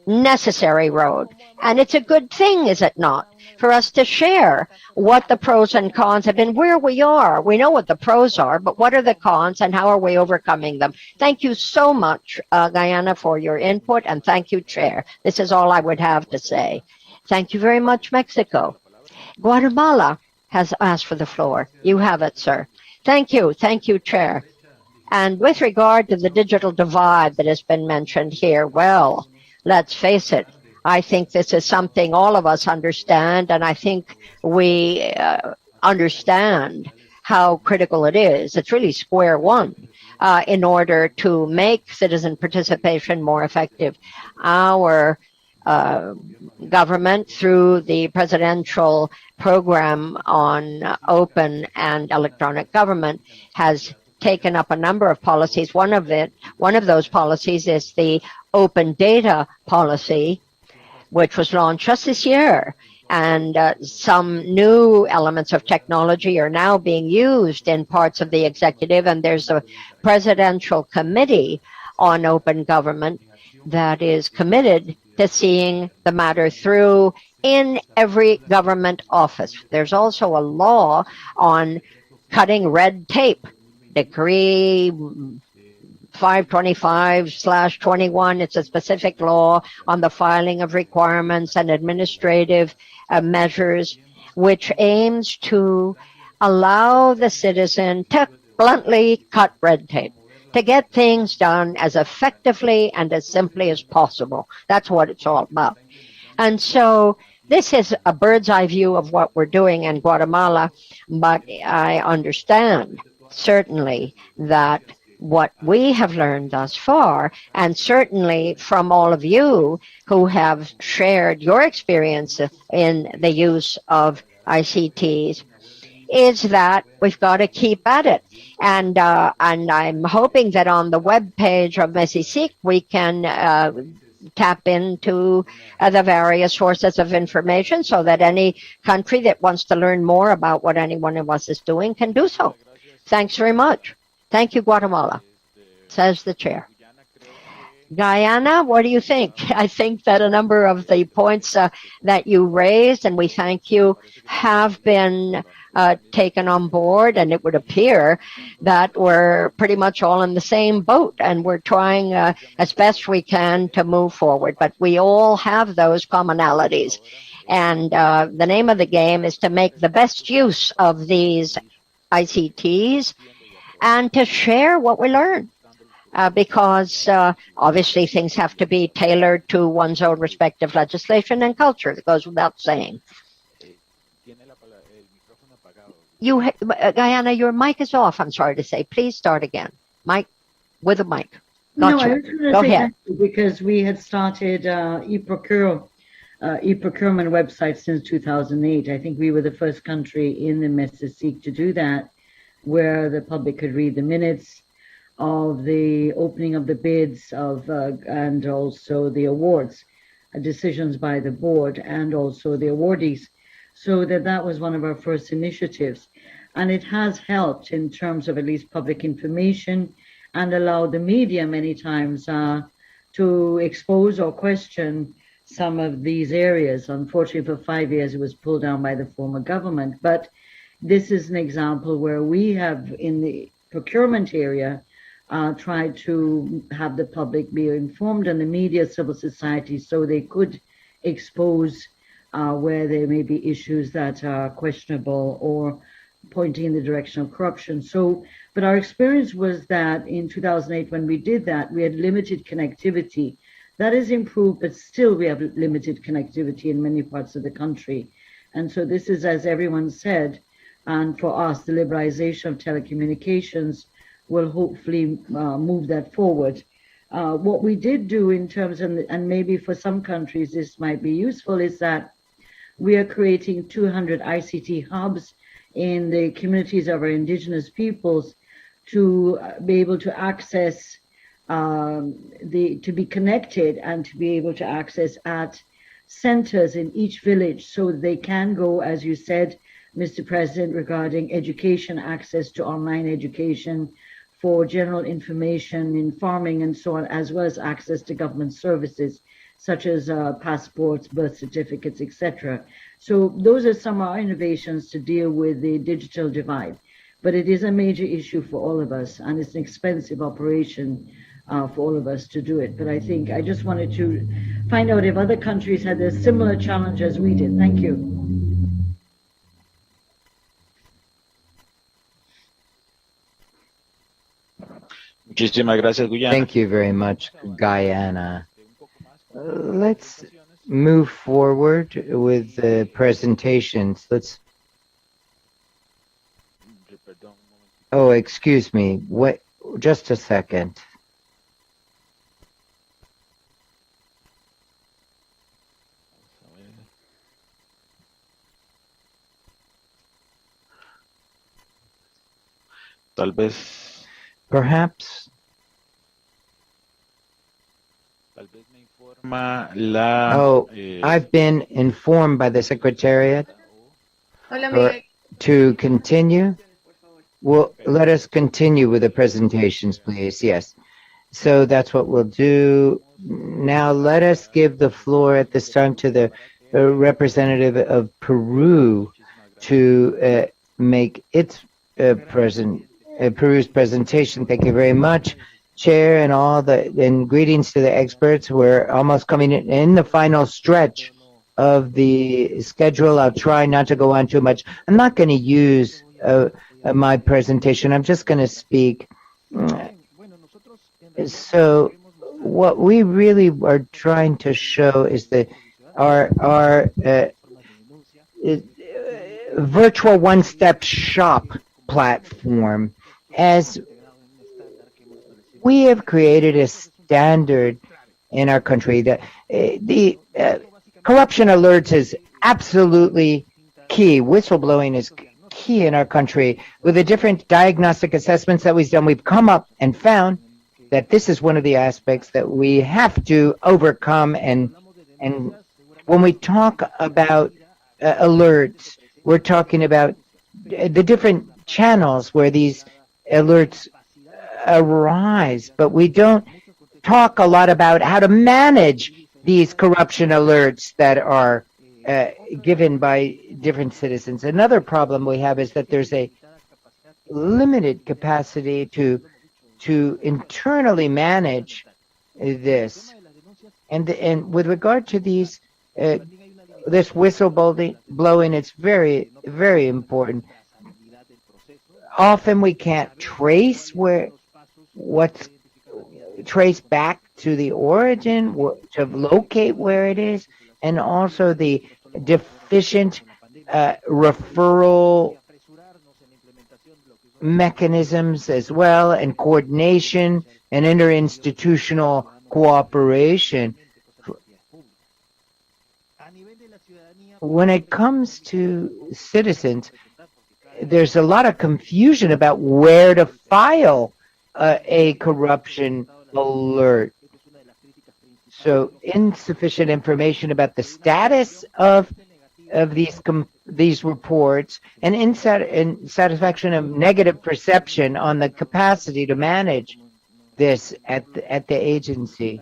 necessary road. And it's a good thing, is it not, for us to share what the pros and cons have been, where we are. We know what the pros are, but what are the cons and how are we overcoming them? Thank you so much, Guyana, for your input, and thank you, Chair. This is all I would have to say. Thank you very much, Mexico. Guatemala has asked for the floor. You have it, sir. Thank you. Thank you, Chair. And with regard to the digital divide that has been mentioned here, well, let's face it, I think this is something all of us understand, and I think we understand how critical it is. It's really square one in order to make citizen participation more effective. Our government, through the presidential program on open and electronic government, has taken up a number of policies. One of those policies is the open data policy, which was launched just this year. And some new elements of technology are now being used in parts of the executive, and there's a presidential committee on open government that is committed to seeing the matter through in every government office. There's also a law on cutting red tape, Decree 525/21. It's a specific law on the filing of requirements and administrative measures, which aims to allow the citizen to bluntly cut red tape, to get things done as effectively and as simply as possible. That's what it's all about. And so this is a bird's eye view of what we're doing in Guatemala, but I understand certainly that what we have learned thus far, and certainly from all of you who have shared your experience in the use of ICTs, is that we've got to keep at it. And I'm hoping that on the web page of MESICIC we can tap into the various sources of information so that any country that wants to learn more about what any one of us is doing can do so. Thanks very much. Thank you, Guatemala, says the chair. Guyana, what do you think? I think that a number of the points that you raised, and we thank you, have been taken on board, and it would appear that we're pretty much all in the same boat, and we're trying as best we can to move forward. But we all have those commonalities, and the name of the game is to make the best use of these ICTs and to share what we learn. Because obviously things have to be tailored to one's own respective legislation and culture. It goes without saying. Guyana, your mic is off, I'm sorry to say. Please start again. Mic with a mic. Gotcha. No, I was going to say thank you because we had started e-procurement website since 2008. I think we were the first country in the MESICIC to do that, where the public could read the minutes of the opening of the bids and also the awards, decisions by the board and also the awardees. So that was one of our first initiatives. And it has helped in terms of at least public information and allowed the media many times to expose or question some of these areas. Unfortunately, for 5 years, it was pulled down by the former government. But this is an example where we have, in the procurement area, tried to have the public be informed and the media, civil society, so they could expose where there may be issues that are questionable or pointing in the direction of corruption. So, but our experience was that in 2008, when we did that, we had limited connectivity. That is improved, but still we have limited connectivity in many parts of the country. And so this is, as everyone said, and for us, the liberalization of telecommunications will hopefully move that forward. What we did do in terms of, and maybe for some countries this might be useful, is that we are creating 200 ICT hubs in the communities of our indigenous peoples to be able to access, to be connected and to be able to access at centers in each village so they can go, as you said, Mr. President, regarding education, access to online education, for general information in farming and so on, as well as access to government services such as passports, birth certificates, etc. So those are some of our innovations to deal with the digital divide. But it is a major issue for all of us, and it's an expensive operation for all of us to do it. But I think I just wanted to find out if other countries had a similar challenge as we did. Thank you. Muchísimas gracias, Guyana. Thank you very much, Guyana. Let's move forward with the presentations. Oh, excuse me. Wait, just a second. Tal vez. Perhaps. I've been informed by the Secretariat to continue. Well, let us continue with the presentations, please. Yes. So that's what we'll do. Now let us give the floor at this time to the representative of Peru to make its Peru's presentation. Thank you very much, Chair, and greetings to the experts. We're almost coming in the final stretch of the schedule. I'll try not to go on too much. I'm not going to use my presentation. I'm just going to speak. So what we really are trying to show is that our virtual one-step shop platform, as we have created a standard in our country that the corruption alerts is absolutely key. Whistleblowing is key in our country. With the different diagnostic assessments that we've done, we've come up and found that this is one of the aspects that we have to overcome. And when we talk about alerts, we're talking about the different channels where these alerts arise, but we don't talk a lot about how to manage these corruption alerts that are given by different citizens. Another problem we have is that there's a limited capacity to internally manage this. And with regard to these this whistleblowing, it's very, very important. Often we can't trace what's trace back to the origin, to locate where it is, and also the deficient referral mechanisms as well, and coordination and interinstitutional cooperation. When it comes to citizens, there's a lot of confusion about where to file a corruption alert. So insufficient information about the status of these reports, and insatisfaction of negative perception on the capacity to manage this at the agency.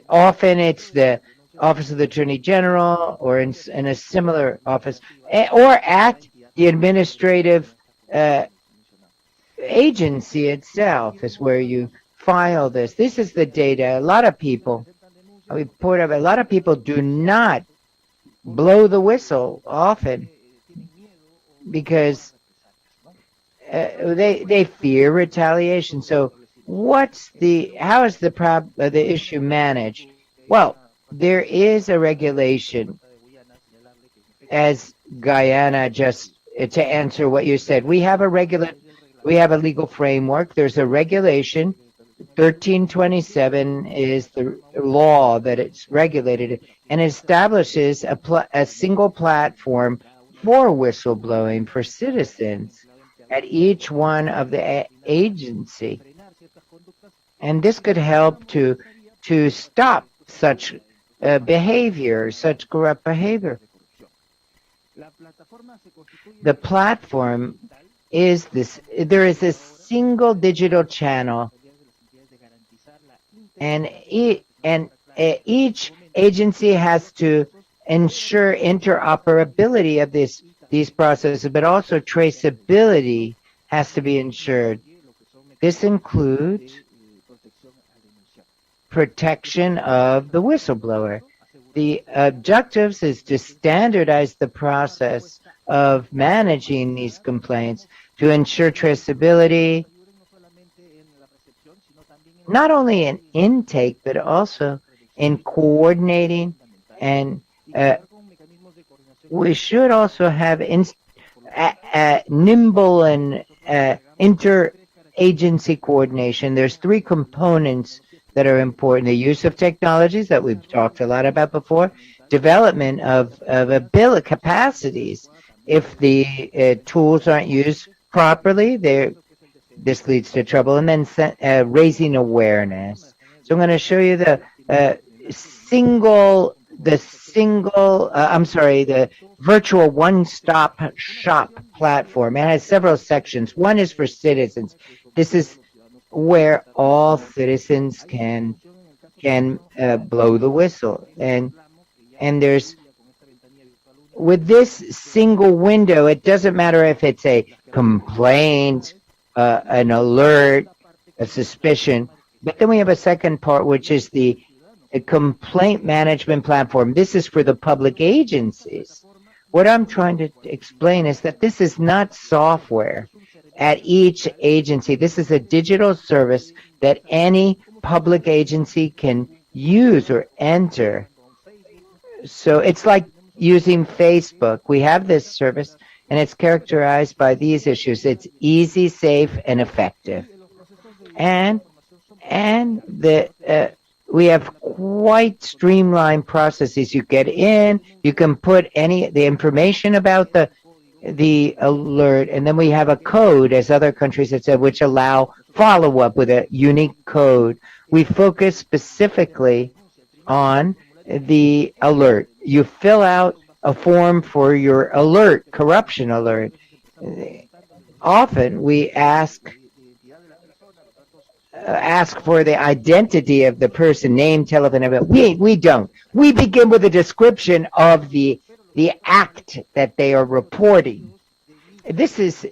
Often it's the Office of the Attorney General, or in a similar office, or at the administrative agency itself is where you file this. This is the data. A lot of people do not blow the whistle often because they fear retaliation. So how is the issue managed? Well, there is a regulation, as Guyana, just to answer what you said. We have a legal framework. There's a regulation. 1327 is the law that it's regulated, and establishes a single platform for whistleblowing for citizens at each one of the agency. And this could help to stop such behavior, such corrupt behavior. The platform is this. There is a single digital channel, and each agency has to ensure interoperability of these processes, but also traceability has to be ensured. This includes protection of the whistleblower. The objectives is to standardize the process of managing these complaints, to ensure traceability, not only in intake, but also in coordinating, and we should also have nimble and interagency coordination. There's three components that are important: the use of technologies that we've talked a lot about before, development of ability capacities. If the tools aren't used properly, this leads to trouble, and then raising awareness. So I'm going to show you the virtual one-stop shop platform. It has several sections. One is for citizens. This is where all citizens can blow the whistle, and there's, with this single window, it doesn't matter if it's a complaint, an alert, a suspicion, but then we have a second part, which is the complaint management platform. This is for the public agencies. What I'm trying to explain is that this is not software at each agency. This is a digital service that any public agency can use or enter. So it's like using Facebook. We have this service, and it's characterized by these issues. It's easy, safe, and effective. And we have quite streamlined processes. You get in, you can put the information about the alert, and then we have a code, as other countries have said, which allow follow-up with a unique code. We focus specifically on the alert. You fill out a form for your alert, corruption alert. Often we ask for the identity of the person, name, telephone number. We don't. We begin with a description of the act that they are reporting. This is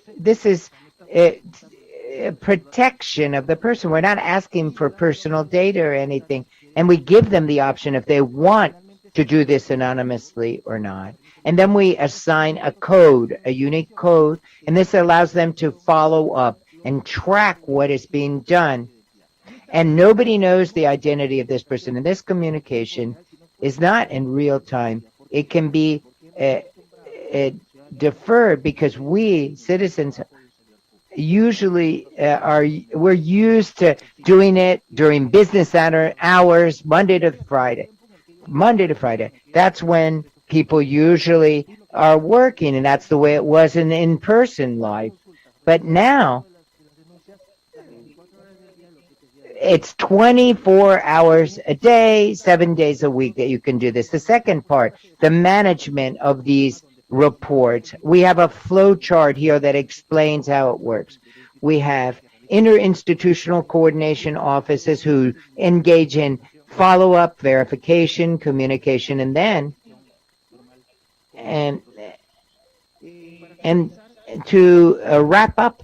protection of the person. We're not asking for personal data or anything, and we give them the option if they want to do this anonymously or not. And then we assign a code, a unique code, and this allows them to follow up and track what is being done. And nobody knows the identity of this person. And this communication is not in real time. It can be deferred, because we, citizens, usually we're used to doing it during business hours, Monday to Friday. That's when people usually are working, and that's the way it was in in-person life. But now, it's 24 hours a day, 7 days a week that you can do this. The second part, the management of these reports. We have a flow chart here that explains how it works. We have interinstitutional coordination offices who engage in follow-up, verification, communication, and then to wrap up,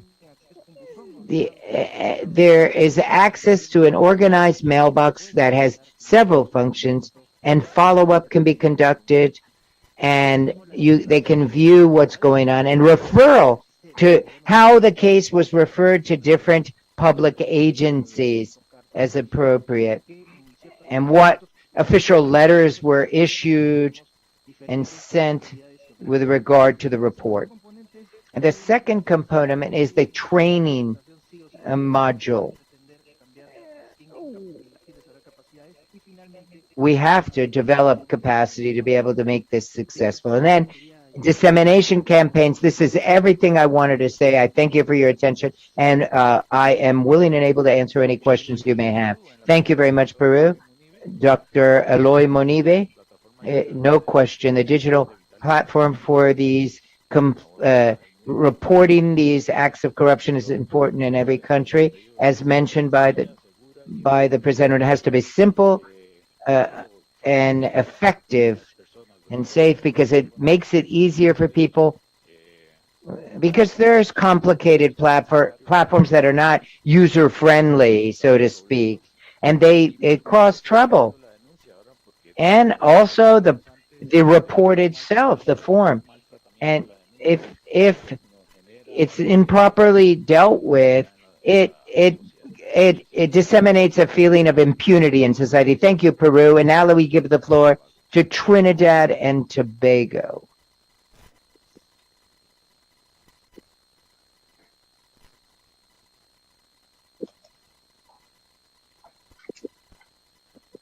there is access to an organized mailbox that has several functions, and follow-up can be conducted, and they can view what's going on, and referral to how the case was referred to different public agencies as appropriate, and what official letters were issued and sent with regard to the report. And the second component is the training module. We have to develop capacity to be able to make this successful. And then dissemination campaigns. This is everything I wanted to say. I thank you for your attention, and I am willing and able to answer any questions you may have. Thank you very much, Peru. Dr. Eloy Monive, no question. The digital platform for these reporting these acts of corruption is important in every country. As mentioned by the presenter, it has to be simple and effective and safe, because it makes it easier for people, because there's complicated platforms that are not user-friendly, so to speak, and it cause trouble. And also the report itself, the form. And if it's improperly dealt with, it it disseminates a feeling of impunity in society. Thank you, Peru. And now we give the floor to Trinidad and Tobago.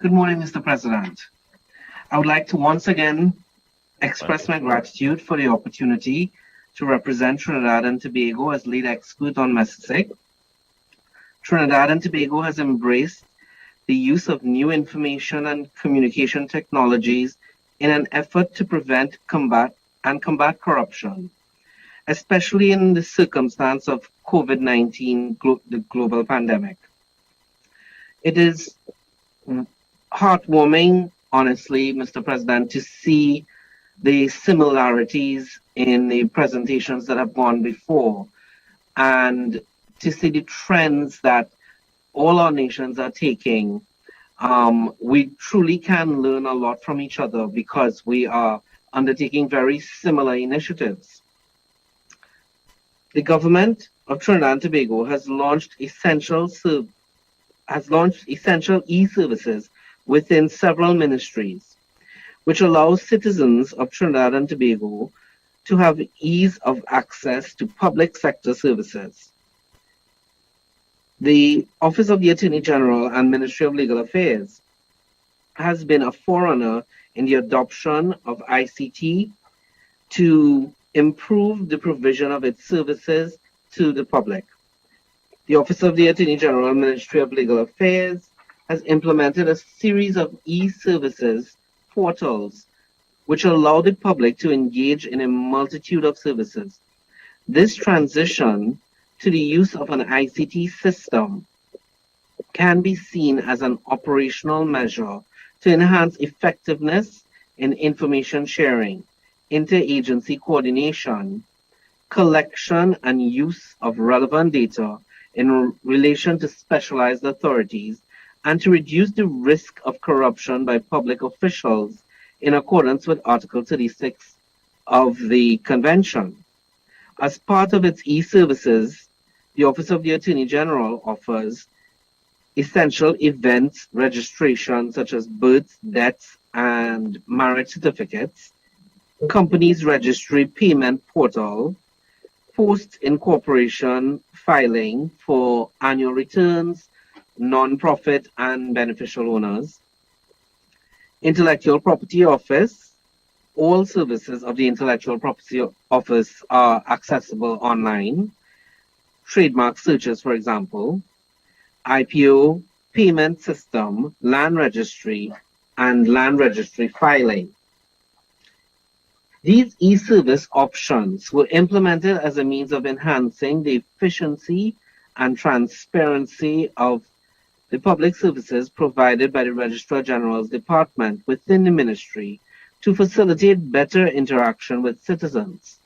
Good morning, Mr. President. I would like to once again express my gratitude for the opportunity to represent Trinidad and Tobago as lead expert on Messisic. Trinidad and Tobago has embraced the use of new information and communication technologies in an effort to prevent, combat corruption, especially in the circumstance of COVID-19, the global pandemic. It is heartwarming, honestly, Mr. President, to see the similarities in the presentations that have gone before and to see the trends that all our nations are taking. We truly can learn a lot from each other because we are undertaking very similar initiatives. The government of Trinidad and Tobago has launched essential e-services within several ministries, which allows citizens of Trinidad and Tobago to have ease of access to public sector services. The Office of the Attorney General and Ministry of Legal Affairs has been a forerunner in the adoption of ICT to improve the provision of its services to the public. The Office of the Attorney General and Ministry of Legal Affairs has implemented a series of e-services portals which allow the public to engage in a multitude of services. This transition to the use of an ICT system can be seen as an operational measure to enhance effectiveness in information sharing, interagency coordination, collection and use of relevant data in relation to specialized authorities, and to reduce the risk of corruption by public officials in accordance with Article 36 of the Convention. As part of its e-services, the Office of the Attorney General offers essential events registration such as births, deaths, and marriage certificates, companies registry payment portal, post-incorporation filing for annual returns, non-profit and beneficial owners, Intellectual Property Office. All services of the Intellectual Property Office are accessible online. Trademark searches, for example, IPO, payment system, land registry, and land registry filing. These e-service options were implemented as a means of enhancing the efficiency and transparency of the public services provided by the Registrar General's Department within the ministry to facilitate better interaction with citizens.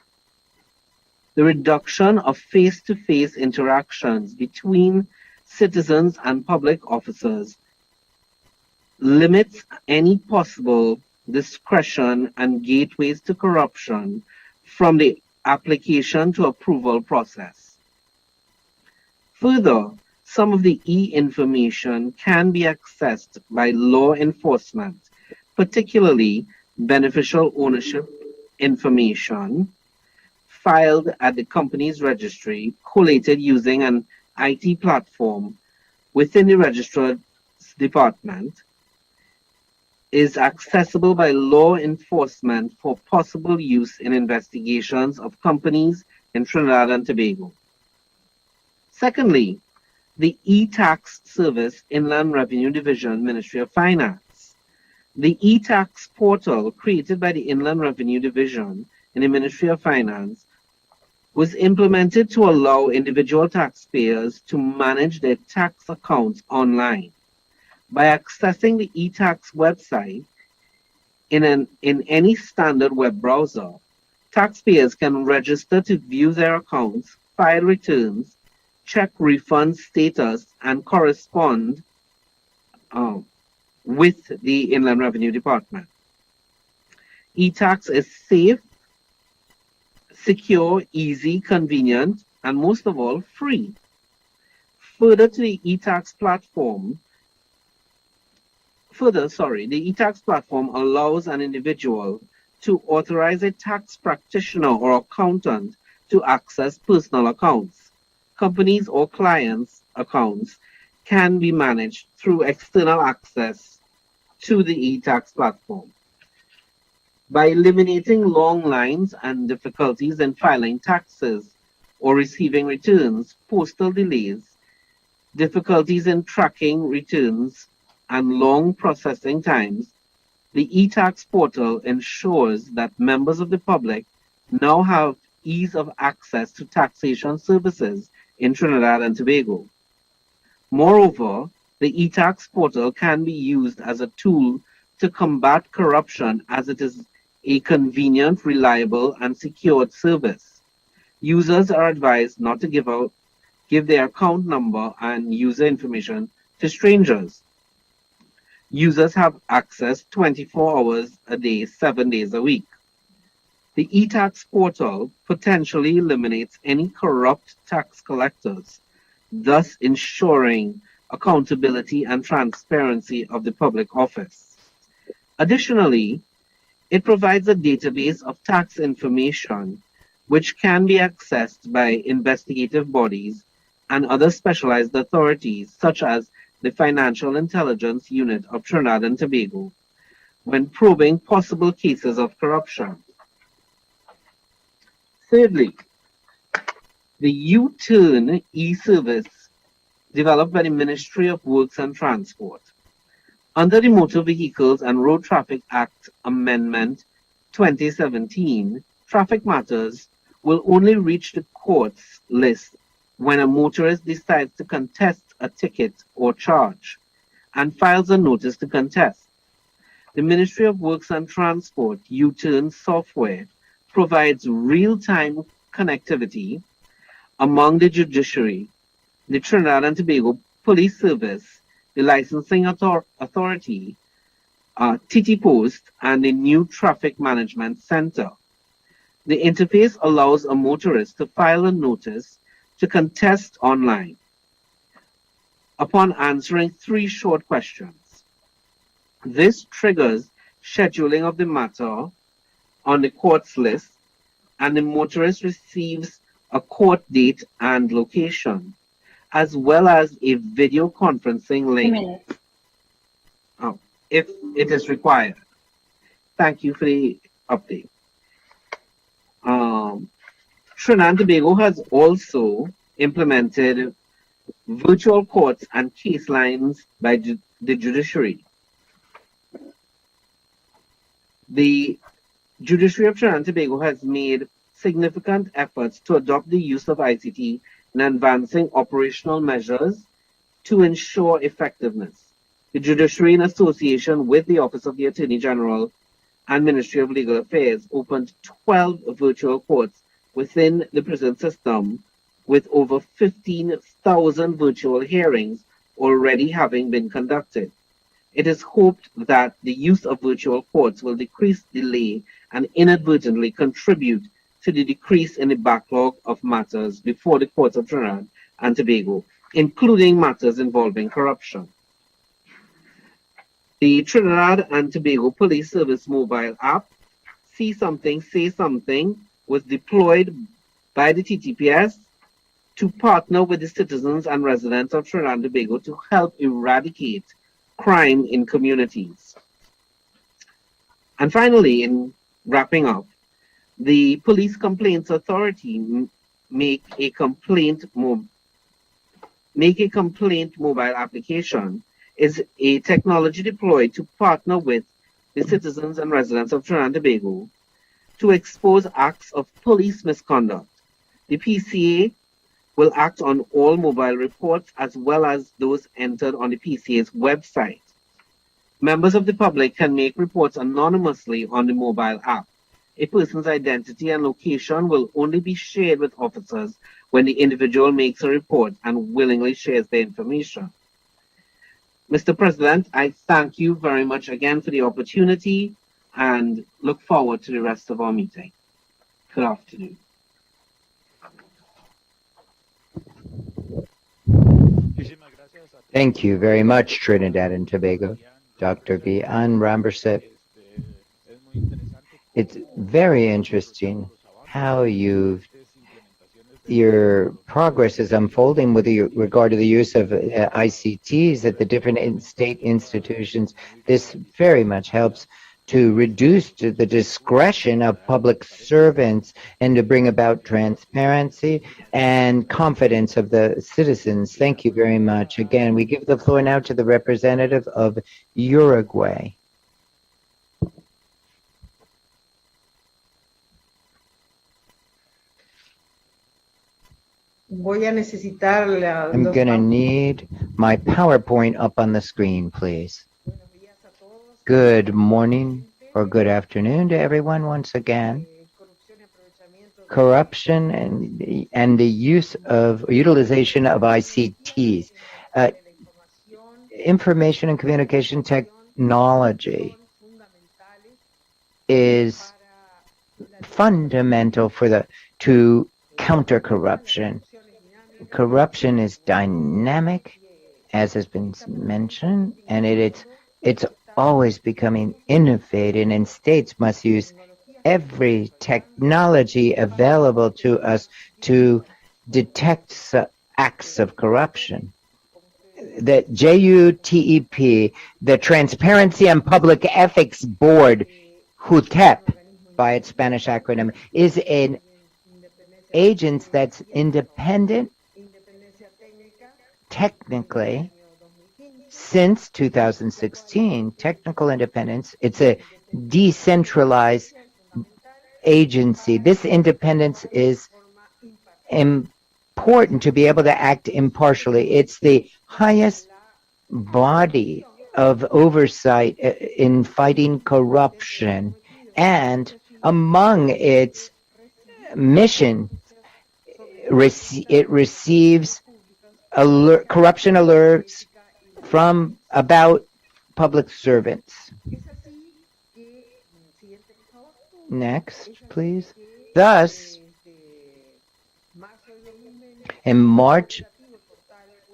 The reduction of face-to-face interactions between citizens and public officers limits any possible discretion and gateways to corruption from the application to approval process. Further, some of the e-information can be accessed by law enforcement, particularly beneficial ownership information filed at the company's registry, collated using an IT platform within the registrar's department, is accessible by law enforcement for possible use in investigations of companies in Trinidad and Tobago. Secondly, the e-tax service, Inland Revenue Division, Ministry of Finance. The e-tax portal created by the Inland Revenue Division in the Ministry of Finance was implemented to allow individual taxpayers to manage their tax accounts online. By accessing the e-tax website in any standard web browser, taxpayers can register to view their accounts, file returns, check refund status, and correspond with the Inland Revenue Department. E-tax is safe, secure, easy, convenient, and most of all, free. Further to the e-tax platform, the e-tax platform allows an individual to authorize a tax practitioner or accountant to access personal accounts. Companies or clients' accounts can be managed through external access to the e-tax platform. By eliminating long lines and difficulties in filing taxes or receiving returns, postal delays, difficulties in tracking returns, and long processing times, the e-tax portal ensures that members of the public now have ease of access to taxation services in Trinidad and Tobago. Moreover, the e-tax portal can be used as a tool to combat corruption as it is a convenient, reliable, and secured service. Users are advised not to give their account number and user information to strangers. Users have access 24 hours a day, 7 days a week. The e-tax portal potentially eliminates any corrupt tax collectors, thus ensuring accountability and transparency of the public office. Additionally, it provides a database of tax information which can be accessed by investigative bodies and other specialized authorities, such as the Financial Intelligence Unit of Trinidad and Tobago, when probing possible cases of corruption. Thirdly, the U-Turn e-service developed by the Ministry of Works and Transport. Under the Motor Vehicles and Road Traffic Act Amendment 2017, traffic matters will only reach the court's list when a motorist decides to contest a ticket or charge and files a notice to contest. The Ministry of Works and Transport U-Turn software provides real-time connectivity among the judiciary, the Trinidad and Tobago Police Service, the Licensing Authority, TT Post, and the new Traffic Management Center. The interface allows a motorist to file a notice to contest online upon answering 3 short questions. This triggers scheduling of the matter on the court's list, and the motorist receives a court date and location, as well as a video conferencing link if it is required. Thank you for the update. Trinidad and Tobago has also implemented virtual courts and case lines by the judiciary. The judiciary of Trinidad and Tobago has made significant efforts to adopt the use of ICT in advancing operational measures to ensure effectiveness. The judiciary, in association with the Office of the Attorney General and Ministry of Legal Affairs, opened 12 virtual courts within the prison system, with over 15,000 virtual hearings already having been conducted. It is hoped that the use of virtual courts will decrease delay and inadvertently contribute to the decrease in the backlog of matters before the courts of Trinidad and Tobago, including matters involving corruption. The Trinidad and Tobago Police Service mobile app, See Something, Say Something, was deployed by the TTPS to partner with the citizens and residents of Trinidad and Tobago to help eradicate crime in communities. And finally, in wrapping up, the Police Complaints Authority make a complaint mobile application is a technology deployed to partner with the citizens and residents of Trinidad and Tobago to expose acts of police misconduct. The PCA will act on all mobile reports as well as those entered on the PCA's website. Members of the public can make reports anonymously on the mobile app. A person's identity and location will only be shared with officers when the individual makes a report and willingly shares the information. Mr. President, I thank you very much again for the opportunity and look forward to the rest of our meeting. Good afternoon. Thank you very much, Trinidad and Tobago. Dr. Gian Ramberset. It's very interesting how your progress is unfolding with regard to the use of ICTs at the different state institutions. This very much helps to reduce the discretion of public servants and to bring about transparency and confidence of the citizens. Thank you very much. Again, we give the floor now to the representative of Uruguay. I'm going to need my PowerPoint up on the screen, please. Good morning or good afternoon to everyone once again. Corruption and the utilization of ICTs. Information and communication technology is fundamental to counter corruption. Corruption is dynamic, as has been mentioned, and it's always becoming innovative, and states must use every technology available to us to detect acts of corruption. The JUTEP, the Transparency and Public Ethics Board, JUTEP by its Spanish acronym, is an agency that's independent technically since 2016. Technical independence. It's a decentralized agency. This independence is important to be able to act impartially. It's the highest body of oversight in fighting corruption, and among its mission, it receives corruption alerts from about public servants. Next, please. Thus, in March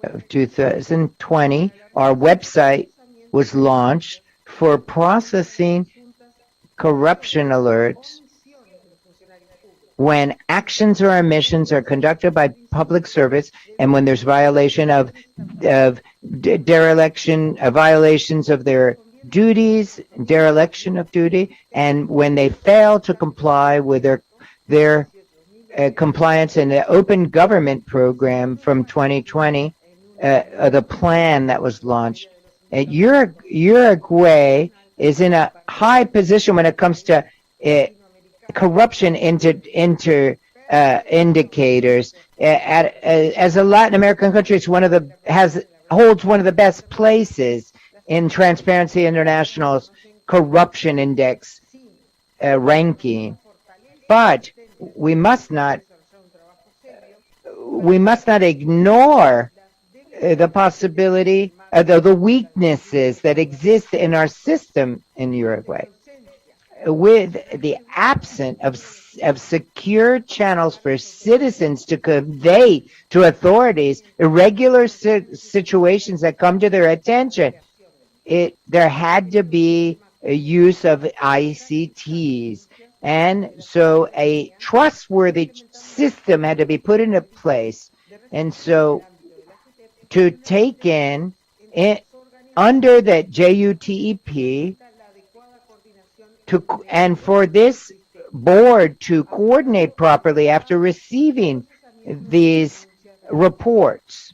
of 2020, our website was launched for processing corruption alerts when actions or omissions are conducted by public service, and when there's violation of dereliction, violations of their duties, dereliction of duty, and when they fail to comply with their compliance in the open government program from 2020, the plan that was launched. Uruguay is in a high position when it comes to corruption indicators. As a Latin American country, it's holds one of the best places in Transparency International's corruption index ranking. But we must not ignore the possibility of the weaknesses that exist in our system in Uruguay. With the absence of secure channels for citizens to convey to authorities irregular situations that come to their attention, there had to be a use of ICTs. And so a trustworthy system had to be put into place. And so to take in under the JUTEP, and for this board to coordinate properly after receiving these reports.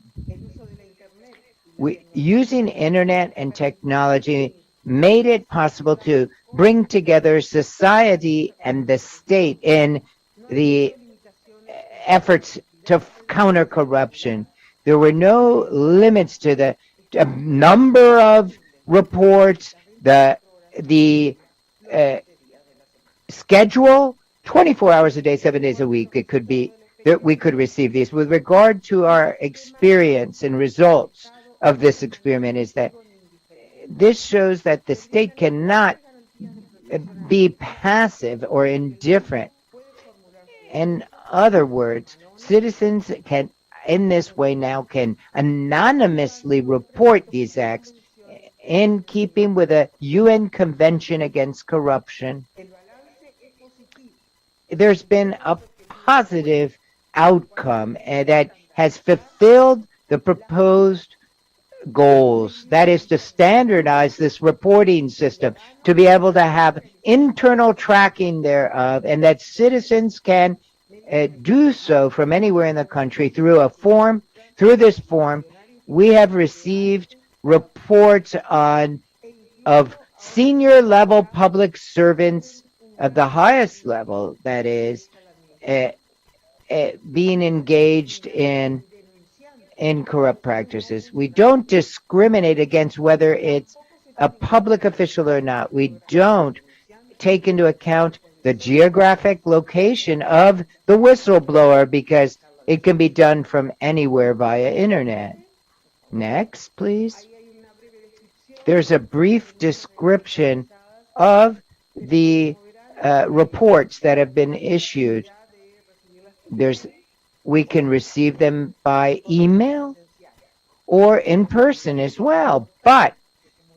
Using internet and technology made it possible to bring together society and the state in the efforts to counter corruption. There were no limits to the number of reports, the schedule, 24 hours a day, 7 days a week. It could be that we could receive these. With regard to our experience and results of this experiment, is that this shows that the state cannot be passive or indifferent. In other words, citizens in this way now can anonymously report these acts in keeping with a UN Convention Against Corruption. There's been a positive outcome that has fulfilled the proposed goals. That is to standardize this reporting system, to be able to have internal tracking thereof, and that citizens can do so from anywhere in the country through a form. Through this form, we have received reports of senior level public servants of the highest level, that is, being engaged in corrupt practices. We don't discriminate against whether it's a public official or not. We don't take into account the geographic location of the whistleblower because it can be done from anywhere via internet. Next, please. There's a brief description of the reports that have been issued. We can receive them by email or in person as well. But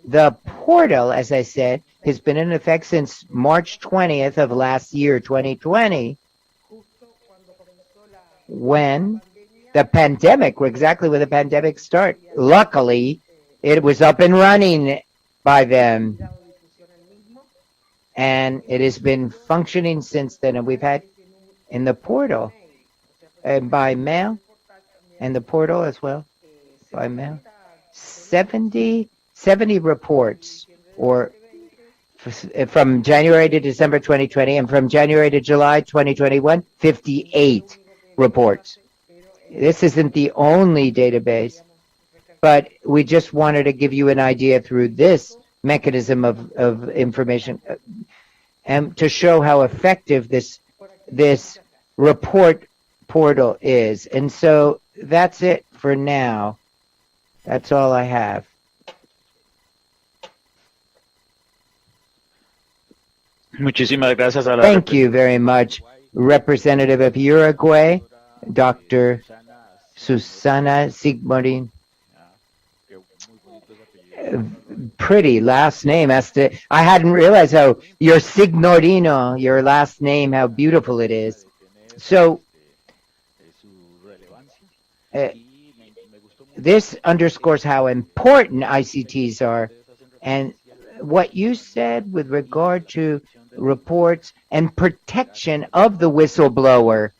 the portal, as I said, has been in effect since March 20th of last year, 2020, when the pandemic, exactly when the pandemic started. Luckily, it was up and running by them. And it has been functioning since then. And we've had in the portal, and by mail, and the portal as well, by mail, 70 reports, or from January to December 2020, and from January to July 2021, 58 reports. This isn't the only database, but we just wanted to give you an idea through this mechanism of information and to show how effective this report portal is. And so that's it for now. That's all I have. Muchísimas gracias a la Thank you very much, Representative of Uruguay, Dr. Susana Sigmarin. Pretty last name. I hadn't realized how your Signorino, your last name, how beautiful it is. So this underscores how important ICTs are, and what you said with regard to reports and protection of the whistleblower,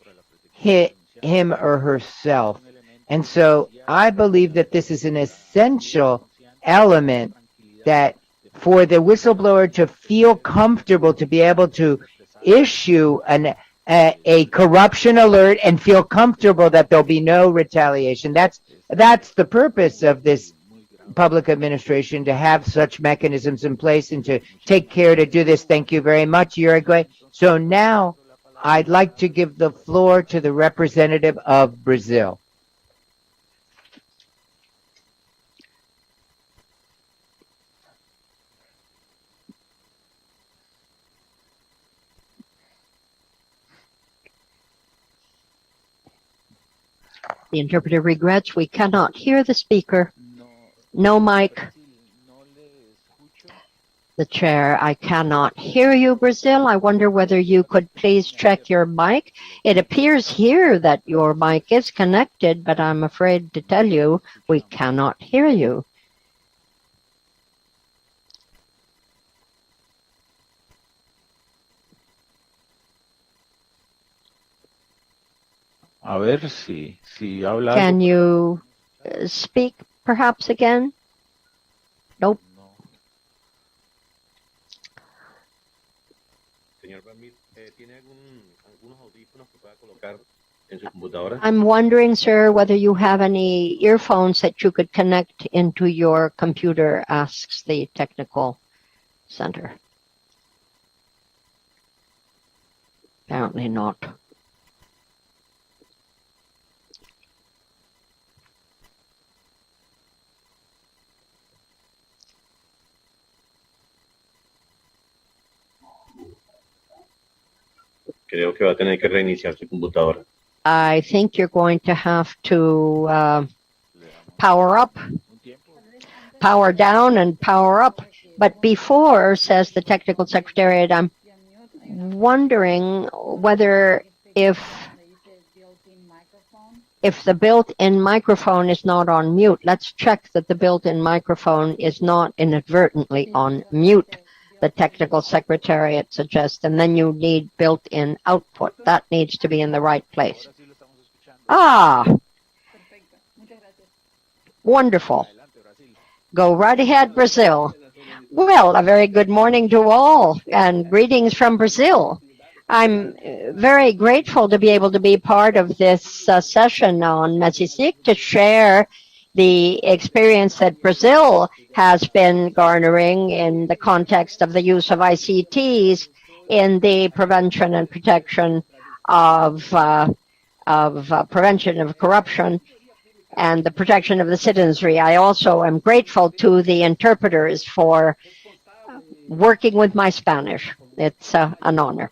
him or herself. And so I believe that this is an essential element, that for the whistleblower to feel comfortable to be able to issue a corruption alert and feel comfortable that there'll be no retaliation. That's the purpose of this public administration, to have such mechanisms in place and to take care to do this. Thank you very much, Uruguay. So now I'd like to give the floor to the representative of Brazil. The interpreter regrets we cannot hear the speaker. No mic. The chair, I cannot hear you, Brazil. I wonder whether you could please check your mic. It appears here that your mic is connected, but I'm afraid to tell you we cannot hear you. A ver si habla. Can you speak perhaps again? Nope. I'm wondering, sir, whether you have any earphones that you could connect into your computer, asks the technical center. Apparently not. Creo que va a tener que reiniciar su computadora. I think you're going to have to power up, power down, and power up. But before, says the technical secretariat, I'm wondering whether if the built-in microphone is not on mute. Let's check that the built-in microphone is not inadvertently on mute, the technical secretariat suggests, and then you need built-in output. That needs to be in the right place. Ah, wonderful. Go right ahead, Brazil. Well, a very good morning to all, and greetings from Brazil. I'm very grateful to be able to be part of this session on Mesic to share the experience that Brazil has been garnering in the context of the use of ICTs in the prevention and protection of prevention of corruption and the protection of the citizenry. I also am grateful to the interpreters for working with my Spanish. It's an honor.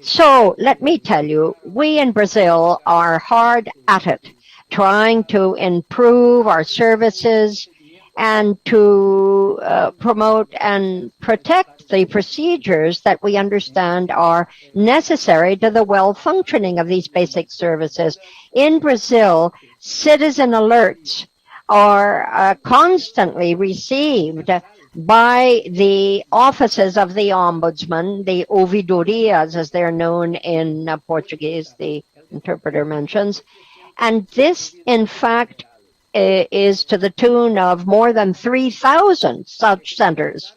So let me tell you, we in Brazil are hard at it, trying to improve our services and to promote and protect the procedures that we understand are necessary to the well-functioning of these basic services. In Brazil, citizen alerts are constantly received by the offices of the Ombudsman, the ouvidorias, as they're known in Portuguese, the interpreter mentions. And this, in fact, is to the tune of more than 3,000 such centers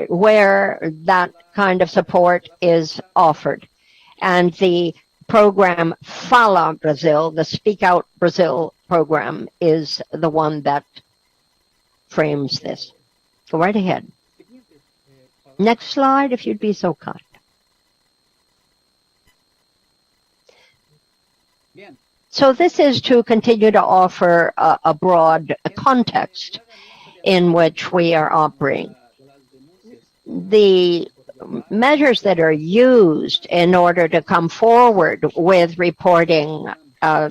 where that kind of support is offered. And the program Fala Brazil, the Speak Out Brazil program, is the one that frames this. Go right ahead. Next slide, if you'd be so kind. So this is to continue to offer a broad context in which we are operating. The measures that are used in order to come forward with reporting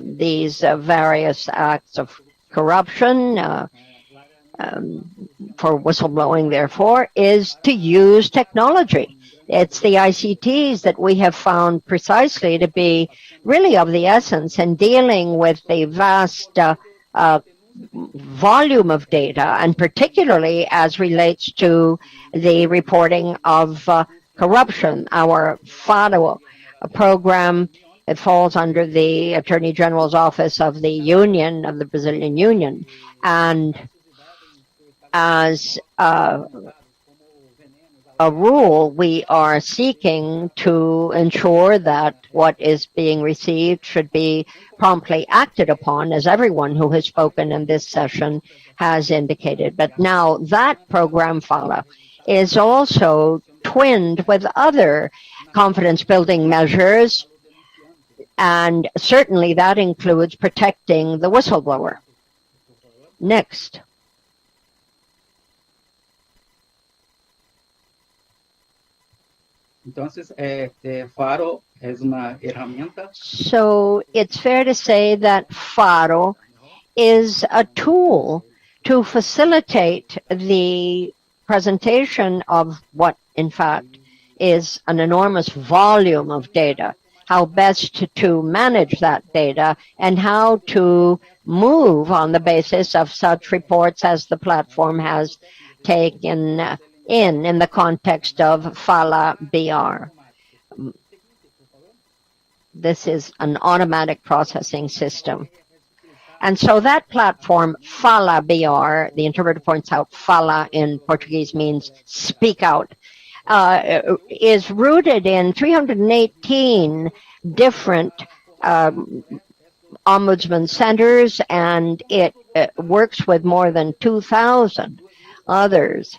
these various acts of corruption for whistleblowing, therefore, is to use technology. It's the ICTs that we have found precisely to be really of the essence in dealing with the vast volume of data, and particularly as relates to the reporting of corruption. Our FADO program, it falls under the Attorney General's Office of the Union, of the Brazilian Union, and as a rule, we are seeking to ensure that what is being received should be promptly acted upon, as everyone who has spoken in this session has indicated. But now that program, FALA, is also twinned with other confidence-building measures, and certainly that includes protecting the whistleblower. Next. So it's fair to say that FARO is a tool to facilitate the presentation of what, in fact, is an enormous volume of data, how best to manage that data, and how to move on the basis of such reports as the platform has taken in the context of FALA BR. This is an automatic processing system. And so that platform, Fala BR, the interpreter points out Fala in Portuguese means speak out, is rooted in 318 different ombudsman centers, and it works with more than 2,000 others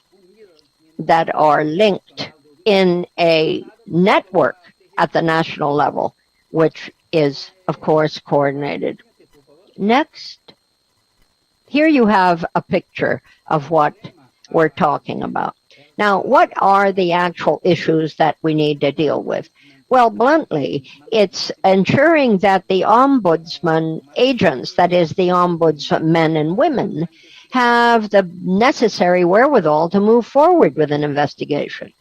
that are linked in a network at the national level, which is, of course, coordinated. Next. Here you have a picture of what we're talking about. Now, what are the actual issues that we need to deal with? Well, bluntly, it's ensuring that the ombudsman agents, that is, the ombudsmen and women, have the necessary wherewithal to move forward with an investigation.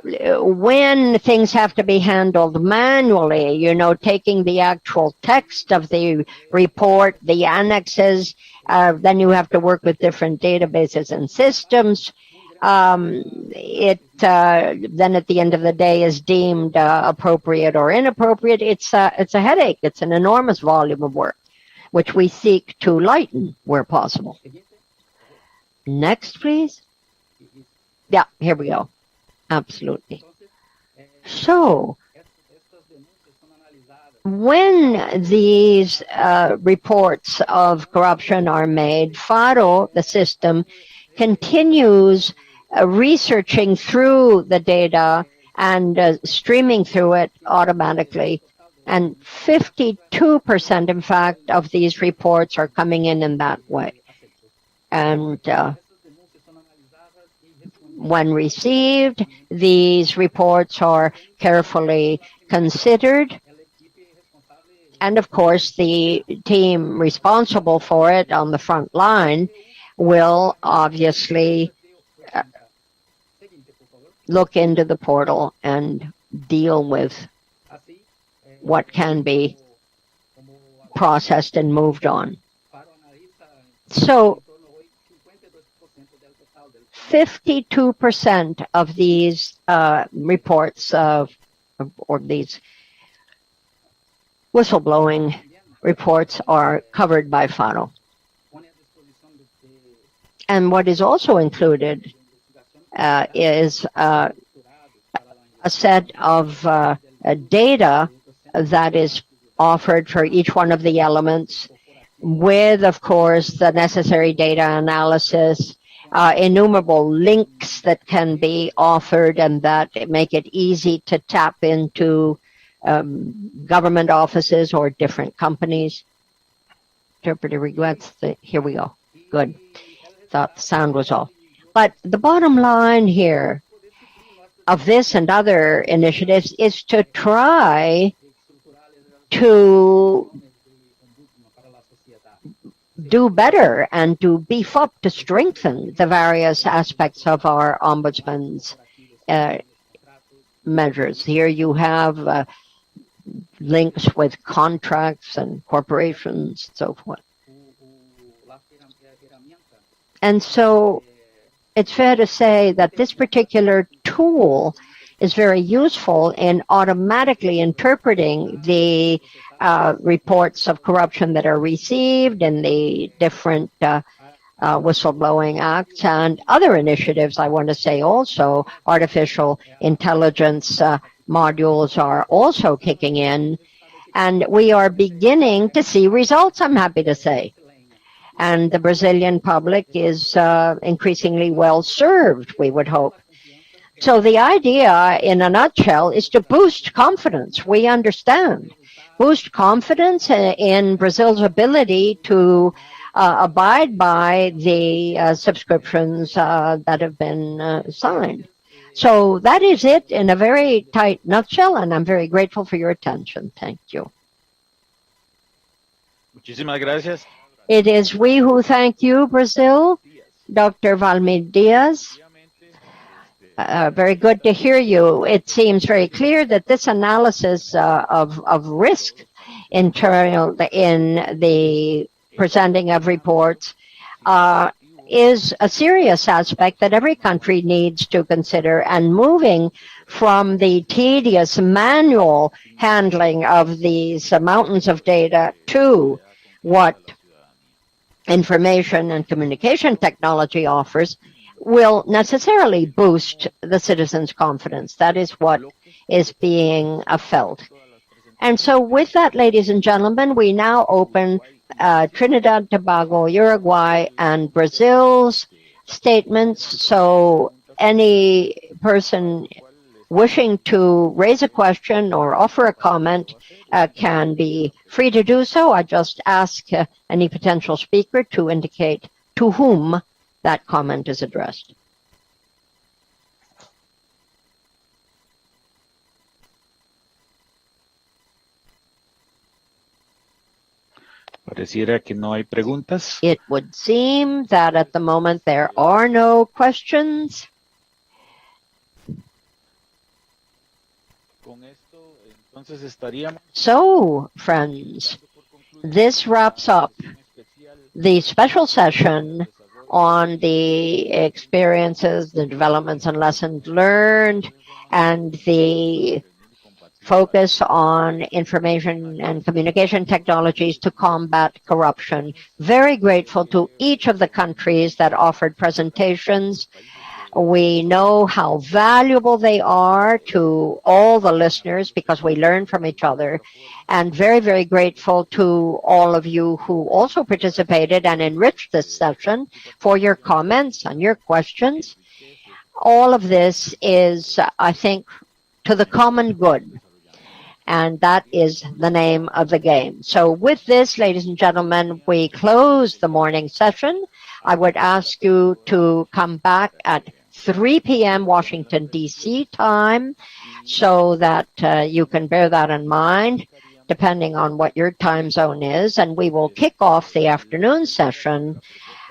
When things have to be handled manually, you know, taking the actual text of the report, the annexes, then you have to work with different databases and systems. Then at the end of the day is deemed appropriate or inappropriate. It's a headache. It's an enormous volume of work, which we seek to lighten where possible. Next, please. Yeah, here we go. Absolutely. So, when these reports of corruption are made, FARO, the system, continues researching through the data and streaming through it automatically. And 52%, in fact, of these reports are coming in that way. And when received, these reports are carefully considered. And of course, the team responsible for it on the front line will obviously look into the portal and deal with what can be processed and moved on. So 52% of these reports or these whistleblowing reports are covered by FARO. And what is also included is a set of data that is offered for each one of the elements with, of course, the necessary data analysis, innumerable links that can be offered and that make it easy to tap into government offices or different companies. Interpreter regrets. Here we go. Good. Thought the sound was off. But the bottom line here of this and other initiatives is to try to do better and to beef up, to strengthen the various aspects of our ombudsman's measures. Here you have links with contracts and corporations, so forth. And so it's fair to say that this particular tool is very useful in automatically interpreting the reports of corruption that are received in the different whistleblowing acts and other initiatives. I want to say also artificial intelligence modules are also kicking in, and we are beginning to see results, I'm happy to say. And the Brazilian public is increasingly well served, we would hope. So the idea, in a nutshell, is to boost confidence. We understand. Boost confidence in Brazil's ability to abide by the subscriptions that have been signed. So that is it in a very tight nutshell, and I'm very grateful for your attention. Thank you. Muchísimas gracias. It is we who thank you, Brazil. Dr. Valmir Diaz. Very good to hear you. It seems very clear that this analysis of risk in the presenting of reports is a serious aspect that every country needs to consider, and moving from the tedious manual handling of these mountains of data to what information and communication technology offers will necessarily boost the citizens' confidence. That is what is being felt. And so with that, ladies and gentlemen, we now open Trinidad, Tobago, Uruguay, and Brazil's statements. So any person wishing to raise a question or offer a comment can be free to do so. I just ask any potential speaker to indicate to whom that comment is addressed. Pareciera que no hay preguntas. It would seem that at the moment there are no questions. Con esto, entonces estaríamos. So, friends, this wraps up the special session on the experiences, the developments and lessons learned, and the focus on information and communication technologies to combat corruption. Very grateful to each of the countries that offered presentations. We know how valuable they are to all the listeners because we learn from each other. And very, very grateful to all of you who also participated and enriched this session for your comments and your questions. All of this is, I think, to the common good. And that is the name of the game. So with this, ladies and gentlemen, we close the morning session. I would ask you to come back at 3 p.m. Washington, D.C. time so that you can bear that in mind, depending on what your time zone is. And we will kick off the afternoon session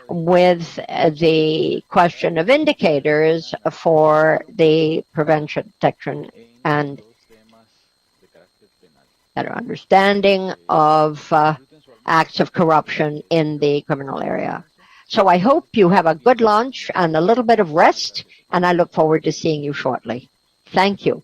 with the question of indicators for the prevention, detection, and better understanding of acts of corruption in the criminal area. So I hope you have a good lunch and a little bit of rest, and I look forward to seeing you shortly. Thank you.